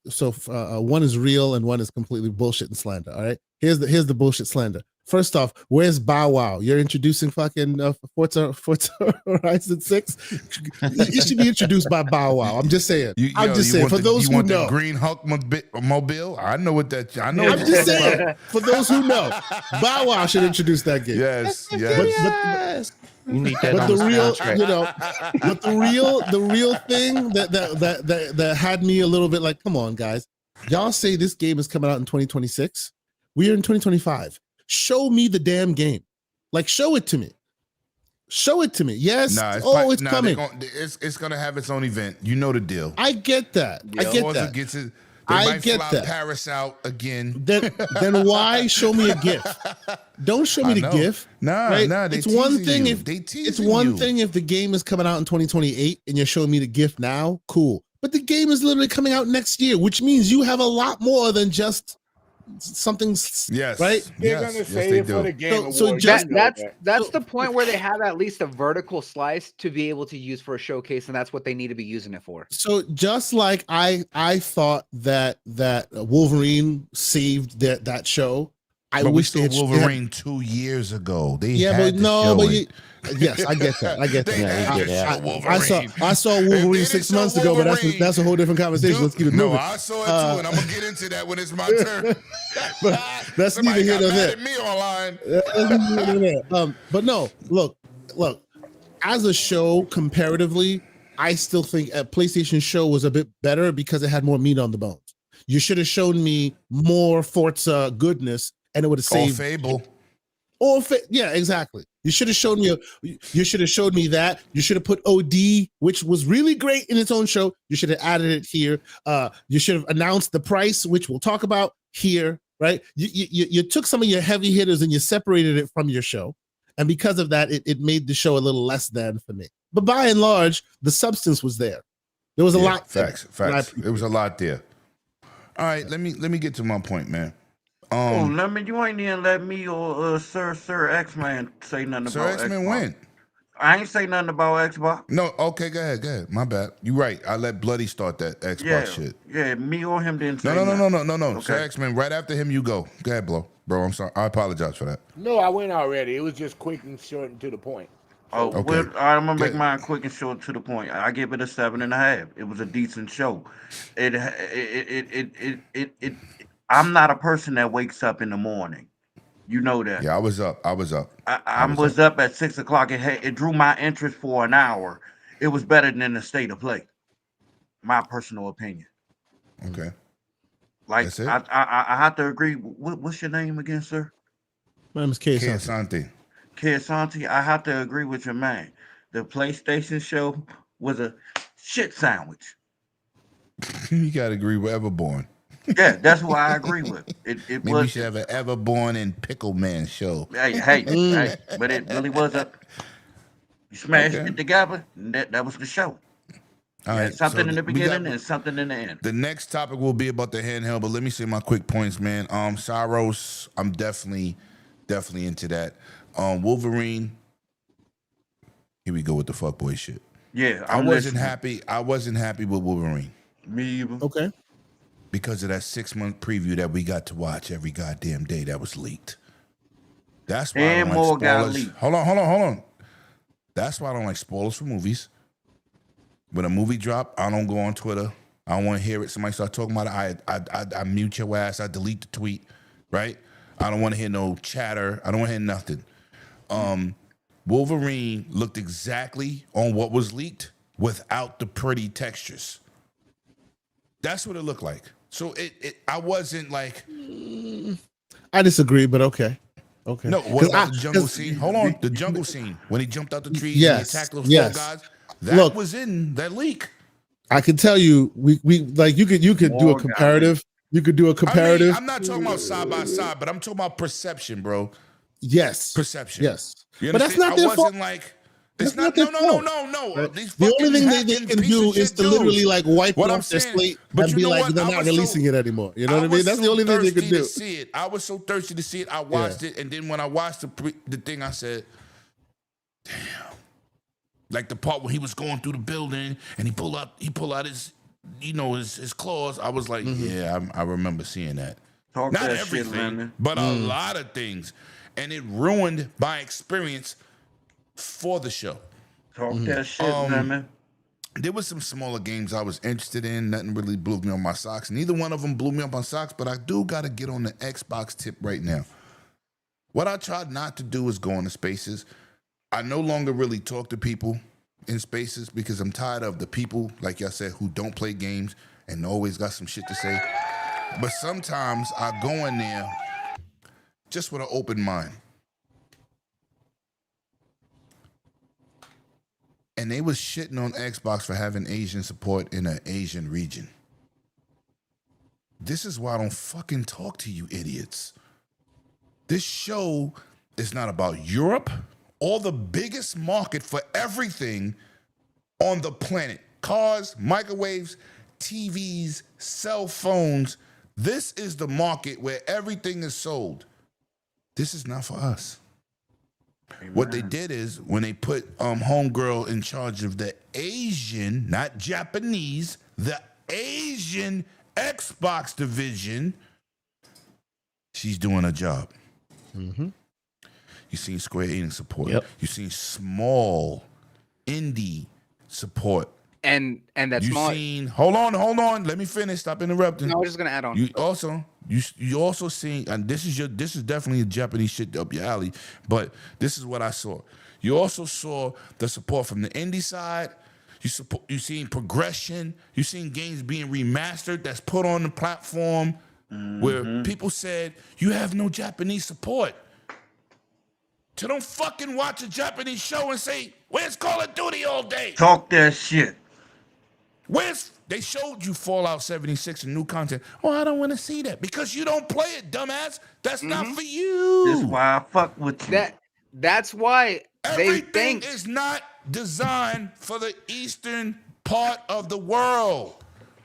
So one is real and one is completely bullshit and slander. All right, here's the bullshit slander. First off, where's Bow Wow? You're introducing fucking Forza Horizon 6. It should be introduced by Bow Wow. I'm just saying. I'm just saying. For those who know,
the Green Hulk mobile. I know what that. I know.
I'm just saying. For those who know, Bow Wow should introduce that game.
Yes.
But
you need that.
But the real thing that had me a little bit like, come on, guys, y'all say this game is coming out in 2026. We are in 2025. Show me the damn game. Like, show it to me. Show it to me. Yes. It's coming.
It's gonna have its own event. You know the deal.
I get that. I get that.
They might fly Paris out again.
Then why show me a GIF? Don't show me the GIF.
Nah.
It's one thing if thing if the game is coming out in 2028 and you're showing me the GIF now. Cool. But the game is literally coming out next year, which means you have a lot more than just something.
Yes.
Right.
They're gonna say it for the game.
So that's the point where they have at least a vertical slice to be able to use for a showcase, and that's what they need to be using it for.
So just like I thought that Wolverine saved that show.
But we saw Wolverine 2 years ago. Yes,
I get that. I saw Wolverine 6 months ago, but that's a whole different conversation. Let's keep it moving.
No, I saw it too, and I'm gonna get into that when it's my turn.
But that's neither here nor there.
Me online.
But no, look. As a show, comparatively, I still think a PlayStation show was a bit better because it had more meat on the bones. You should have shown me more Forza goodness. And it would have saved
Fable.
Yeah, exactly. You should have shown me. You should have showed me that. You should have put OD, which was really great in its own show. You should have added it here. You should have announced the price, which we'll talk about here. Right? You took some of your heavy hitters and you separated it from your show, and because of that, it made the show a little less than for me. But by and large, the substance was there. There was a lot.
Facts. There was a lot there. All right, let me get to my point, man.
You ain't even let me or Sir X-Man say nothing
Sir
about
X-Man
Xbox.
went.
I ain't say nothing about Xbox.
No, okay, go ahead. My bad. You right. I let Bloody start that Xbox shit.
Yeah, me or him didn't say
No.
Okay.
Sir X-Man, right after him, you go. Go ahead, bro. I'm sorry. I apologize for that.
No, I went already. It was just quick and short and to the point.
Oh, okay. Well, I'm gonna make mine quick and short to the point. I give it a 7.5. It was a decent show. I'm not a person that wakes up in the morning You know that.
Yeah, I was up. I was up.
I was up at 6 o'clock. It drew my interest for an hour. It was better than the state of play. My personal opinion.
Okay.
Like
That's it.
I have to agree. What's your name again, sir?
My name is K.
Asante.
Asante. I have to agree with your man. The PlayStation show was a shit sandwich.
You gotta agree with Everborn.
Yeah, that's what I agree with. It
Maybe
was.
you should have an Everborn and Pickle Man show.
Hey, but it really was a. You smashed
Okay.
it together, and that was the show.
All right,
Something
so
in the
we got-
beginning and something in the end.
The next topic will be about the handheld, but let me say my quick points, man. Saros, I'm definitely into that. Wolverine. Here we go with the fuckboy shit.
Yeah,
I wasn't happy. I wasn't happy with Wolverine.
Me either.
Okay.
Because of that 6-month preview that we got to watch every goddamn day that was leaked. That's why I
And
don't
more
like
got
spoilers.
leaked.
Hold on. That's why I don't like spoilers for movies. When a movie drop, I don't go on Twitter. I don't want to hear it. Somebody start talking about it. I mute your ass. I delete the tweet. Right? I don't want to hear no chatter. I don't want to hear nothing. Wolverine looked exactly on what was leaked without the pretty textures. That's what it looked like. So I wasn't like.
I disagree, but okay. Okay.
No, what about the jungle scene? Hold on, the jungle scene when he jumped out the trees and he attacked those four guys. That was in that leak.
I can tell you, we like you could do a comparative. You could do a comparative.
I mean, I'm not talking about side by side, but I'm talking about perception, bro.
Yes.
Perception.
Yes.
You
But that's not their fault.
I wasn't like. It's not. No.
Right?
These
The only thing
fucking
they
hacking
can
piece
do
of
is
shit
to
dudes.
literally like wipe
What
it
I'm
off their
saying,
slate
but
and
you
be
know
like,
what?
they're
I
not
was
releasing it anymore. You know what I mean? That's the only thing they could do.
To see it. I was so thirsty to see it. I watched it, and then when I watched the thing, I said, "Damn!" Like the part where he was going through the building and he pulled out his, his claws. I was like, yeah, I remember seeing that.
Talk
Not
that
everything,
shit, man.
but a lot of things, and it ruined my experience for the show.
Talk that shit, man.
There was some smaller games I was interested in. Nothing really blew me on my socks. Neither one of them blew me up on socks, but I do got to get on the Xbox tip right now. What I tried not to do is go into spaces. I no longer really talk to people in spaces because I'm tired of the people, like y'all said, who don't play games and always got some shit to say. But sometimes I go in there just with an open mind. And they was shitting on Xbox for having Asian support in an Asian region. This is why I don't fucking talk to you idiots. This show is not about Europe or the biggest market for everything on the planet. Cars, microwaves, TVs, cell phones. This is the market where everything is sold. This is not for us. Amen. What they did is when they put homegirl in charge of the Asian, not Japanese, the Asian Xbox division, she's doing a job.
Mm-hmm.
You seen Square Enix support.
Yep.
You seen small indie support.
And that's small.
Seen. Hold on. Let me finish. Stop interrupting.
No, I was just gonna add on.
You also seen, and this is definitely a Japanese shit up your alley. But this is what I saw. You also saw the support from the indie side. You seen progression. You seen games being remastered that's put on the platform where people said you have no Japanese support. So don't fucking watch a Japanese show and say, "Where's Call of Duty all day?"
Talk that shit.
They showed you Fallout 76 and new content. Oh, I don't want to see that because you don't play it, dumbass. That's not for you.
That's why I fuck with you.
That's why
everything is not designed for the eastern part of the world.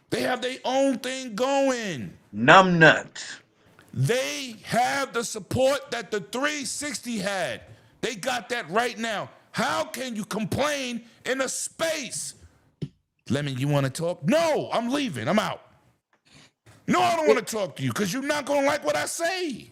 They have their own thing going.
Numb nuts.
They have the support that the 360 had. They got that right now. How can you complain in a space? Lemon, you want to talk? No, I'm leaving. I'm out. No, I don't want to talk to you because you're not going to like what I say.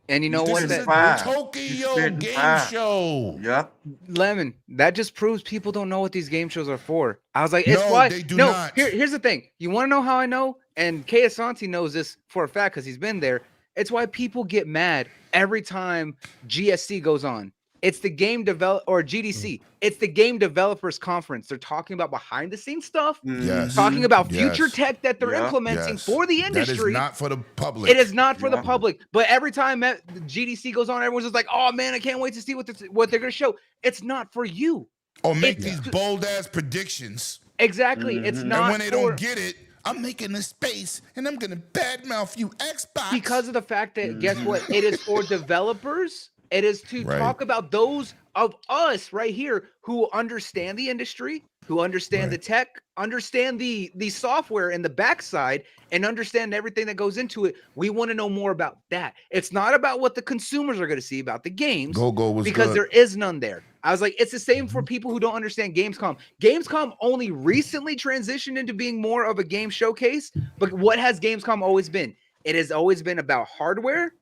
And you know what?
This is a Tokyo game show.
Yep.
Lemon, that just proves people don't know what these game shows are for. I was like,
they do not.
Here's the thing. You want to know how I know? And K. Asante knows this for a fact because he's been there. It's why people get mad every time GSC goes on. It's the game develop or GDC. It's the game developers conference. They're talking about behind the scenes stuff,
Yes.
talking about future
Yes.
tech that they're implementing
Yes.
for the
That is
industry.
not for the public.
It is not for the public. But every time the GDC goes on, everyone's just like, "Oh man, I can't wait to see what they're gonna show." It's not for you.
Or make these bold ass predictions.
Exactly. It's not.
And when they don't get it, I'm making a space and I'm gonna badmouth you, Xbox.
Because of the fact that guess what? It is for developers. It is to talk about those of us right here who understand the industry, who understand the tech, understand the software and the backside, and understand everything that goes into it. We want to know more about that. It's not about what the consumers are going to see about the games.
Go was
because
good.
there is none there. I was like, it's the same for people who don't understand Gamescom. Gamescom only recently transitioned into being more of a game showcase. But what has Gamescom always been? It has always been about hardware,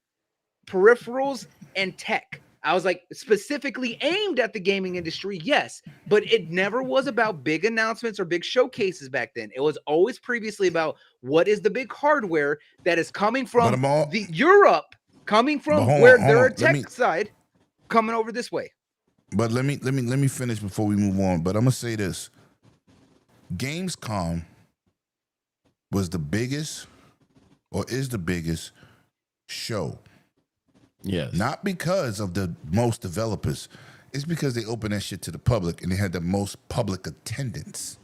peripherals, and tech. I was like, specifically aimed at the gaming industry, yes, but it never was about big announcements or big showcases back then. It was always previously about what is the big hardware that is coming from the Europe, coming from where they're a tech side, coming over this way.
But let me finish before we move on. But I'm gonna say this: Gamescom was the biggest, or is the biggest, show.
Yes.
Not because of the most developers. It's because they opened that shit to the public and they had the most public attendance.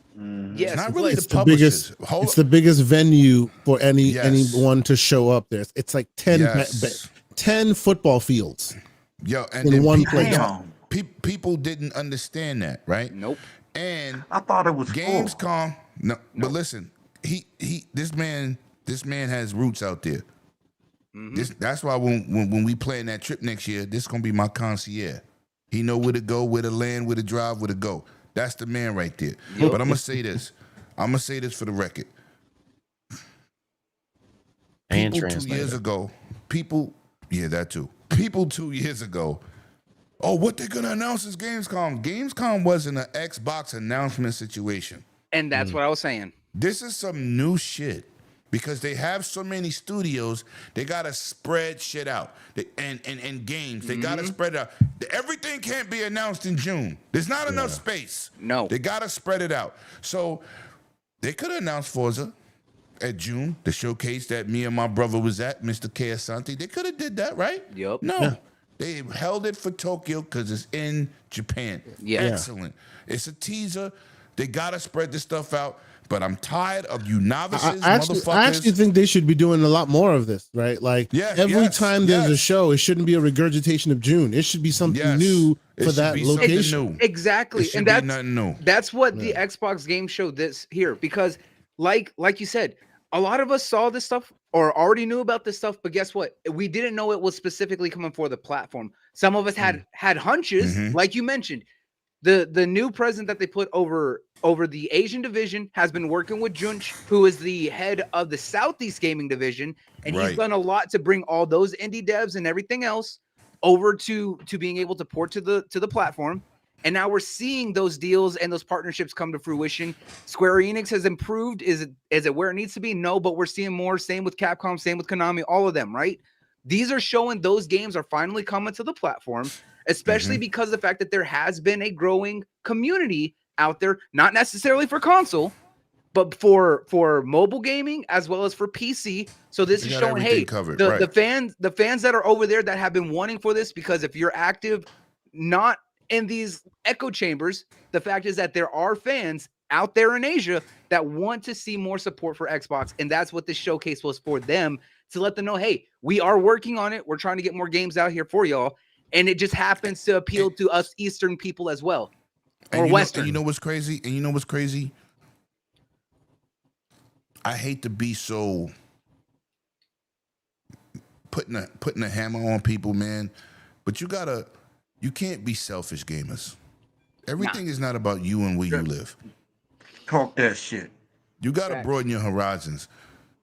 Yes,
Not really
It's
the
the biggest.
publishers.
It's the biggest venue for anyone to show up there. It's like 10 football fields.
Yo, and
in one
people,
place.
People didn't understand that, right?
Nope.
And
I thought it was
Gamescom. No, but listen, this man has roots out there. That's why when we plan that trip next year, this is gonna be my concierge. He know where to go, where to land, where to drive, where to go. That's the man right there.
Yep.
But I'm gonna say this. I'm gonna say this for the record.
And
People 2 years ago, that too. People 2 years ago, what they're gonna announce is Gamescom. Gamescom wasn't an Xbox announcement situation.
And that's what I was saying.
This is some new shit. Because they have so many studios, they gotta spread shit out. And games, they gotta spread it out. Everything can't be announced in June. There's not enough space.
No.
They gotta spread it out. So they could have announced Forza at June, the showcase that me and my brother was at, Mr. K. Asante. They could have did that, right?
Yep.
No.
Yeah.
They held it for Tokyo because it's in Japan.
Yeah.
Excellent. It's a teaser. They gotta spread this stuff out. But I'm tired of you novices, motherfuckers.
I actually think they should be doing a lot more of this, right? Like every time there's a show, it shouldn't be a regurgitation of June. It should be something new for that location.
Exactly.
And that's nothing new.
That's what the Xbox game show this here, because like you said, a lot of us saw this stuff or already knew about this stuff, but guess what? We didn't know it was specifically coming for the platform. Some of us had hunches, like you mentioned. The new president that they put over the Asian division has been working with Junch, who is the head of the Southeast gaming division, and he's done a lot to bring all those indie devs and everything else over to being able to port to the platform. And now we're seeing those deals and those partnerships come to fruition. Square Enix has improved. Is it where it needs to be? No, but we're seeing more. Same with Capcom, same with Konami, all of them, right? These are showing those games are finally coming to the platform, especially because of the fact that there has been a growing community out there, not necessarily for console, but for mobile gaming as well as for PC. So this is showing, hey, the fans that are over there that have been wanting for this, because if you're active, not in these echo chambers, the fact is that there are fans out there in Asia that want to see more support for Xbox. And that's what this showcase was for them, to let them know, hey, we are working on it. We're trying to get more games out here for y'all. And it just happens to appeal to us Eastern people as well. Or Western.
You know what's crazy? I hate to be so putting a hammer on people, man. But you can't be selfish, gamers. Everything is not about you and where you live.
Talk that shit.
You gotta broaden your horizons.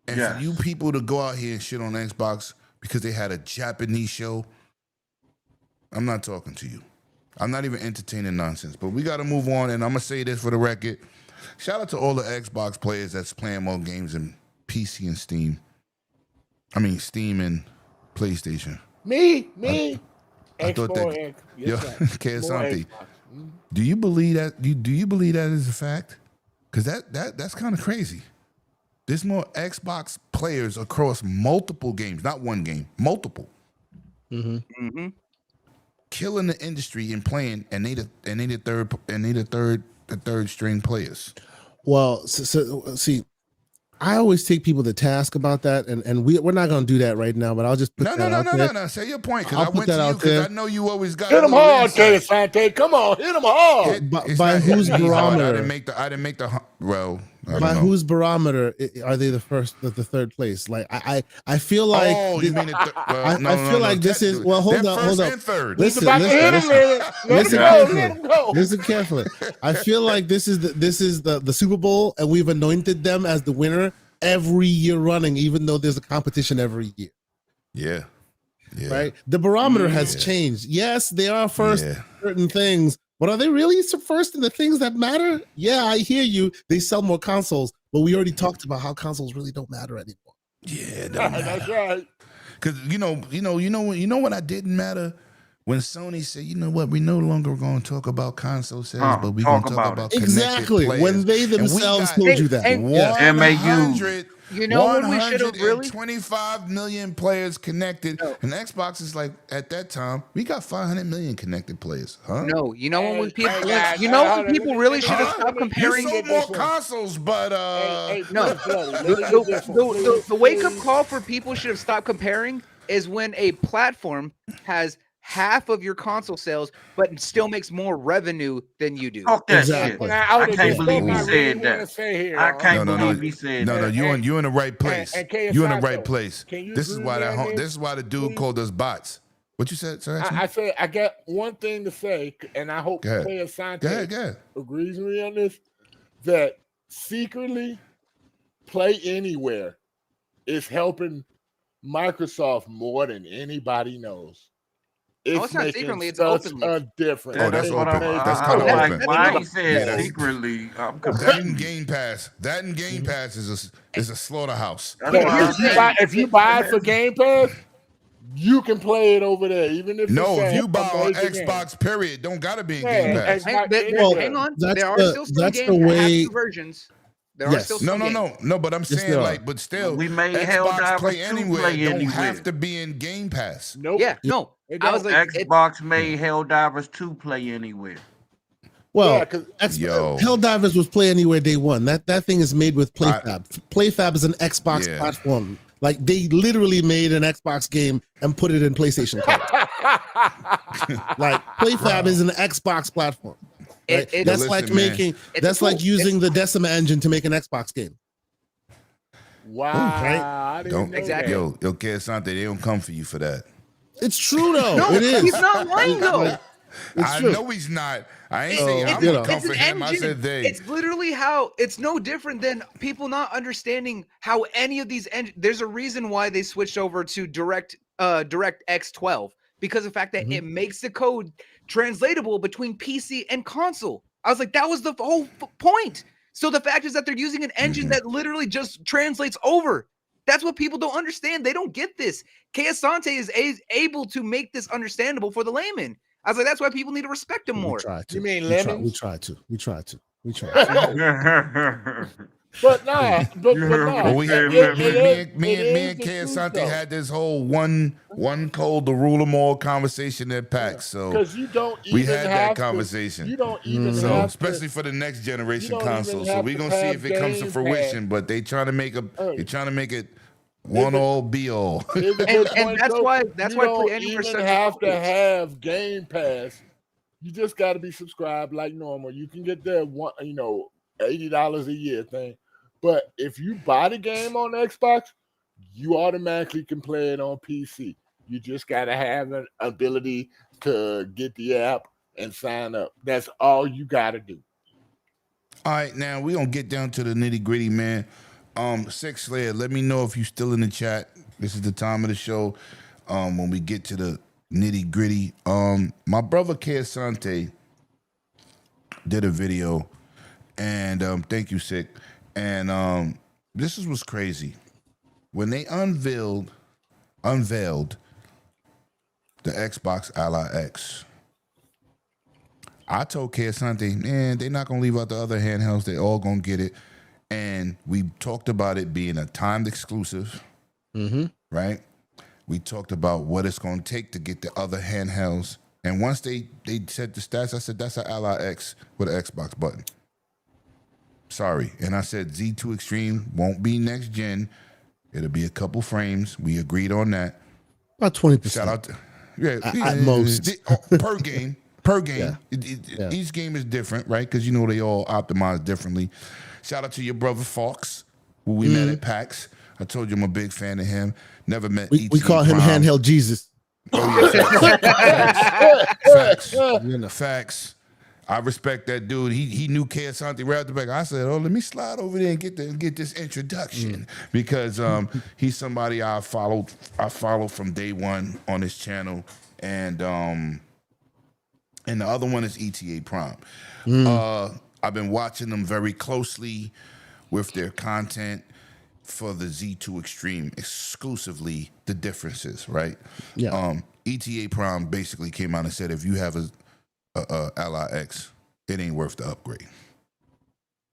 And for you people to go out here and shit on Xbox because they had a Japanese show, I'm not talking to you. I'm not even entertaining nonsense. But we got to move on, and I'm going to say this for the record. Shout out to all the Xbox players that's playing more games in PC and Steam. I mean, Steam and PlayStation?
Me,
I thought that.
X.
Yo,
Yes, sir. More
Kesanti,
Xbox.
do you believe that? Do you believe that is a fact? Because that's kind of crazy. There's more Xbox players across multiple games, not one game, multiple. Killing the industry and playing, and they the third string players.
Well, so see, I always take people to task about that, and we're not going to do that right now. But I'll just put that out there.
No. Say your point, because
I'll
I
put
went to
that
you
out there.
because I know you always got
Hit
a
him
little
hard,
insight.
Sante. Come on, hit him hard.
By whose
I
barometer?
didn't make the well. I don't
By
know.
whose barometer are they the third place? Like I feel like
Oh, you mean
I feel like this is well. Hold
they're
up,
first
hold up.
and third.
He's about to hit him,
Listen
let
carefully.
him go.
Listen carefully. I feel like this is the Super Bowl, and we've anointed them as the winner every year running, even though there's a competition every year.
Yeah.
Right. The barometer has changed. Yes, they are first in certain things, but are they really first in the things that matter? Yeah, I hear you. They sell more consoles, but we already talked about how consoles really don't matter anymore.
Yeah,
That's right.
Because you know what I didn't matter when Sony said, you know what, we no longer going to talk about console sales, but we going to talk about
exactly
connected
when they
players.
themselves told you that.
MAU.
You know when we should have really
125 million players connected, and Xbox is like at that time we got 500 million connected players, huh?
No, you know when people
guys,
you know when
hold on,
people
let me-
really
let me-
should have
huh?
stopped
Let me-
comparing.
You sold more consoles, but
No, the wake up call for people should have stopped comparing is when a platform has half of your console sales, but still makes more revenue than you do.
Fuck that
Exactly.
shit. I can't believe he said that. I can't
no,
believe he said that.
No, you in the right place.
and
You in the
KSI
right
though,
place.
can you
This is
agree
why
with me on
this
this,
is why the dude
please?
called us bots. What you said, sir?
I said I got one thing to say, and I hope
Go ahead.
Player Sante
Go ahead.
agrees with me on this. That secretly, Play Anywhere is helping Microsoft more than anybody knows.
It's not
making
secretly, it's
such
openly.
a difference.
Oh, that's
what
open. That's
I
kind of
don't
open.
like. Why he
Yeah,
said
that's-
secretly? I'm
That
confused.
and Game Pass. That and Game Pass is a slaughterhouse.
That's
But
why I said.
if you buy it for Game Pass, you can play it over there, even if
No,
it's
if you buy on
major game.
Xbox, period, don't gotta be in
Yeah,
Game Pass.
Hang on.
That's
There are
the-
still some
that's
games
the
that have
way-
two versions. There are
Yes.
still
No,
some games.
no. But I'm
Yes,
saying,
there
like,
are.
but still,
We made
Xbox
Helldivers
Play
2
Anywhere
Play
don't
Anywhere.
have to be in Game Pass.
Nope.
Yeah, no.
It
I was
don't.
like,
Xbox made Helldivers 2 Play Anywhere.
Well,
Yeah, 'cause-
Yo.
Helldivers was Play Anywhere day one. That thing is made with
I-
PlayFab. PlayFab is an Xbox
Yeah.
platform. Like they literally made an Xbox game and put it in PlayStation code. Like PlayFab is an Xbox platform. Right? That's
listen,
like
man.
making.
It's
That's
a
like
tool.
using the Decima engine to make an Xbox game.
Wow.
Right?
I didn't
Don't
know
Exactly.
that.
yo, Kesante, they don't come for you for that.
It's true though.
No,
it is.
he's not lying though.
Like, it's
I
true.
know he's not. I ain't
So,
saying I'm
you
gonna
know.
come
It's
for
an
him. I
engine.
said they.
It's literally how it's no different than people not understanding how any of these there's a reason why they switched over to DirectX 12 because of the fact that it makes the code translatable between PC and console. I was like, that was the whole point. So the fact is that they're using an engine that literally just translates over. That's what people don't understand. They don't get this. Asante is able to make this understandable for the layman. I was like, that's why people need to respect him more.
We try to.
You mean
we try,
lemons?
we try to. We try to. We try to.
But nah, but nah.
Well, we had me and Kesante had this whole one code to rule them all conversation at PAX. So
because you don't even
we had that
have
conversation.
To, you don't even
So
have
especially
to,
for the next generation
you don't even
console. So
have
we're
to
gonna see
have
if it comes to
Game
fruition.
Pass.
But they trying to make it one all be all.
Here's a
And-
good
and
point,
that's
though.
why
you
Play
don't
Anywhere
even
such a
have to
focus.
have Game Pass. You just got to be subscribed like normal. You can get the $80 a year thing. But if you buy the game on Xbox, you automatically can play it on PC. You just got to have an ability to get the app and sign up. That's all you got to do.
All right, now we're gonna get down to the nitty-gritty, man. Six Slayer, let me know if you're still in the chat. This is the time of the show. When we get to the nitty-gritty. My brother Kesante did a video, and thank you, Sick. And this was crazy. When they unveiled the Xbox Ally X. I told Kersante, man, they're not gonna leave out the other handhelds. They all gonna get it, and we talked about it being a timed exclusive, right? We talked about what it's gonna take to get the other handhelds, and once they said the stats, I said that's an Ally X with an Xbox button. Sorry, and I said Z2 Extreme won't be next gen. It'll be a couple frames. We agreed on that.
About 20%.
Shout out to
at most.
Per game. Per game. Each game is different, right? Because you know they all optimize differently. Shout out to your brother Fox, who we met at PAX. I told you I'm a big fan of him. Never met
We call him Handheld Jesus.
Oh, yeah. Facts. Facts. I respect that dude. He knew Kersante right at the back. I said, "Oh, let me slide over there and get this introduction because he's somebody I followed from day one on his channel, and the other one is ETA Prime. I've been watching them very closely with their content for the Z2 Extreme, exclusively the differences, right?
Yeah.
ETA Prime basically came out and said if you have a Ally X, it ain't worth the upgrade.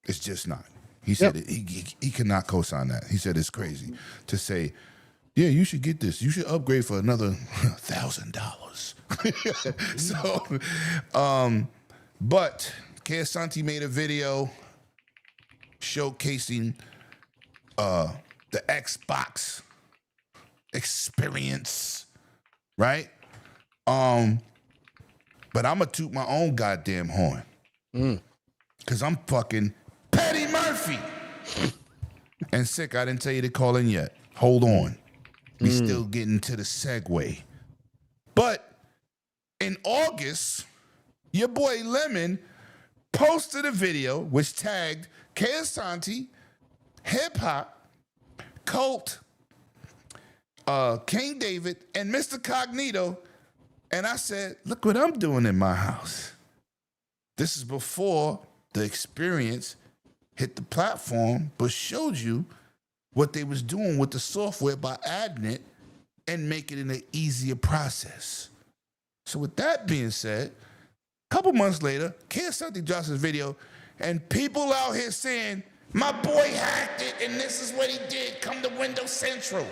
It's just not. He said he cannot co-sign that. He said it's crazy to say, yeah, you should get this. You should upgrade for another $1,000. So, but Kersante made a video showcasing the Xbox experience, right? But I'm going to toot my own goddamn horn. Because I'm fucking Patty Murphy. And Sick, I didn't tell you to call in yet. Hold on. We still getting to the segue. But in August, your boy Lemon posted a video which tagged Kersante, Hip Hop, Cult, King David, and Mr. Cognito. And I said, look what I'm doing in my house. This is before the experience hit the platform, but showed you what they was doing with the software by adding it and making it an easier process. So with that being said, a couple months later, Kersante drops his video, and people out here saying, my boy hacked it, and this is what he did. Come to Windows Central.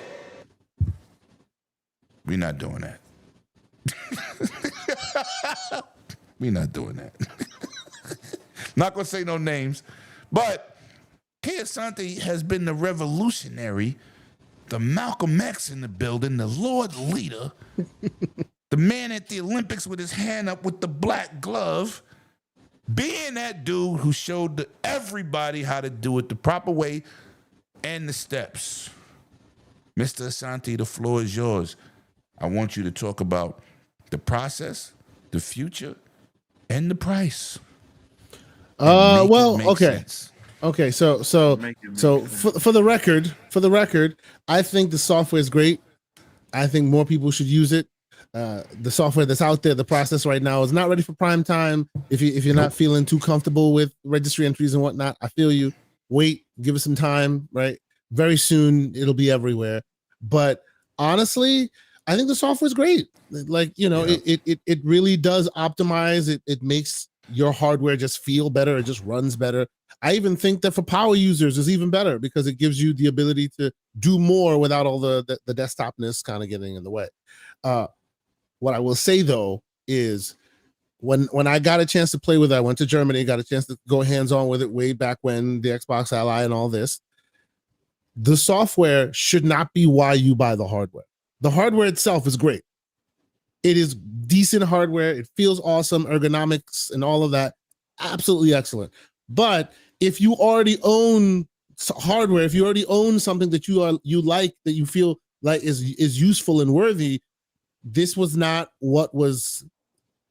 We're not doing that. We're not doing that. Not gonna say no names, but Kersante has been the revolutionary, the Malcolm X in the building, the Lord leader, the man at the Olympics with his hand up with the black glove, being that dude who showed everybody how to do it the proper way and the steps. Mr. Asante, the floor is yours. I want you to talk about the process, the future, and the price.
Well, okay. Sense. Okay, so for the record, I think the software is great. I think more people should use it. The software that's out there, the process right now is not ready for prime time. If you're not feeling too comfortable with registry entries and whatnot, I feel you. Wait, give it some time, right? Very soon it'll be everywhere. But honestly, I think the software is great. Like, you know, it really does optimize. It makes your hardware just feel better. It just runs better. I even think that for power users is even better because it gives you the ability to do more without all the desktopness kind of getting in the way. What I will say though is when I got a chance to play with it, I went to Germany, got a chance to go hands-on with it way back when the Xbox Ally and all this. The software should not be why you buy the hardware. The hardware itself is great. It is decent hardware. It feels awesome, ergonomics and all of that. Absolutely excellent. But if you already own hardware, if you already own something that you like, that you feel like is useful and worthy, this was not what was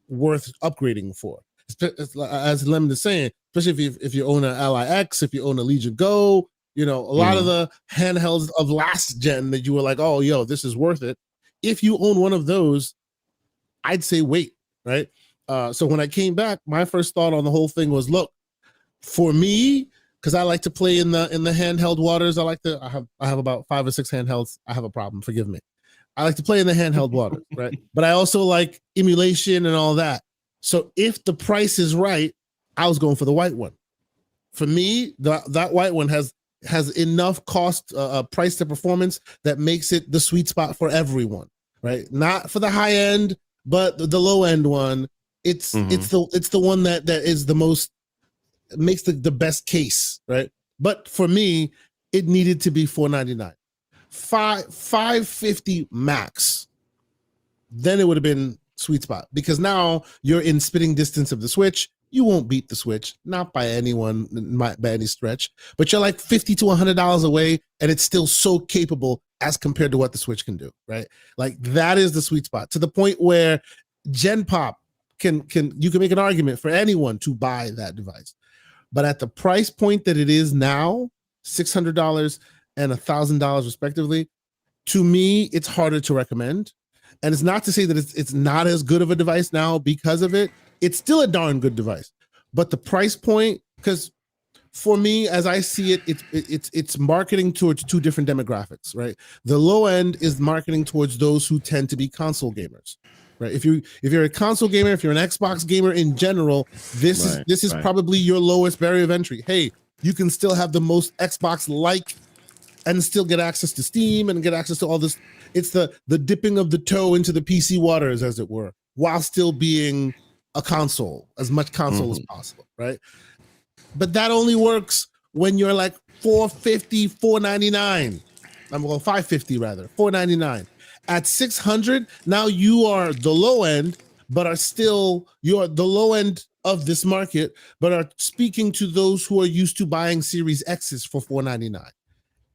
worth upgrading for. As Lemon is saying, especially if you own an Ally X, if you own a Legion Go, you know, a lot of the handhelds of last gen that you were like, oh, yo, this is worth it. If you own one of those, I'd say wait, right? So when I came back, my first thought on the whole thing was, look, for me, because I like to play in the handheld waters, I have about 5 or 6 handhelds. I have a problem, forgive me. I like to play in the handheld waters, right? But I also like emulation and all that. So if the price is right, I was going for the white one. For me, that white one has enough cost, price to performance that makes it the sweet spot for everyone, right? Not for the high end, but the low end one. It's the one that is the most, makes the best case, right? But for me, it needed to be $499, $550 max. Then it would have been sweet spot, because now you're in spitting distance of the Switch. You won't beat the Switch, not by anyone, by any stretch, but you're like $50 to $100 away, and it's still so capable as compared to what the Switch can do, right? Like that is the sweet spot, to the point where Gen Pop you can make an argument for anyone to buy that device. But at the price point that it is now, $600 and $1,000 respectively, to me, it's harder to recommend. And it's not to say that it's not as good of a device now because of it. It's still a darn good device. But the price point, because for me, as I see it, it's marketing towards two different demographics, right? The low end is marketing towards those who tend to be console gamers, right? If you're a console gamer, if you're an Xbox gamer in general, this is probably your lowest barrier of entry. Hey, you can still have the most Xbox-like and still get access to Steam and get access to all this. It's the dipping of the toe into the PC waters, as it were, while still being a console, as much console as possible, right? But that only works when you're like $450, $499. I'm going $550 rather, $499. At $600, now you are the low end, but you're the low end of this market, but are speaking to those who are used to buying Series X's for $499.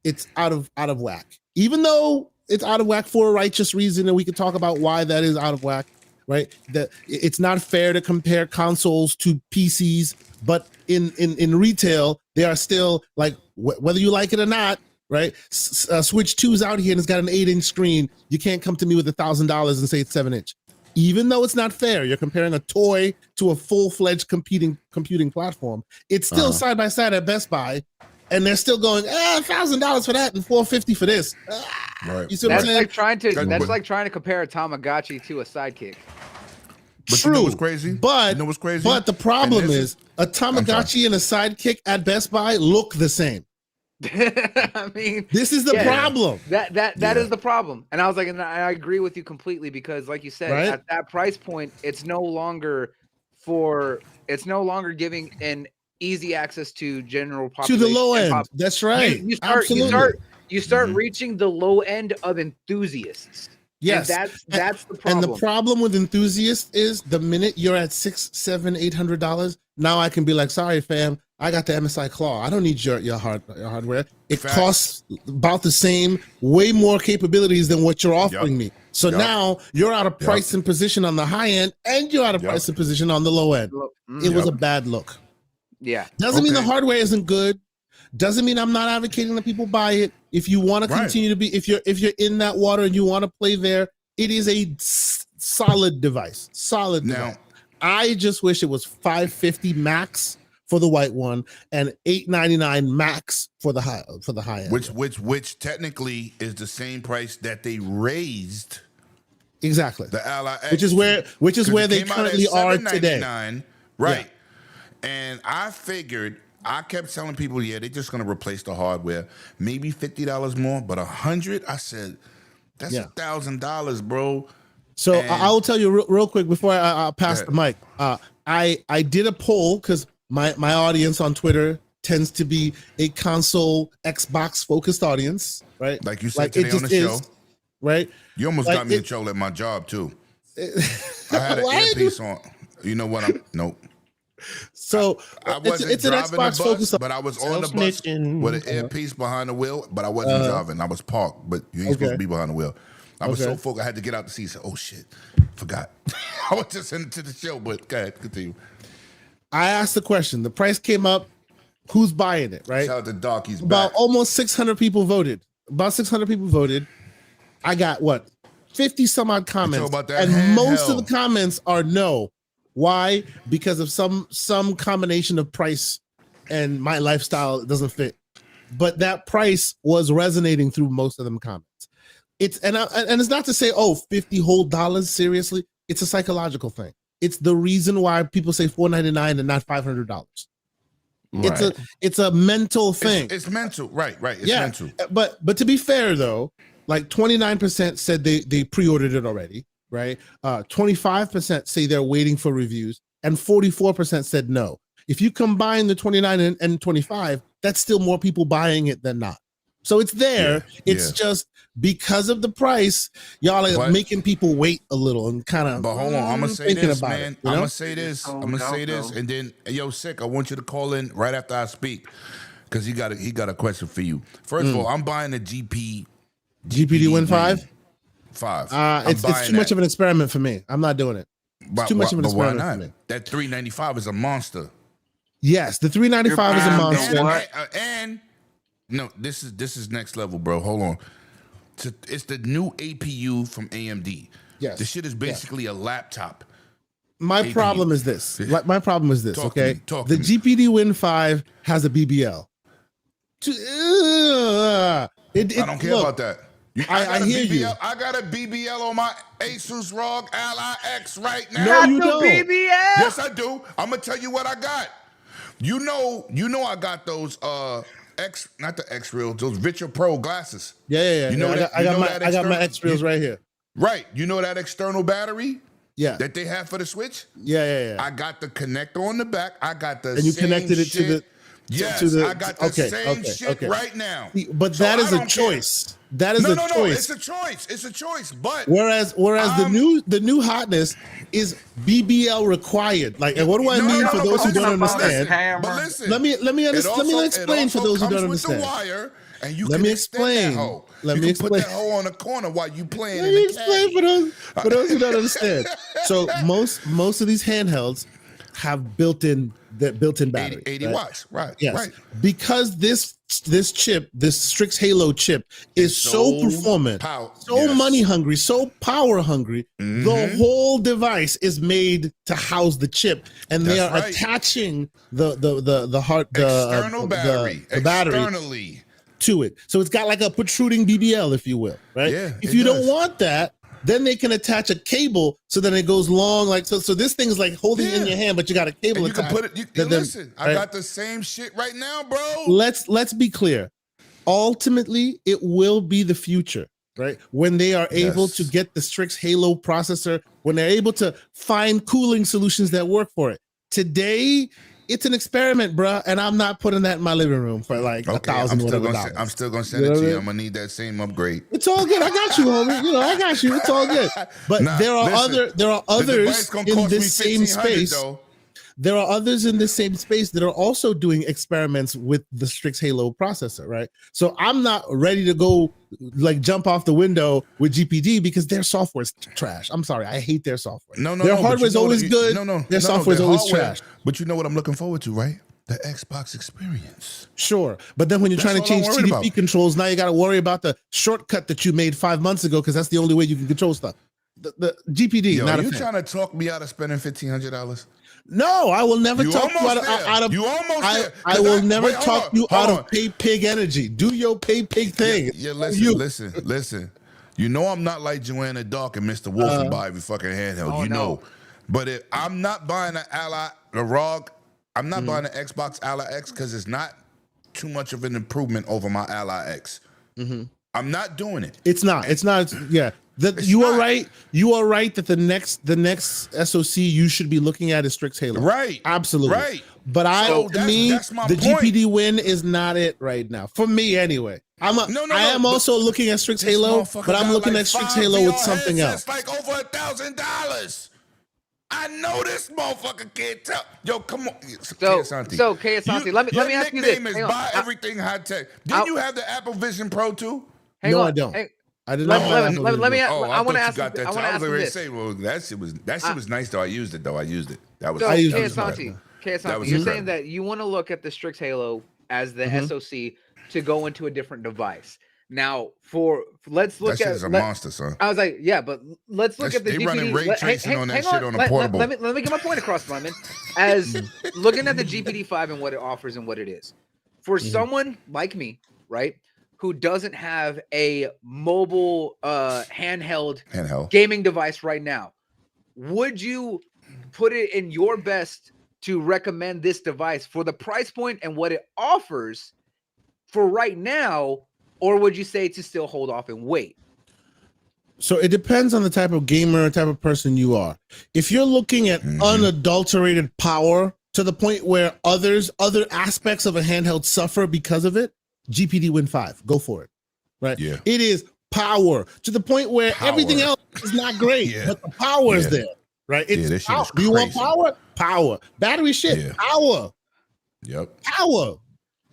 It's out of whack. Even though it's out of whack for a righteous reason, and we could talk about why that is out of whack, right? That it's not fair to compare consoles to PCs, but in retail, they are still like, whether you like it or not, right? Switch 2's out here and it's got an 8-inch screen. You can't come to me with $1,000 and say it's 7-inch. Even though it's not fair, you're comparing a toy to a full-fledged computing platform. It's still side by side at Best Buy, and they're still going $1,000 for that and $450 for this.
Right.
You see what I'm saying?
That's like trying to compare a Tamagotchi to a sidekick.
But
True.
You know what's crazy?
But
you know what's crazy?
But the problem is a Tamagotchi and a sidekick at Best Buy look the same.
I mean,
this is the problem.
That is the problem. And I was like, and I agree with you completely, because like you said, at that price point, it's no longer giving an easy access to general population.
To the low end. That's right.
You start reaching the low end of enthusiasts.
Yes,
and that's the problem.
And the problem with enthusiasts is the minute you're at $600, $700, $800, now I can be like, sorry, fam, I got the MSI Claw. I don't need your hardware. It costs about the same, way more capabilities than what you're offering me. So now you're out of price and position on the high end, and you're out of price and position on the low end. It was a bad look.
Yeah.
Doesn't mean the hardware isn't good. Doesn't mean I'm not advocating that people buy it. If you want to continue to be, if you're in that water and you want to play there, it is a solid device. Device. I just wish it was $550 max for the white one and $899 max for the high end.
Which technically is the same price that they raised.
Exactly.
The Ally X,
which is where they currently are today.
Right. Yeah. And I kept telling people, they're just gonna replace the hardware, maybe $50 more, but $100. I said, that's $1,000, bro.
So I will tell you real quick before I pass the mic. I did a poll because my audience on Twitter tends to be a console Xbox focused audience, right?
Like you said today on the show,
right?
You almost got me in trouble at my job too. I had an earpiece on. You know what? Nope.
So
I wasn't
it's an
driving
Xbox
the bus,
focused,
but I was on the bus with an earpiece behind the wheel, but I wasn't driving. I was parked, but you ain't supposed to be behind the wheel. I was so focused, I had to get out the seat. So, oh shit, forgot. I was just into the show, but go ahead, continue.
I asked the question. The price came up. Who's buying it? Right.
Shout out to Doc. He's
about
back.
Almost 600 people voted. About 600 people voted. I got 50 some odd comments, and most of the comments are no. Why? Because of some combination of price and my lifestyle doesn't fit. But that price was resonating through most of them comments. and it's not to say, oh, $50 whole seriously. It's a psychological thing. It's the reason why people say $499 and not $500.
Right.
It's a mental thing.
It's mental, right? It's mental.
But to be fair though, like 29% said they pre-ordered it already, right? 25% say they're waiting for reviews, and 44% said no. If you combine the 29 and 25, that's still more people buying it than not. So it's there. It's just because of the price, y'all are making people wait a little and kind of.
But hold on, I'm gonna say this, man.
I'm
gonna say this, and then yo, Sick, I want you to call in right after I speak, because he got a question for you. First of all, I'm buying the
GPD Win 5.
5.
It's too much of an experiment for me. I'm not doing it. It's too much of an experiment for me.
That $395 is a monster.
Yes, the $395 is a monster.
And no, this is next level, bro. Hold on. It's the new APU from AMD.
Yes.
This shit is basically a laptop.
My problem is this. My problem is this,
Talk
okay?
to me.
The GPD Win 5 has a BBL.
I don't care about that.
I hear you.
I got a BBL on my Asus ROG Ally X right now.
No, you don't.
BBL?
Yes, I do. I'm gonna tell you what I got. You know I got those not the X Real, those Vitro Pro glasses.
Yeah.
You know
I got my X Reals right here.
Right. You know that external battery?
Yeah.
That they have for the Switch?
Yeah.
I got the connector on the back. I got the
And you
same
connected it
shit.
to the.
Yes,
to the,
I got the same shit right now.
But
So
that is
I
a
don't
choice.
care.
That is
No,
choice.
it's a choice. But
Whereas the new hotness is BBL required. Like, and what do I mean for those who don't understand?
But listen,
let me explain for those who don't understand.
With the wire, and you
Let
can
me
extend
explain.
that hoe.
Let
you
me
can
explain.
Put that hoe on the corner while you playing.
Let me explain for those who don't understand. So most of these handhelds have built-in battery.
80 watts, right?
Yes.
Right.
Because this chip, this Strix Halo chip, is so performant, money hungry, so power hungry.
Mm-hmm.
The whole device is made to house the chip, and they are attaching the battery
externally
to it. So it's got like a protruding BBL, if you will, right?
Yeah,
if you don't want that, then they can attach a cable so then it goes long, like so. So this thing is like holding it in your hand, but you got a cable.
And you
attached.
can put it. Listen, I got the same shit right now, bro.
Let's be clear. Ultimately, it will be the future, right? When they are able to get the Strix Halo processor, when they're able to find cooling solutions that work for it. Today, it's an experiment, bruh, and I'm not putting that in my living room for like $1,000.
I'm still gonna send it to you. I'm gonna need that same upgrade.
It's all good. I got you, homie. I got you. It's all good. But there are others in this same space. There are others in the same space that are also doing experiments with the Strix Halo processor, right? So I'm not ready to go like jump off the window with GPD because their software is trash. I'm sorry, I hate their software. Their hardware is always good. Their software is always trash.
But you know what I'm looking forward to, right? The Xbox experience.
Sure, but then when you're trying to change TDP controls, now you got to worry about the shortcut that you made 5 months ago because that's the only way you can control stuff. The GPD.
Yo, you trying to talk me out of spending $1,500?
No, I will never talk you out of.
You almost there.
I will never talk you out of pay pig energy. Do your pay pig thing.
Yeah, listen. You know I'm not like Joanna Dark and Mr. Wolf and buy every fucking handheld. Know. But if I'm not buying the ROG, I'm not buying the Xbox Ally X because it's not too much of an improvement over my Ally X. I'm not doing it.
It's not. Yeah. You are right. You are right that the next SoC you should be looking at is Strix Halo.
Right.
Absolutely.
Right.
But that's the point. GPD Win is not it right now for me anyway. I am also looking at Strix Halo, but I'm looking at Strix Halo with something else.
It's like over $1,000. I know this motherfucker can't tell. Yo, come on.
So K-Asante, let me ask you this.
Your nickname is Buy Everything High Tech. Didn't you have the Apple Vision Pro too?
I don't. I did not.
Let me. I want to ask.
I want to ask you this. Well, that shit was nice though. I used it. That was.
So K-Asante, you're saying that you want to look at the Strix Halo as the SoC to go into a different device. Now, let's look
that shit is a monster, son.
I was like, yeah, but let's look at the
they
GPD.
Running ray tracing on that shit on a portable.
Let me get my point across, Lemon. As looking at the GPD5 and what it offers and what it is, for someone like me, right, who doesn't have a mobile handheld
Handheld.
gaming device right now, would you put it in your best to recommend this device for the price point and what it offers for right now, or would you say to still hold off and wait?
So it depends on the type of gamer, type of person you are. If you're looking at unadulterated power to the point where other aspects of a handheld suffer because of it, GPD Win 5, go for it. Right?
Yeah.
It is power to the point where everything else is not great, but the power is there. Right? It's
this shit
power.
is
Do you want
crazy.
power? Power. Battery shit. Power.
Yep.
Power.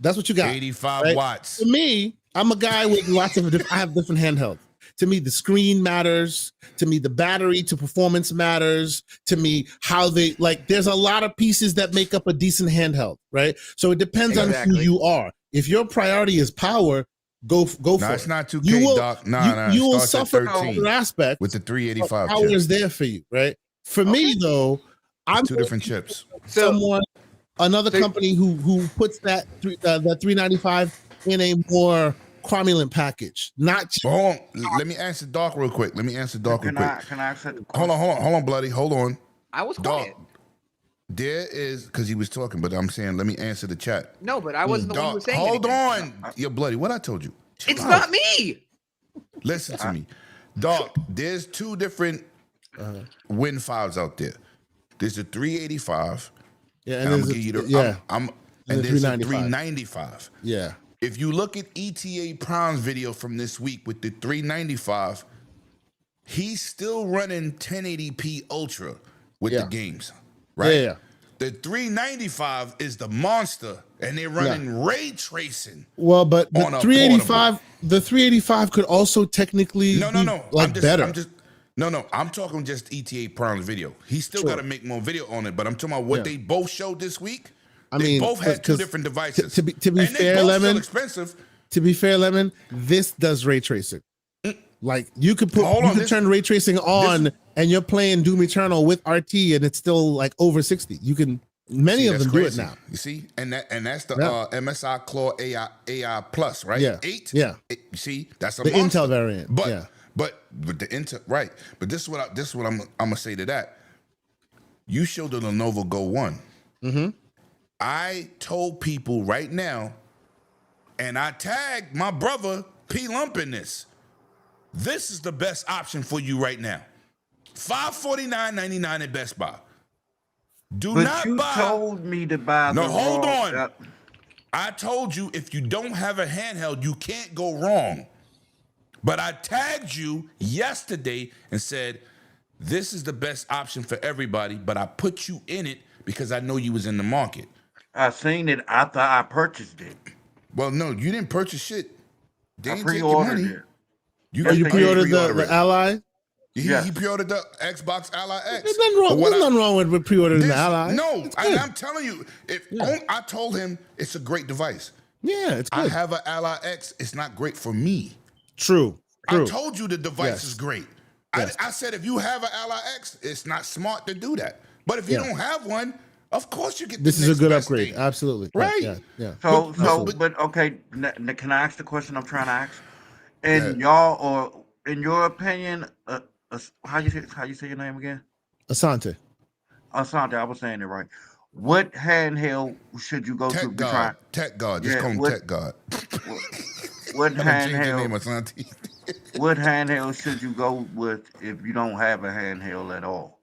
That's what you got.
85 watts.
To me, I'm a guy with lots of I have different handhelds. To me, the screen matters. To me, the battery to performance matters. To me, how they there's a lot of pieces that make up a decent handheld, right? So it depends on who you are. If your priority is power, go for it.
It's not 2K, Doc.
You will
Starts at
suffer
13
other aspects
with the 385
power
chip.
is there for you, right? For me, though, I'm
two different chips.
Another company who puts that 395 in a more cromulent package. Not
hold on. Let me answer Doc real quick. Can I
ask it?
Hold on, bloody. Hold on.
I was quiet.
There is, because he was talking, but I'm saying let me answer the chat.
No, but I wasn't the one who was saying
Hold
anything.
on. You're bloody. What I told you.
It's not me.
Listen to me. Doc, there's two different Win 5s out there. There's a 385.
Yeah,
and I'm gonna give you the and there's a 395.
Yeah.
If you look at ETA Prime's video from this week with the 395, he's still running 1080p Ultra with the games, right?
Yeah.
The 395 is the monster, and they're running ray tracing.
Well, but the 385 could also technically be better.
I'm talking just ETA Prime's video. He's still got to make more video on it, but I'm talking about what they both showed this week. They both had two different devices.
To be fair, Lemon,
expensive.
To be fair, Lemon, this does ray tracing. Like you could turn ray tracing on, and you're playing Doom Eternal with RT, and it's still like over 60. You can many of them do it now.
You see, and that's the MSI Claw AI Plus, right?
Yeah,
8.
Yeah.
You see, that's
the
monster.
Intel variant.
But the Intel, right? But this is what I'm gonna say to that. You showed the Lenovo Go 1.
Mm-hmm.
I told people right now, and I tagged my brother P Lump in this. This is the best option for you right now. $549.99 at Best Buy.
But you told me to buy
No, hold on. I told you if you don't have a handheld, you can't go wrong. But I tagged you yesterday and said, this is the best option for everybody, but I put you in it because I know you was in the market.
I seen it after I purchased it.
Well, no, you didn't purchase shit. They
I
didn't take your money.
it.
You pre-ordered the Ally?
He pre-ordered the Xbox Ally X.
There's nothing wrong with pre-ordering the Ally.
No, I'm telling you, I told him it's a great device.
Yeah, it's good.
I have an Ally X. It's not great for me.
True.
I told you the device is great. I said if you have an Ally X, it's not smart to do that. But if you don't have one, of course you get
this is a good upgrade.
Thing.
Absolutely.
Right.
Yeah.
But okay, can I ask the question I'm trying to ask? And y'all, or in your opinion, how you say your name again?
Asante.
Asante, I was saying it right. What handheld should you go to?
Tech God. Just call him Tech God.
What handheld? What handheld should you go with if you don't have a handheld at all?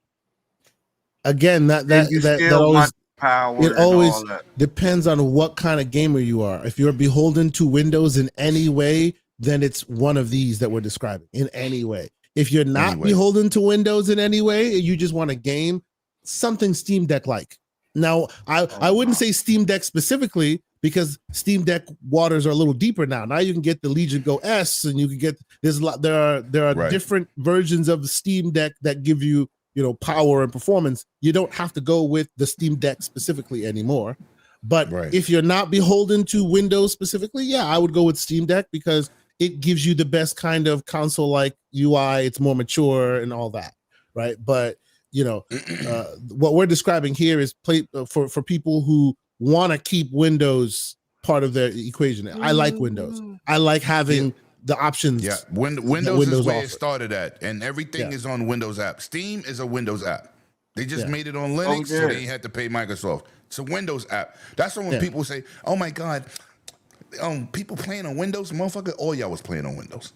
Again, that always
power.
It always depends on what kind of gamer you are. If you're beholden to Windows in any way, then it's one of these that we're describing in any way. If you're not beholden to Windows in any way, you just want a game, something Steam Deck like. Now, I wouldn't say Steam Deck specifically because Steam Deck waters are a little deeper now. Now you can get the Legion Go S, and you can get there are different versions of the Steam Deck that give you power and performance. You don't have to go with the Steam Deck specifically anymore. But if you're not beholden to Windows specifically, I would go with Steam Deck because it gives you the best kind of console-like UI. It's more mature and all that, right? But what we're describing here is for people who want to keep Windows part of their equation. I like Windows. I like having the options.
Yeah,
that
Windows is where it
offers.
started at, and everything is on Windows app. Steam is a Windows app. They just made it on
Oh,
Linux, so
yeah.
they ain't had to pay Microsoft. It's a Windows app. That's when people say, "Oh my God, people playing on Windows, motherfucker." All y'all was playing on Windows.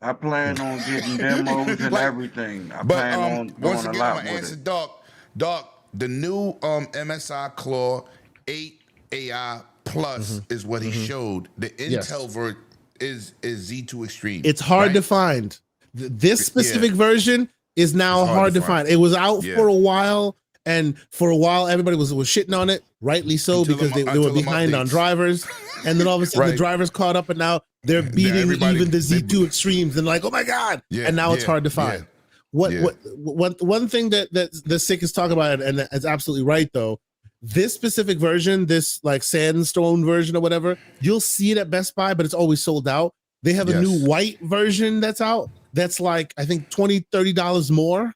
I plan on getting demos and
Like,
everything. I
But
plan on
once
doing
again,
a
I'm
lot
gonna
with
answer
it.
Doc. The new MSI Claw 8 AI Plus is what he showed. The Intel version is Z2 Extreme.
It's hard
right?
to find. This specific version is now
It's
hard to find. It was out for a while, and for a while everybody was shitting on it, rightly so,
Until
because they were
until them
behind on
updates.
drivers, and then all of a sudden the
Right.
drivers caught up, and now they're beating
everybody-
even the
they-
Z2 Extremes, and like, oh my god!
Yeah,
and now it's
yeah,
hard to find.
yeah.
One thing that the sick is talking about, and it's absolutely right though. This specific version, this like sandstone version or whatever, you'll see it at Best Buy, but it's always sold out. They have a new white version that's out. That's like, I think $20-$30 more.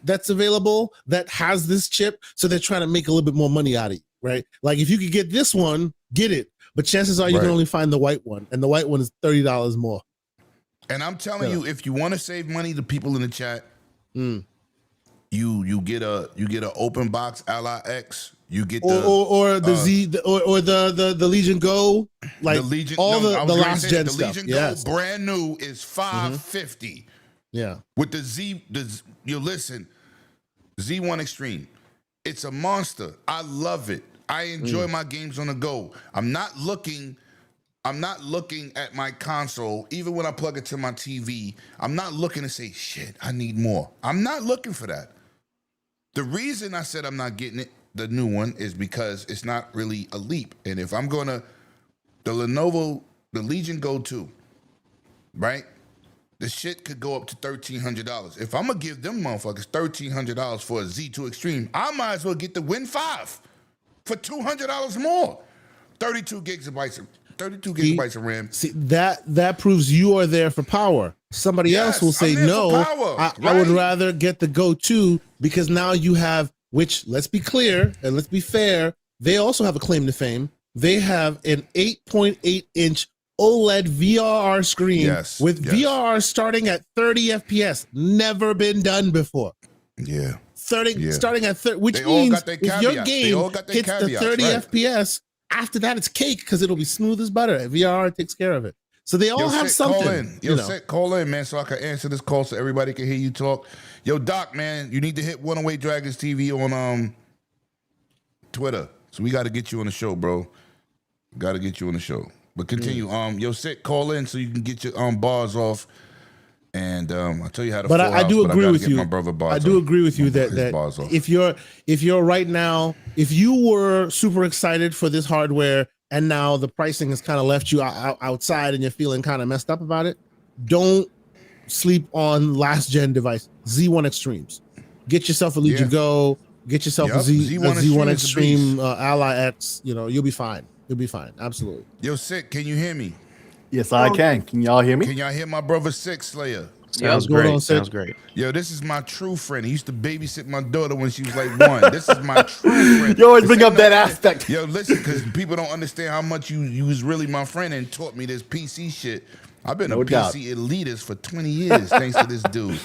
That's available. That has this chip, so they're trying to make a little bit more money out of it, right? Like if you could get this one, get it. But chances are you can
Right.
only find the white one, and the white one is $30 more.
And I'm telling you, if you want to save money, the people in the chat,
Mm.
you get a open box Ally X. You get
or the the Legion Go, like
the Legion,
all
no, I was
the
gonna
last
say
gen
the
stuff.
Legion
Yes.
Go brand new is $550
Yeah.
with the you listen, Z1 Extreme. It's a monster. I love it. I enjoy my games on the go. I'm not looking at my console, even when I plug it to my TV. I'm not looking to say, shit, I need more. I'm not looking for that. The reason I said I'm not getting it, the new one, is because it's not really a leap. And if I'm going to, the Legion Go 2, right? The shit could go up to $1,300. If I'm going to give them motherfuckers $1,300 for a Z2 Extreme, I might as well get the Win 5 for $200 more. 32 gigabytes of RAM.
See, that proves you are there for power. Somebody else will say,
I'm there
no,
for power,
I would
right?
rather get the Go 2 because now you have, which let's be clear and let's be fair, they also have a claim to fame. They have an 8.8 inch OLED VRR screen with VRR starting at 30 FPS. Never been done before.
Yeah.
Starting at 30, which
They all
means
got their
if your
caveats. They
game
all got their
hits the
caveats,
30
right.
FPS, after that it's cake because it'll be smooth as butter. VRR takes care of it. So they all have something.
Call in. Call in, man, so I can answer this call so everybody can hear you talk. Yo, Doc, man, you need to hit 108 Dragons TV on Twitter. So we got to get you on the show, bro. Got to get you on the show. But continue. Yo, Sick, call in so you can get your bars off. And I'll tell you how to.
But I do agree with you.
My brother bars
I do
off.
agree with you
His
that
bars off.
if you're right now, if you were super excited for this hardware and now the pricing has kind of left you outside and you're feeling kind of messed up about it, don't sleep on last gen device Z1 Extremes. Get yourself a Legion Go. Get yourself a Z1 Extreme Ally X. You'll be fine. You'll be fine. Absolutely.
Yo, Sick, can you hear me?
Yes, I can. Can y'all hear me?
Can y'all hear my brother Sick Slayer?
Sounds great. Sounds great.
Yo, this is my true friend. He used to babysit my daughter when she was like 1. This is my true friend.
You always bring up that aspect.
Yo, listen, because people don't understand how much you was really my friend and taught me this PC shit. I've been a PC elitist for 20 years thanks to this dude.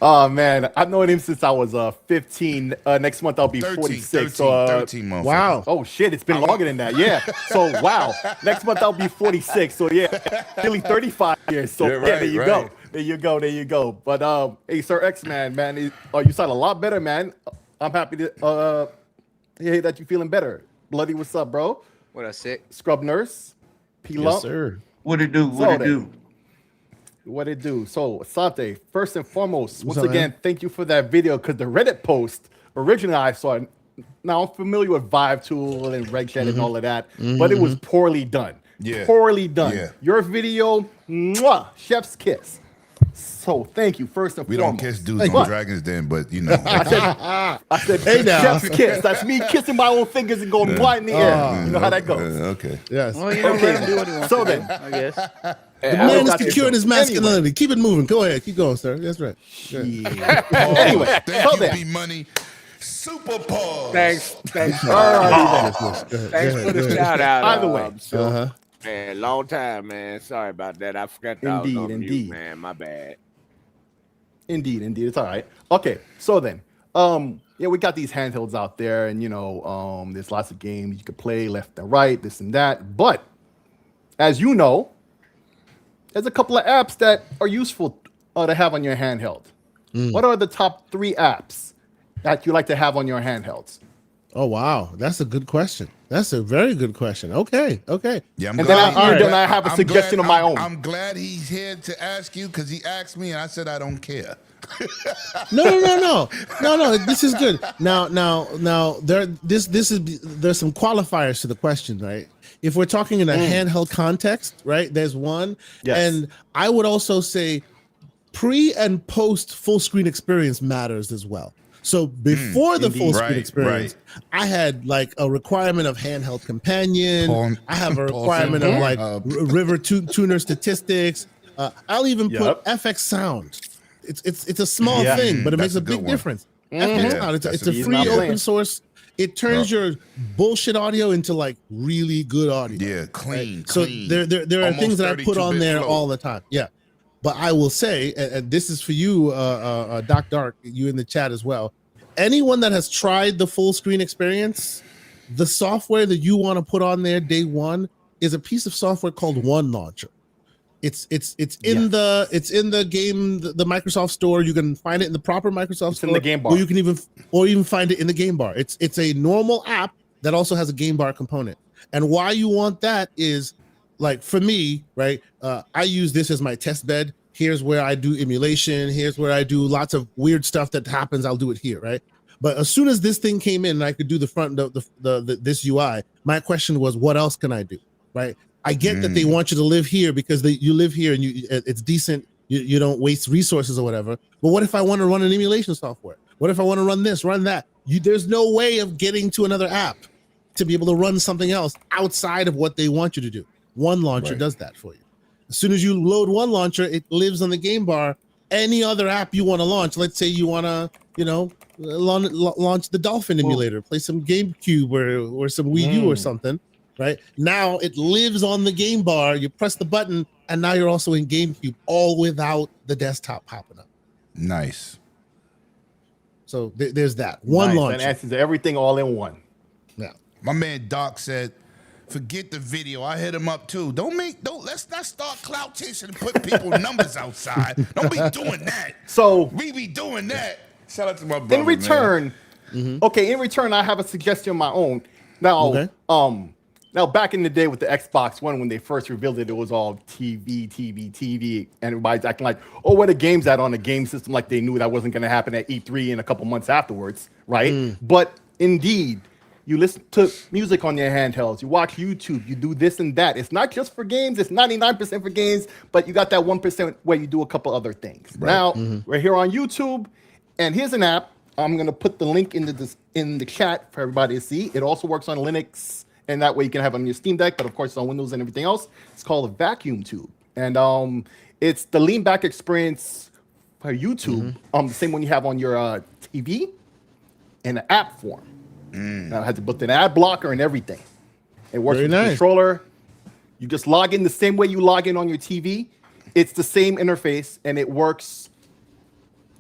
Oh, man. I've known him since I was 15. Next month, I'll be 46.
13 months.
Wow.
Oh, shit. It's been longer than that. Yeah. So, wow. Next month, I'll be 46. So, yeah. Nearly 35 years. So, there you go. There you go. But, hey, Sir X-Man, man, you sound a lot better, man. I'm happy to hear that you're feeling better. Bloody, what's up, bro?
What up, Sick?
Scrub Nurse. P-Lump.
Yes, sir.
What it do?
What it do? So, Asante, first and foremost,
What's
once
up,
again,
man?
thank you for that video because the Reddit post, originally I saw it. Now, I'm familiar with Vibe Tool and RegChat and all of that, but it was poorly done.
Yeah.
Poorly done.
Yeah.
Your video, mwah, chef's kiss. So, thank you, first and
We
foremost.
don't kiss dudes on Dragon's Den, but you know.
I said,
Hey, now.
chef's kiss. That's me kissing my own fingers and going blind in the air. You know how that goes.
Okay.
Yes.
Well, let him do what he wants
So
to do,
then,
I guess.
The man is securing his masculinity. Keep it moving. Go ahead. Keep going, sir. That's right. Good.
Anyway,
Thank
so
you,
then.
B Money. Super pause.
Thanks.
Yes, yes. Go ahead,
Thanks
go
for
ahead,
the
go ahead.
shout out.
Either way.
So, man, long time, man. Sorry about that. I forgot that I was on mute, man. My bad.
Indeed. It's all right. Okay, so then, yeah, we got these handhelds out there, and there's lots of games you could play left and right, this and that. But as you know, there's a couple of apps that are useful to have on your handheld. What are the top 3 apps that you like to have on your handhelds?
Oh wow, that's a good question. That's a very good question. Okay.
Yeah,
And then I have a suggestion of my own.
I'm glad he's here to ask you because he asked me and I said I don't care.
No. This is good. Now, there's some qualifiers to the question, right? If we're talking in a handheld context, right? There's one, and I would also say pre and post full screen experience matters as well. So before the full screen experience, I had like a requirement of handheld companion. I have a requirement of like river tuner statistics. I'll even put FX sound. It's a small thing, but it makes a big difference. FX sound. It's a free open source. It turns your bullshit audio into like really good audio.
Yeah, clean.
So there are
Almost
things that I put on
32-bit
there
flow.
all the time. Yeah. But I will say, and this is for you, Doc Dark, you in the chat as well. Anyone that has tried the full screen experience, the software that you want to put on there day one is a piece of software called One Launcher. It's in the game, the Microsoft Store. You can find it in the proper Microsoft Store.
In the game bar.
Or you can even find it in the game bar. It's a normal app that also has a game bar component. And why you want that is, like, for me, right? I use this as my test bed. Here's where I do emulation. Here's where I do lots of weird stuff that happens. I'll do it here, right? But as soon as this thing came in and I could do this UI, my question was, what else can I do, right? I get that they want you to live here because you live here and it's decent. You don't waste resources or whatever. But what if I want to run an emulation software? What if I want to run this, run that? There's no way of getting to another app to be able to run something else outside of what they want you to do. One Launcher does that for you. As soon as you load One Launcher, it lives on the game bar. Any other app you want to launch, let's say you want to, launch the Dolphin emulator, play some GameCube or some Wii U or something, right? Now it lives on the game bar. You press the button, and now you're also in GameCube, all without the desktop popping up.
Nice.
So there's that. One Launcher.
That answers everything all in one.
Yeah.
My man Doc said, forget the video. I hit him up too. Let's not start clout chasing and put people's numbers outside. Don't be doing that.
So
we be doing that. Shout out to my brother.
In return, I have a suggestion of my own. Now, now back in the day with the Xbox One, when they first revealed it, it was all TV, and everybody's acting like, oh, where the games at on the game system, like they knew that wasn't going to happen at E3 in a couple months afterwards, right? But indeed, you listen to music on your handhelds, you watch YouTube, you do this and that. It's not just for games, it's 99% for games, but you got that 1% where you do a couple other things. Right. Now, we're here on YouTube, and here's an app. I'm going to put the link in the chat for everybody to see. It also works on Linux, and that way you can have it on your Steam Deck, but of course it's on Windows and everything else. It's called a Vacuum Tube. And it's the lean back experience for YouTube, the same one you have on your TV in an app form. Now it has a built-in ad blocker and everything. It works with the controller. You just log in the same way you log in on your TV. It's the same interface, and it works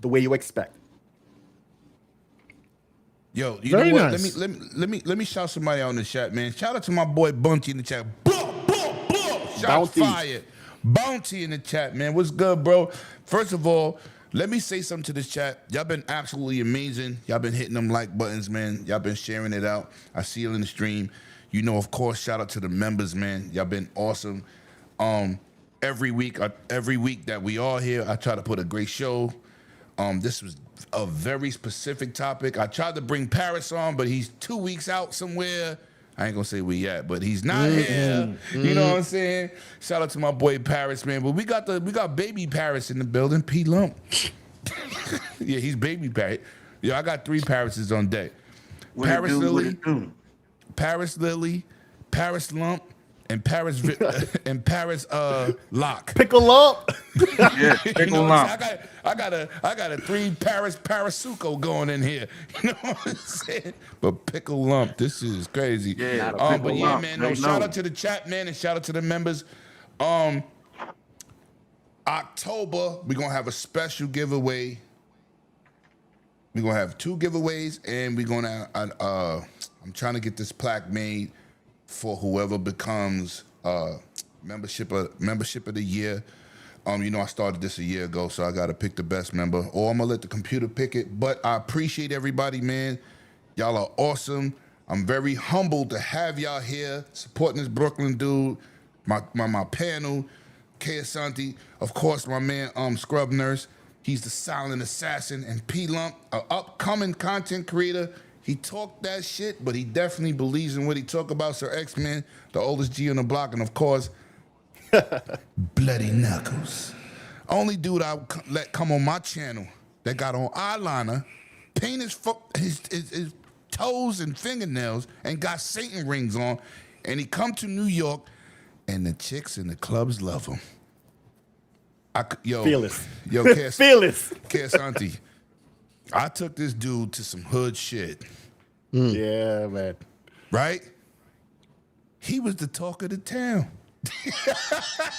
the way you expect.
Yo, you know what? Let me shout somebody out in the chat, man. Shout out to my boy Bounty in the chat. Shots fired. Bounty in the chat, man. What's good, bro? First of all, let me say something to this chat. Y'all been absolutely amazing. Y'all been hitting them like buttons, man. Y'all been sharing it out. I see it in the stream. You know, of course, shout out to the members, man. Y'all been awesome. Every week that we are here, I try to put a great show. This was a very specific topic. I tried to bring Paris on, but he's 2 weeks out somewhere. I ain't gonna say where he at, but he's not here. You know what I'm saying? Shout out to my boy Paris, man. But we got baby Paris in the building. P Lump. Yeah, he's baby Paris. Yeah, I got 3 Parises on deck. Paris Lily, Paris Lump, in Paris, in Paris, lock.
Pickle up.
Yeah, pickle
You know,
lump.
I got a 3 Parasuco going in here. You know what I'm saying? But pickle lump, this is crazy.
Yeah,
But
pickle
yeah,
lump.
man.
They
No, shout
know.
out to the chat, man, and shout out to the members. October, we're gonna have a special giveaway. We're gonna have 2 giveaways, and we're gonna I'm trying to get this plaque made for whoever becomes membership of the year. You know, I started this a year ago, so I gotta pick the best member, or I'm gonna let the computer pick it. But I appreciate everybody, man. Y'all are awesome. I'm very humbled to have y'all here supporting this Brooklyn dude, my panel, K Asante, of course, my man Scrub Nurse. He's the silent assassin, and P Lump, an upcoming content creator. He talked that shit, but he definitely believes in what he talk about. Sir X-Men, the oldest G on the block, and of course, Bloody Knuckles. Only dude I let come on my channel that got on eyeliner, paint his toes and fingernails, and got Satan rings on, and he come to New York, and the chicks in the clubs love him.
Fearless.
Fearless. Asante. I took this dude to some hood shit.
Yeah, man.
Right? He was the talk of the town.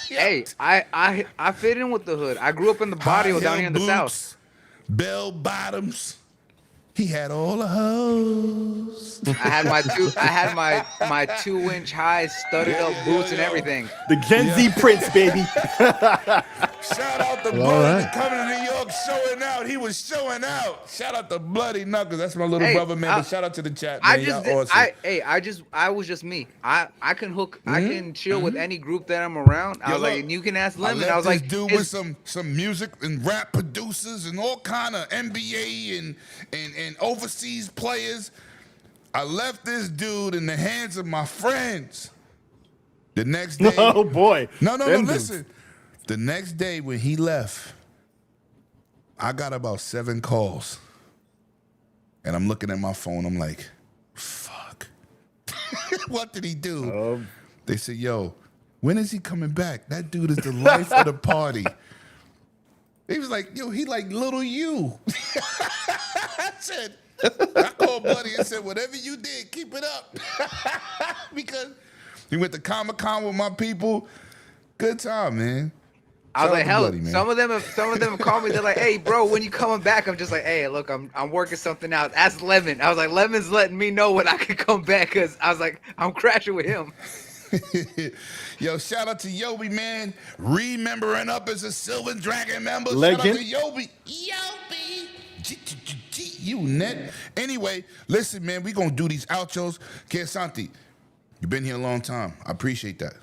Hey, I fit in with the hood. I grew up in the barrio down here in the south.
Bell bottoms. He had all the hoes.
I had my 2-inch high studded up boots and everything.
The Gen Z Prince, baby.
Shout out to Bloody coming to New York, showing out. He was showing out. Shout out to Bloody Knuckles. That's my little brother, man. But shout out to the chat, man.
I was just me. I can hook. I can chill with any group that I'm around. I was like, and you can ask Lemon. I was like,
dude with some music and rap producers and all kind of NBA and overseas players. I left this dude in the hands of my friends. The next day.
Oh boy.
No, listen. The next day when he left, I got about 7 calls. And I'm looking at my phone. I'm like, fuck. What did he do? They said, yo, when is he coming back? That dude is the life of the party. He was like, yo, he like little you. I called Buddy and said, whatever you did, keep it up. Because he went to Comic-Con with my people. Good time, man.
I was like, hell,
Bloody,
some of them call me. They're like, hey, bro, when you coming back? I'm just like, hey, look, I'm working something out. Ask Lemon. I was like, Lemon's letting me know when I could come back because I was like, I'm crashing with him.
Yo, shout out to Yobi, man. Remembering up as a Silver Dragon member.
Legend.
Shout out to Yobi. You net. Anyway, listen, man, we gonna do these outros. Kesanti, you've been here a long time. I appreciate that.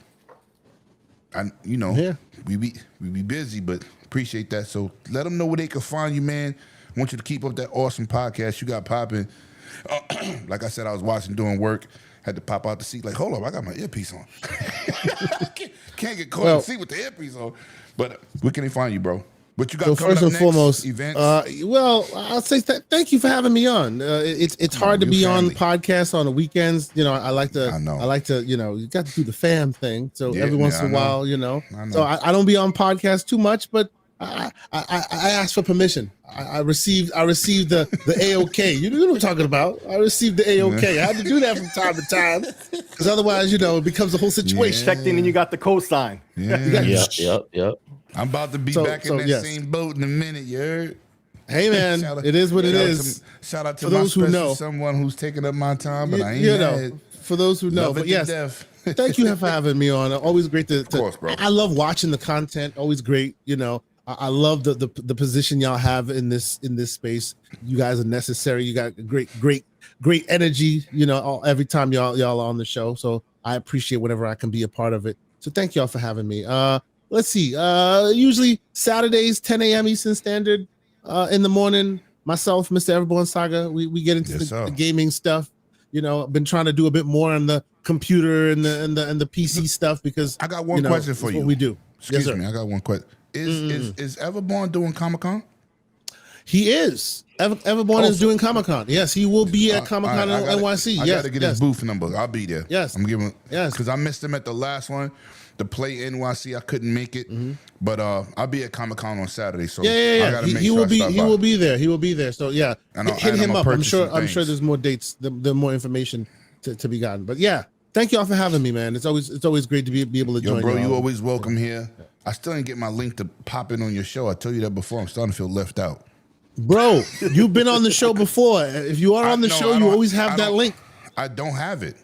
We be busy, but appreciate that. So let them know where they can find you, man. I want you to keep up that awesome podcast you got popping. Like I said, I was watching doing work. Had to pop out the seat. Like, hold up, I got my earpiece on. Can't get caught in the seat with the earpiece on. But where can they find you, bro? What you got coming
first
up
and
next?
foremost,
Events?
I'll say thank you for having me on. It's hard to be on podcasts on the weekends. You know, I like to, you got to do the fam thing. So every once in a while, So I don't be on podcasts too much, but I asked for permission. I received the AOK. You know what I'm talking about. I received the AOK. I had to do that from time to time because otherwise, it becomes a whole situation.
Checked in and you got the cosign.
Yep.
I'm about to be back in that same boat in a minute, you heard?
Hey man, it is what it is.
Shout out to
for those who know,
someone who's taking up my time, but I ain't
for those who know. But yes, thank you for having me on. Always great to. Of
course, bro.
I love watching the content. Always great. I love the position y'all have in this space. You guys are necessary. You got great energy. Every time y'all are on the show. So I appreciate whenever I can be a part of it. So thank y'all for having me. Let's see. Usually Saturdays, 10 a.m. Eastern Standard, in the morning. Myself, Mr. Everborn Saga, we get into the gaming stuff. I've been trying to do a bit more on the computer and the PC stuff because
I got one question for you.
What we do.
Excuse me, I got one question. Is Everborn doing Comic-Con?
He is. Everborn is doing Comic-Con. Yes, he will be at Comic-Con in NYC.
I
Yes,
gotta get his booth number. I'll be there.
Yes.
I'm giving.
Yes.
Because I missed him at the last one, the Play NYC. I couldn't make it, but I'll be at Comic-Con on Saturday. So I gotta make
He
sure
will be.
I stop
He
by.
will be there. He will be there. So yeah,
And
hit him
I'ma
up. I'm
purchase
sure.
some
I'm sure
things.
there's more dates. The more information to be gotten. But yeah, thank y'all for having me, man. It's always great to be able to
Yo,
join.
bro,
y'all.
you always welcome here. I still didn't get my link to pop in on your show. I told you that before. I'm starting to feel left out.
Bro, you've been on the show before. If you are on the show, you always have that link.
I don't have it.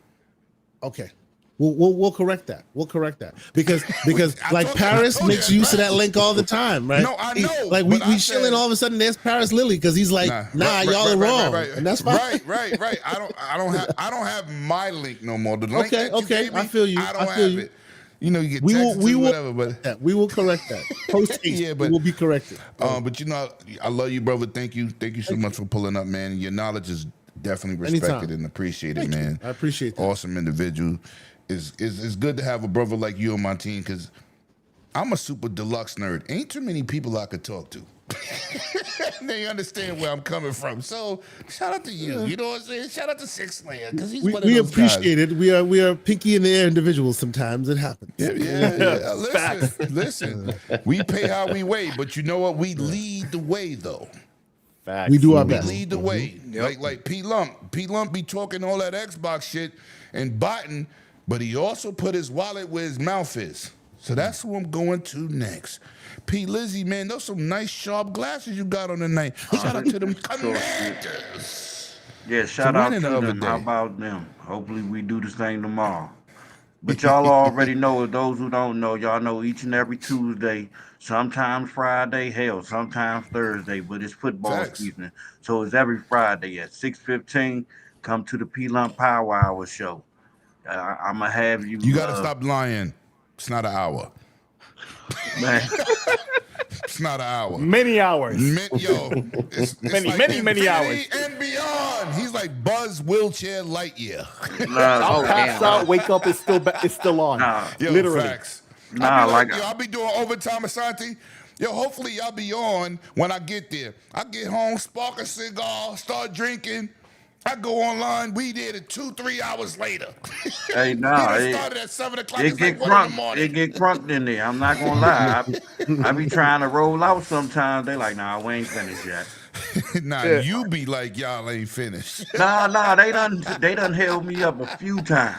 Okay. We'll correct that. We'll correct that because like Paris makes use of that link all the time, right?
No, I know.
Like we chill and all of a sudden there's Paris Lily because he's like, y'all are wrong, and that's fine.
Right. I don't have my link no more. The link that you gave me,
I feel you.
I don't
I feel
have
you.
it. You know, you get
We will.
texted
We
to
will.
whatever, but
We will correct that. Post haste.
Yeah, but
it will be corrected.
But you know, I love you, brother. Thank you so much for pulling up, man. Your knowledge is definitely respected
Anytime.
and appreciated,
Thank you.
man.
I appreciate that.
Awesome individual. It's good to have a brother like you on my team because I'm a super deluxe nerd. Ain't too many people I could talk to. They understand where I'm coming from. So shout out to you. You know what I'm saying? Shout out to Six Layer because he's one of
We
those
appreciate
guys.
it. We are pinky in the air individuals. Sometimes it happens.
Yeah. Listen. We pay how we weigh, but you know what? We lead the way though.
Facts.
We do our
We
best.
lead the way. Like P Lump. P Lump be talking all that Xbox shit and botting, but he also put his wallet where his mouth is. So that's who I'm going to next. P Lizzie, man, those some nice sharp glasses you got on tonight. Shout out to them Commanders.
Yeah, shout out to
winning the other
them. How
day.
about them? Hopefully we do the same tomorrow. But y'all already know, those who don't know, y'all know each and every Tuesday, sometimes Friday, hell, sometimes Thursday, but it's football
Facts.
season. So it's every Friday at 6:15. Come to the P-Lump Power Hour show. I'm going to have you.
You got to stop lying. It's not an hour.
Man.
It's not an hour.
Many hours.
It's
Many
infinity
hours.
and beyond. He's like Buzz Wheelchair Lightyear.
I'll pass out, wake up, it's still on.
Yo,
Literally.
facts.
Nah,
I'll be doing overtime, Asante. Yo, hopefully y'all be on when I get there. I get home, spark a cigar, start drinking. I go online. We did it 2-3 hours later.
Hey, nah,
it started at 7 o'clock.
it
It's
get
like 1 in the
crunk.
morning.
It get crunked in there. I'm not gonna lie. I be trying to roll out sometimes. They like, nah, we ain't finished yet.
Nah, you be like, y'all ain't finished.
Nah, they done held me up a few times.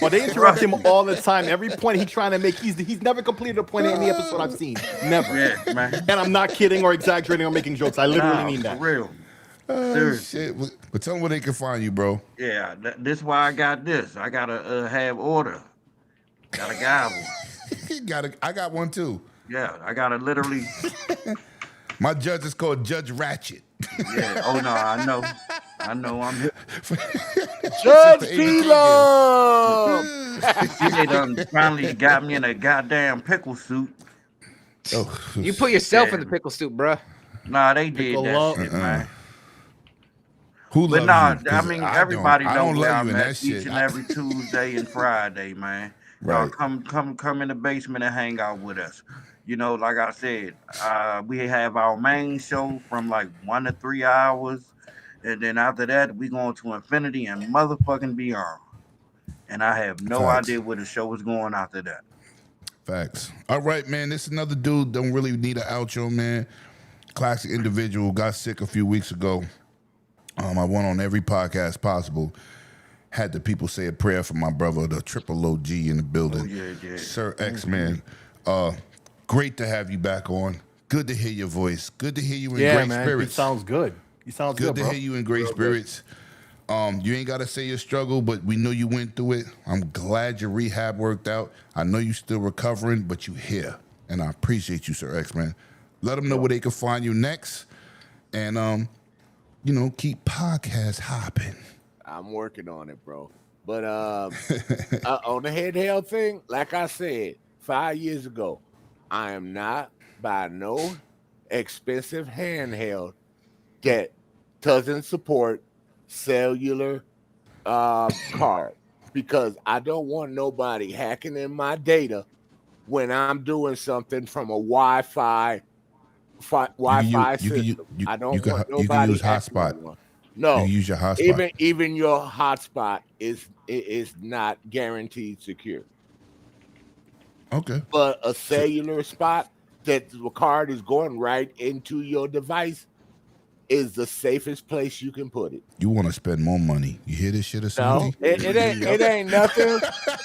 Well, they interrupt him all the time. Every point he's trying to make, he's never completed a point in any episode I've seen. Never.
Yeah, man.
And I'm not kidding or exaggerating or making jokes. I literally
Nah,
mean that.
for real.
Oh,
Seriously.
shit. But tell them where they can find you, bro.
Yeah, this why I got this. I gotta have order. Got a gavel.
I got one too.
Yeah, I gotta literally.
My judge is called Judge Ratchet.
Yeah. Oh no, I know. I'm here.
Judge P-Lump.
They done finally got me in a goddamn pickle suit.
Oh,
You put yourself in the pickle soup, bruh.
Nah, they did
Pickle
that
up.
shit, man.
Who
But
loves
nah,
you? 'Cause
I mean,
don't.
everybody
I
know
don't
where
love you
I'm
in
at
that shit.
each and every Tuesday and Friday, man. Y'all
Right.
come in the basement and hang out with us. You know, like I said, we have our main show from like 1 to 3 hours, and then after that, we going to infinity and motherfucking beyond. And I have no
Facts.
idea where the show is going after that.
Facts. All right, man. This another dude don't really need an outro, man. Classic individual. Got sick a few weeks ago. I went on every podcast possible. Had the people say a prayer for my brother, the triple OG in the building.
Yeah.
Sir X, man. Great to have you back on. Good to hear your voice. Good to hear you in great
man.
spirits.
He sounds good. He sounds
Good
good,
to
bro.
hear you in great spirits. You ain't got to say your struggle, but we know you went through it. I'm glad your rehab worked out. I know you still recovering, but you here. And I appreciate you, Sir X, man. Let them know where they can find you next. And, keep podcast hopping.
I'm working on it, bro. But on the handheld thing, like I said 5 years ago, I am not by no expensive handheld that doesn't support cellular card because I don't want nobody hacking in my data when I'm doing something from a Wi-Fi Wi-Fi
you can
system. I don't
you can
want
you can
nobody
use
hacking
hotspot.
on one.
You
No,
can use your hotspot.
even your hotspot is not guaranteed secure.
Okay.
But a cellular spot that the card is going right into your device is the safest place you can put it.
You want to spend more money? You hear this shit,
No,
Asante?
it ain't nothing.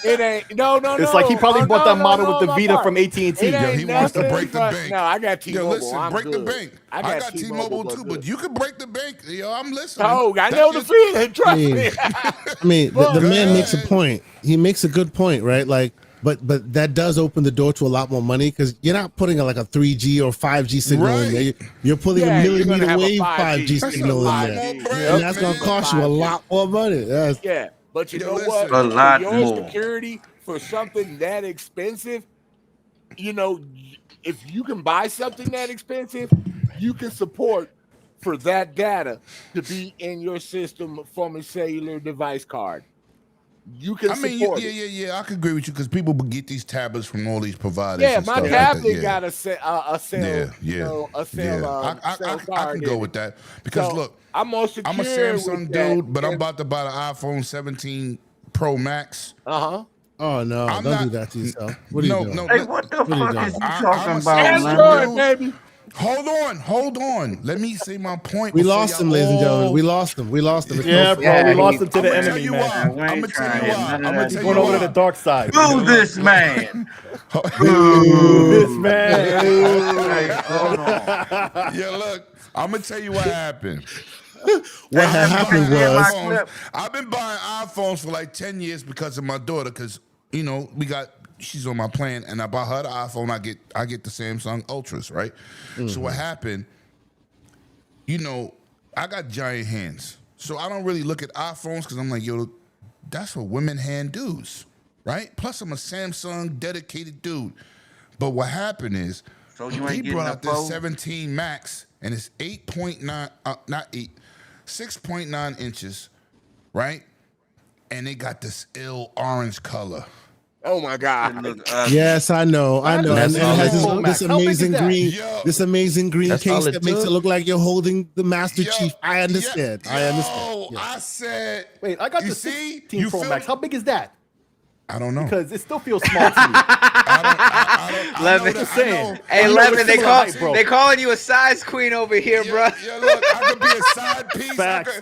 It ain't no.
It's like he probably bought that model with the Vita from AT&T.
It
Yo,
ain't
he wants to
nothing
break the
but-
bank.
No, I got T-Mobile.
Yo, listen,
I'm
break
good.
the bank.
I got
T-Mobile too, but you can break the bank. Yo, I'm listening.
No, I
That's
know the
just-
feeling. Trust me.
I mean, the
Go
man
ahead.
makes a point. He makes a good point, right? Like, but that does open the door to a lot more money because you're not putting like a 3G or 5G signal in there. You're putting
Yeah,
a
you're gonna
millimeter
have a
wave
5G.
5G
That's
signal
a
in
lot
there,
more bread,
and that's gonna
man.
cost you a lot more money. That's,
Yeah, but you
Yo,
know
listen.
what?
A lot
For your
more.
security for something that expensive, you know, if you can buy something that expensive, you can support for that data to be in your system from a cellular device card. You can
I mean,
support it.
yeah. I could agree with you because people get these tablets from all these providers.
Yeah,
and
my
stuff
tablet
like that.
got a cell, you know, a cell.
Yeah. I
cell
can
card
go
in
with
it.
that because
So,
look,
I'm more secure.
I'm a Samsung
with that.
dude, but I'm about to buy the iPhone 17 Pro Max.
Uh-huh.
oh no,
I'm
don't
not-
do that to yourself. What are you doing?
Hey, what the
What are you
fuck
doing?
is you
I'm
talking
a
about,
Samsung
man?
Android,
dude.
baby.
Hold on. Let me say my point.
We
before
lost
y'all
him, ladies and gentlemen.
all-
We lost him. We lost him. It's
Yeah,
no
bro,
Yeah,
we lost
he-
him to the
I'ma tell
enemy,
you
man.
why.
Yeah, we
I'm
ain't
gonna tell
trying
you
none
why.
of
I'm
that
gonna
He's
tell
going
you
over to
why.
the dark side.
Boo this man.
This man.
Hey, hold on.
Yeah, look, I'm gonna tell you what happened.
What had happened was
clip.
I've been buying iPhones for like 10 years because of my daughter, because you know, she's on my plan, and I buy her the iPhone, I get the Samsung Ultras, right? So what happened, you know, I got giant hands. So I don't really look at iPhones because I'm like, yo, that's what women hand dudes, right? Plus I'm a Samsung dedicated dude. But what happened is
So you
he
ain't
brought
getting
out
a
this
phone?
17 Max, and it's 8.9, not 8, 6.9 inches, right? And they got this ill orange color.
Oh my God.
Look,
yes, I know. And
That's
it
all
has
it
this,
took.
this
How big is
amazing
that?
green,
Yo.
this amazing green
That's
case
all it
that makes it
took.
look like you're holding the Master
Yo,
Chief. I understand.
yeah,
I understand.
yo,
Yeah.
I said,
Wait, I got
you
the
see?
16
You
Pro
feel
Max.
me?
How big is that?
I don't know.
Because it still feels small to me.
I know
Lemon.
that-
Just saying.
I know-
Hey,
I know
Lemon,
it's
they
similar height, bro.
they calling you a size queen over here, bro.
Yeah, look, I could be a side piece.
Facts.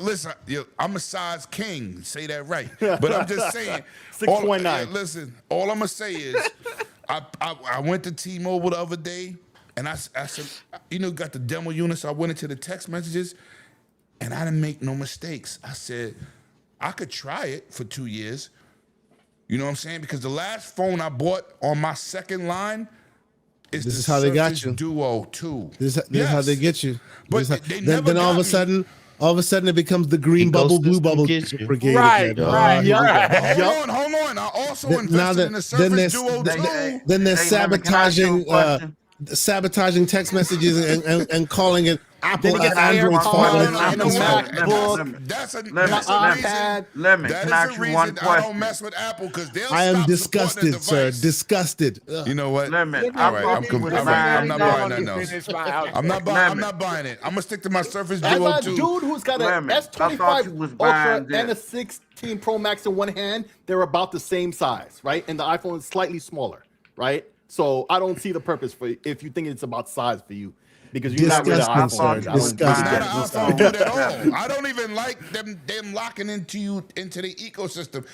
Listen, I'm a size king. Say that right. But I'm just saying.
6.9.
Listen, all I'm gonna say is, I went to T-Mobile the other day, and I said, you know, got the demo units. I went into the text messages, and I didn't make no mistakes. I said, I could try it for 2 years. You know what I'm saying? Because the last phone I bought on my second line is
This
the
is how they got
Surface
you.
Duo 2.
This is how they
Yes.
get you.
But
This is how-
they
then
never
all of a
got me.
sudden, it becomes the green bubble, blue
Ecosystem
bubble
gets you.
brigade
Right,
again.
right,
Here we go.
right.
But hold on. I also
Now
invested in the Surface Duo 2.
then they're
Hey, Lemon, can I ask you a
sabotaging text messages and calling it Apple
Then he gets
Android's
AirPods
fault.
and
and
a
Apple's fault.
MacBook.
That's a
Lemon,
reason.
Lemon,
That
can
is
I
the
ask you one
reason I don't
question?
mess with Apple because they'll
I am
stop supporting the
disgusted, sir.
device.
Disgusted. Ugh.
You know what?
Lemon,
All
I
right,
thought you was
all right, I'm
buying
not
that.
buying nothing else. I'm not buying it. I'm gonna stick to my Surface
As
Duo
a
2.
dude who's got an
Lemon, I thought you
S25
was
Ultra
buying
and a
this.
16 Pro Max in one hand, they're about the same size, right? And the iPhone is slightly smaller, right? So I don't see the purpose for if you think it's about size for you, because you're not really an
Disgusting,
iPhone.
sir.
dude. I don't
Disgusting.
It's not
get
an
it.
iPhone dude at all. I don't even like them locking into the ecosystem.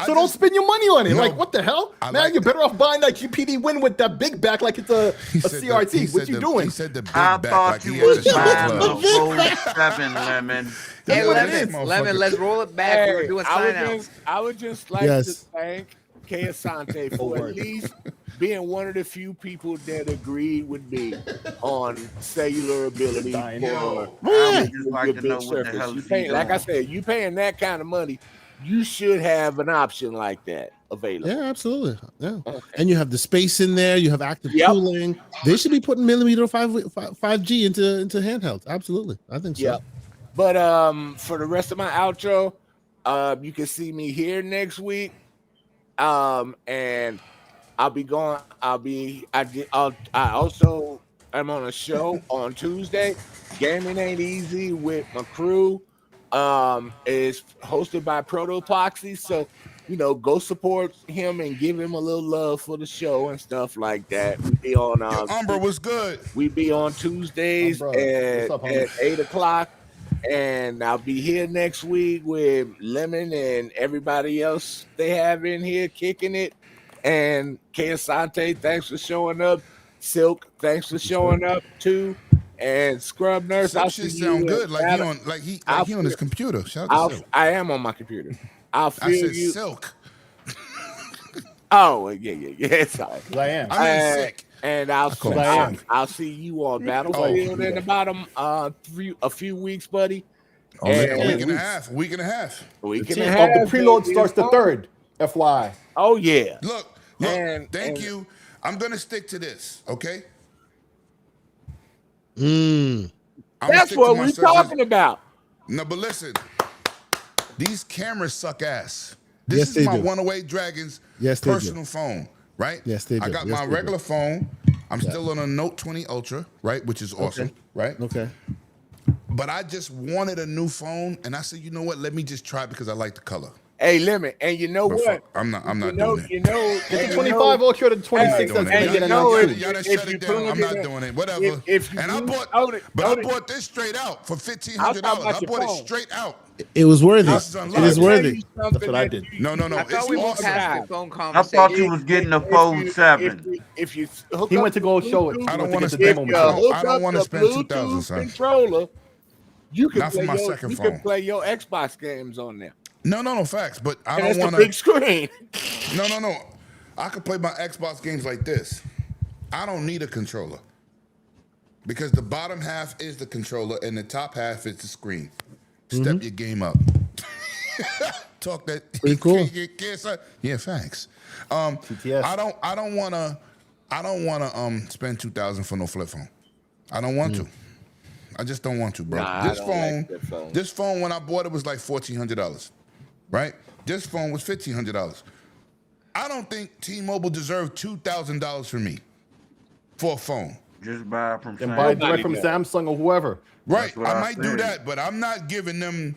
So don't spend your money on it.
No,
Like, what the hell?
I
Man,
like
you're
it.
better off buying that GPD Win with that big back like it's a CRT. What you doing?
He said the big
I
back
thought
like
you
he at
was
the
buying
strip
the
club.
Fold 7, Lemon.
That's
Hey,
what it is,
Lemon, Lemon,
motherfucker.
let's roll it back. We're
Hey,
doing sign outs.
I would just like
Yes.
to thank K Asante for at least being one of the few people that agreed with me on cellular ability
Dying.
for
I would just like
your
to
big
know what the
surface.
hell
You
is he
pay, like I
doing.
said, you paying that kind of money, you should have an option like that available.
Yeah, absolutely. Yeah, and you have the space in there. You have active
Yep.
cooling. They should be putting millimeter 5G into handhelds. Absolutely, I think so.
Yep. But for the rest of my outro, you can see me here next week. And I'll be going. I also I'm on a show on Tuesday. Gaming Ain't Easy with my crew. Is hosted by Protopoxy. So, go support him and give him a little love for the show and stuff like that. We be on
Yo, Umber was good.
we be on Tuesdays
What's up, homie?
at 8 o'clock. And I'll be here next week with Lemon and everybody else they have in here kicking it. And Asante, thanks for showing up. Silk, thanks for showing up too. And Scrub Nurse,
Some shit sound good. Like he on his computer. Shout out to Silk.
I am on my computer. I
said Silk.
Oh yeah. It's all right.
I am.
I mean sick.
And I'll see you on Battlefield in about a few weeks, buddy.
A week and a half.
The preload starts the 3rd. FYI.
Oh yeah.
Look. Thank you. I'm gonna stick to this. Okay.
That's what we're talking about.
No, but listen. These cameras suck ass. This is my One-Away Dragons personal phone, right?
Yes, they do.
I got my regular phone. I'm still on a Note 20 Ultra, right? Which is awesome, right?
Okay.
But I just wanted a new phone, and I said, you know what? Let me just try it because I like the color.
Hey, Lemon, and you know what?
I'm not doing it.
Get the 25 Ultra to 26.
Y'all done shut it down. I'm not doing it. Whatever. I bought this straight out for $1,500. I bought it straight out.
It was worthy.
This is
It is worthy.
That's what I did.
No.
I thought we moved past the phone
I
conversation.
thought you was getting a Fold 7.
If you
He went to go show it.
I don't
want to
spend.
demo
I don't want to spend $2,000, son.
controller. You can
Not for my second
you
phone.
can play your Xbox games on there.
No, facts. But I
And
don't
it's
want
a big screen.
No. I could play my Xbox games like this. I don't need a controller because the bottom half is the controller and the top half is the screen. Step your game up. Talk that.
Pretty cool.
Yeah, thanks.
TTS.
I don't wanna spend $2,000 for no flip phone. I don't want to. I just don't want to, bro.
Nah,
This phone, when I bought it, was like $1,400, right? This phone was $1,500. I don't think T-Mobile deserved $2,000 from me for a phone.
Just buy it from
And buy it direct from Samsung or whoever.
Right,
what
I
I
might do
said.
that, but I'm not giving them.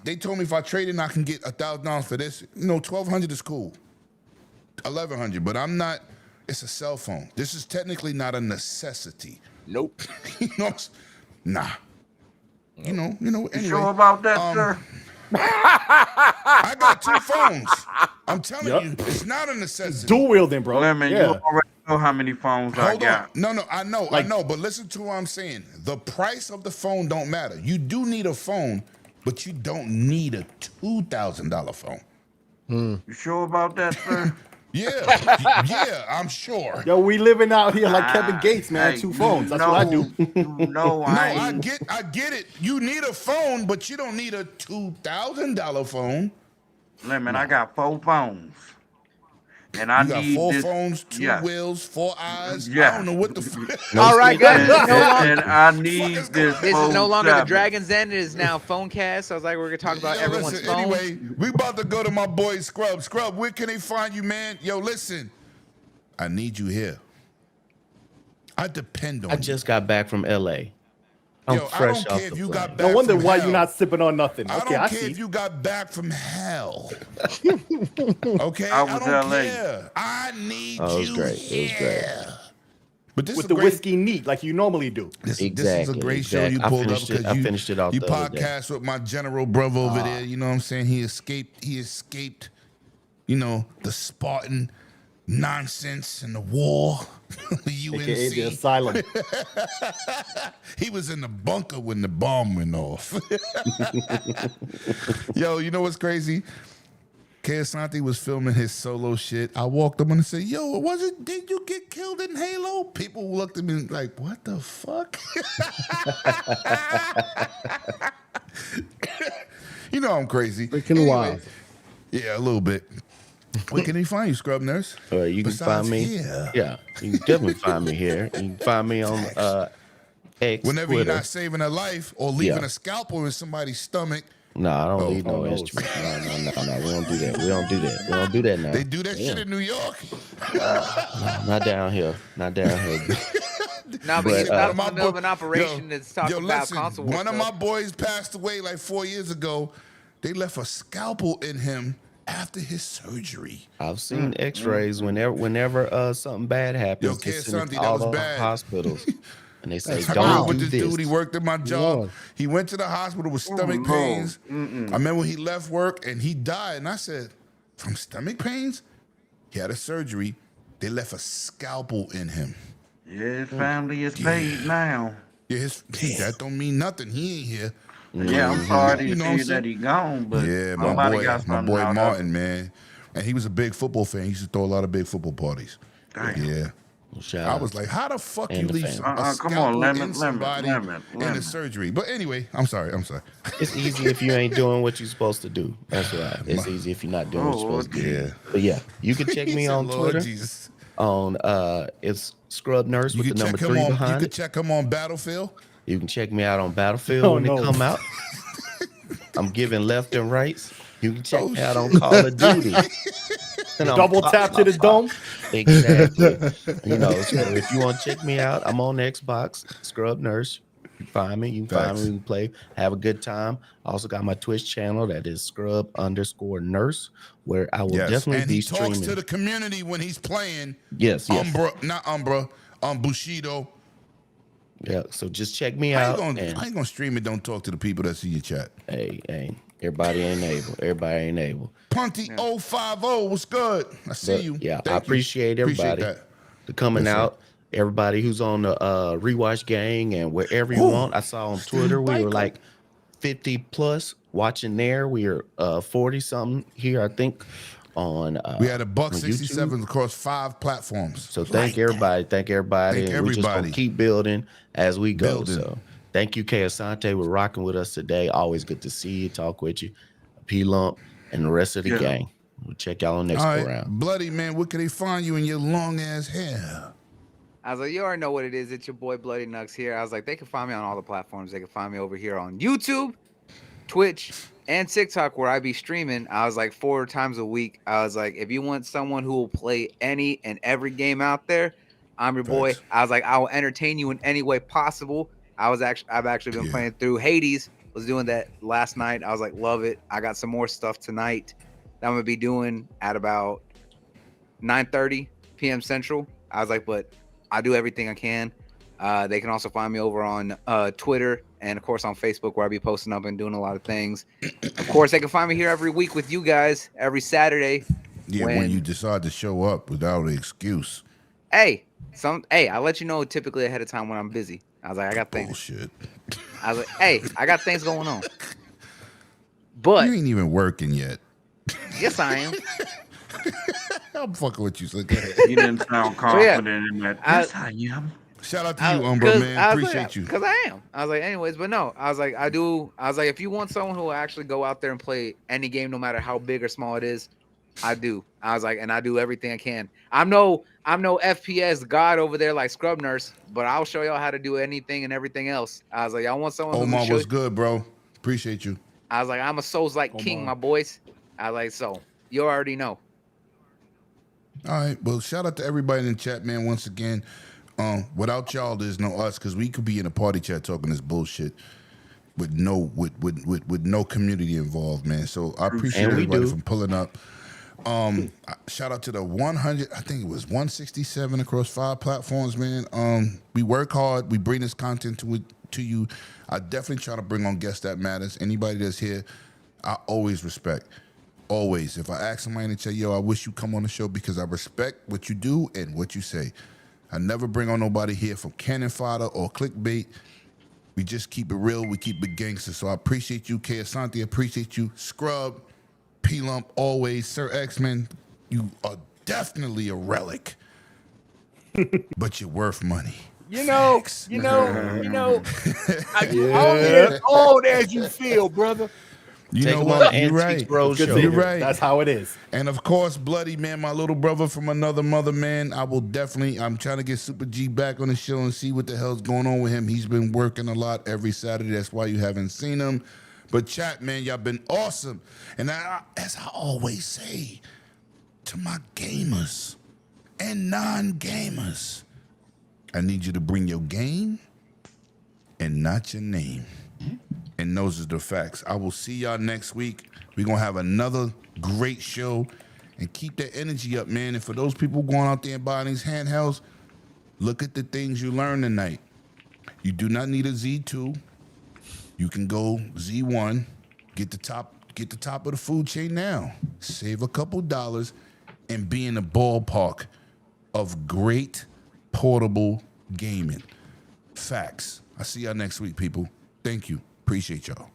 They told me if I trade in, I can get $1,000 for this. $1,200 is cool, $1,100, but I'm not. It's a cell phone. This is technically not a necessity.
Nope.
Nah. Anyway.
You sure about that, sir?
I got 2 phones. I'm telling you, it's not a necessity.
Dual wielding, bro.
Lemon, you already know how many phones I
Hold on.
got.
No, I know. But listen to what I'm saying. The price of the phone don't matter. You do need a phone, but you don't need a $2,000 phone.
You sure about that, sir?
Yeah, I'm sure.
Yo, we living out here like Kevin Gates, man.
Hey,
2 phones. That's what I do.
I get it. You need a phone, but you don't need a $2,000 phone.
Lemon, I got 4 phones. And I
You got
need
4
this,
phones, 2 wheels, 4 eyes.
Yeah.
I don't know what the fuck.
All right, guys.
and I need this.
This is no longer the
Fold 7.
Dragon's Den. It is now Phonecast. So I was like, we're going to talk about everyone's
listen,
phone.
anyway, we about to go to my boy Scrub. Scrub, where can they find you, man? Yo, listen. I need you here. I depend on
I just got back from LA. I'm
Yo, I
fresh
don't
off
care
the
if you
plane.
got back
No wonder
from
why
hell.
you're not sipping on nothing.
I
Okay,
don't
I
care
see.
if you got back from hell. Okay,
I was
don't
LA.
care. I need
Oh, it was
you
great. It was great.
here. But this
With
is
the
great.
whiskey neat, like you normally do.
This is a
Exactly,
great show you
exactly. I
pulled up
finished it-
because
I finished it off
you
the other day.
podcast with my general brother over there. You know what I'm saying? He escaped. The Spartan nonsense and the war. The UNC.
AKA the asylum.
He was in the bunker when the bomb went off. Yo, you know what's crazy? Asante was filming his solo shit. I walked up and said, yo, did you get killed in Halo? People looked at me like, what the fuck? You know I'm crazy.
Freaking wild.
Yeah, a little bit. Where can he find you, Scrub Nurse?
You can
Besides
find me.
here.
Yeah, you can definitely find me here. You can find me on X,
Whenever
Twitter.
you're not saving a life or leaving
Yeah.
a scalpel in somebody's stomach,
No, I don't leave no
no.
instrument. No. We don't do that. We don't do that. We don't do that now.
they do that shit in New York.
Not down here. Not down here.
No, but
But,
he stopped in
my
the middle of
boy-
an operation to talk about
listen,
console war
one of
stuff.
my boys passed away like 4 years ago. They left a scalpel in him after his surgery.
I've seen X-rays whenever something bad happens. They
Kid
send it
Santi,
to
that
all
was
the
bad.
hospitals, and they say,
I grew up
"Don't
with
do
this dude. He
this."
worked at my job.
Lord.
He went to the hospital with stomach pains. I remember when he left work and he died. And I said, from stomach pains? He had a surgery. They left a scalpel in him.
Yeah, his family is paid now.
Yeah, that don't mean nothing. He ain't here.
Yeah, I'm sorry to
You know what
see
I'm
that
saying?
he gone, but
Yeah,
somebody got
my
something
boy
out
Martin,
of it.
man. And he was a big football fan. He used to throw a lot of big football parties.
Damn.
Yeah.
Shout
I
out
was like, how the fuck
and
you
the
leave
family.
a
Come
scalpel
on,
in
lemon,
somebody in the
lemon.
surgery? But anyway, I'm sorry.
It's easy if you ain't doing what you're supposed to do. That's right. It's easy if you're not doing what you're supposed to do.
Yeah.
But yeah, you can check
He
me
said,
on
Lord
Twitter.
Jesus.
On it's Scrub Nurse
You
with
can
the number
check him
3
on. You
behind
can
it.
check him on Battlefield.
You can check me out on Battlefield
Oh,
when
no.
it come out. I'm giving left and rights. You can check
Oh,
me out on
shit.
Call of Duty. And I'm
Double tap to the dome.
Exactly. So if you want to check me out, I'm on Xbox, Scrub Nurse. You can find me. You can find me. We can play. Have a good time. I also got my Twitch channel that is Scrub_Nurse, where I will definitely
and
be
he talks
streaming.
to the community when he's playing.
Yes.
Bushido.
Yeah. So just check me
How
out.
you gonna stream it? Don't talk to the people that see your chat.
Hey, everybody ain't able.
Punty 050, what's good? I see you.
Yeah,
Thank
I
you.
appreciate everybody
that.
for coming
Yes, sir.
out. Everybody who's on the Rewatch Gang and wherever you want. I saw on Twitter we were like 50 plus watching there. We are 40 something here, I think. On
We had a buck
on
67
YouTube.
across 5 platforms.
So thank everybody.
Thank
We're just gonna
everybody.
keep building as we go.
Building.
So thank you, K Asante. We're rocking with us today. Always good to see you, talk with you. P Lump and the rest of the gang. We'll check y'all on next
All
go
right,
round.
Bloody man, where can they find you in your long ass hair?
I was like, you already know what it is. It's your boy Bloody Nux here. I was like, they can find me on all the platforms. They can find me over here on YouTube, Twitch, and TikTok, where I be streaming. I was like 4 times a week. I was like, if you want someone who will play any and every game out there, I'm your boy. I was like, I will entertain you in any way possible. I've actually been playing through Hades. Was doing that last night. I was like, love it. I got some more stuff tonight that I'm gonna be doing at about 9:30 p.m. Central. I was like, but I do everything I can. They can also find me over on Twitter and of course on Facebook, where I be posting up and doing a lot of things. Of course, they can find me here every week with you guys every Saturday.
Yeah, when you decide to show up without an excuse.
I let you know typically ahead of time when I'm busy. I was like, I got things.
Bullshit.
I was like, hey, I got things going on. But
you ain't even working yet.
Yes, I am.
I'm fucking with you. So go ahead.
You didn't sound confident in that. Yes, I am.
Shout out to you, Umbra, man. Appreciate you.
Because I am. I was like, anyways, but no. I was like, I was like, if you want someone who will actually go out there and play any game, no matter how big or small it is, I do. I was like, and I do everything I can. I'm no FPS god over there like Scrub Nurse, but I'll show y'all how to do anything and everything else. I was like, y'all want someone
Omar
who
was good, bro. Appreciate you.
I was like, I'm a Souls-like king, my boys. I was like, so you already know.
All right. Well, shout out to everybody in the chat, man. Once again, without y'all, there's no us, because we could be in a party chat talking this bullshit with no community involved, man. So I appreciate everybody from pulling up. Shout out to the 100, I think it was 167 across 5 platforms, man. We work hard. We bring this content to you. I definitely try to bring on guests that matters. Anybody that's here, I always respect. Always. If I ask somebody in the chat, yo, I wish you come on the show, because I respect what you do and what you say. I never bring on nobody here from cannon fodder or clickbait. We just keep it real. We keep it gangster. So I appreciate you, K Asante. Appreciate you, Scrub, P Lump, always, Sir X-Men. You are definitely a relic, but you're worth money.
You know, only as old as you feel, brother.
You
Take
know
him
what?
on the
You're
Antiques
right.
Bro Show.
You're right.
That's how it is.
And of course, Bloody, man, my little brother from another mother, man. I will definitely, I'm trying to get Super G back on the show and see what the hell's going on with him. He's been working a lot every Saturday. That's why you haven't seen him. But chat, man, y'all been awesome. And as I always say to my gamers and non-gamers, I need you to bring your game and not your name. And those are the facts. I will see y'all next week. We're going to have another great show. And keep that energy up, man. And for those people going out there and buying these handhelds, look at the things you learned tonight. You do not need a Z2. You can go Z1. Get the top of the food chain now. Save a couple dollars and be in the ballpark of great portable gaming. Facts. I'll see y'all next week, people. Thank you. Appreciate y'all.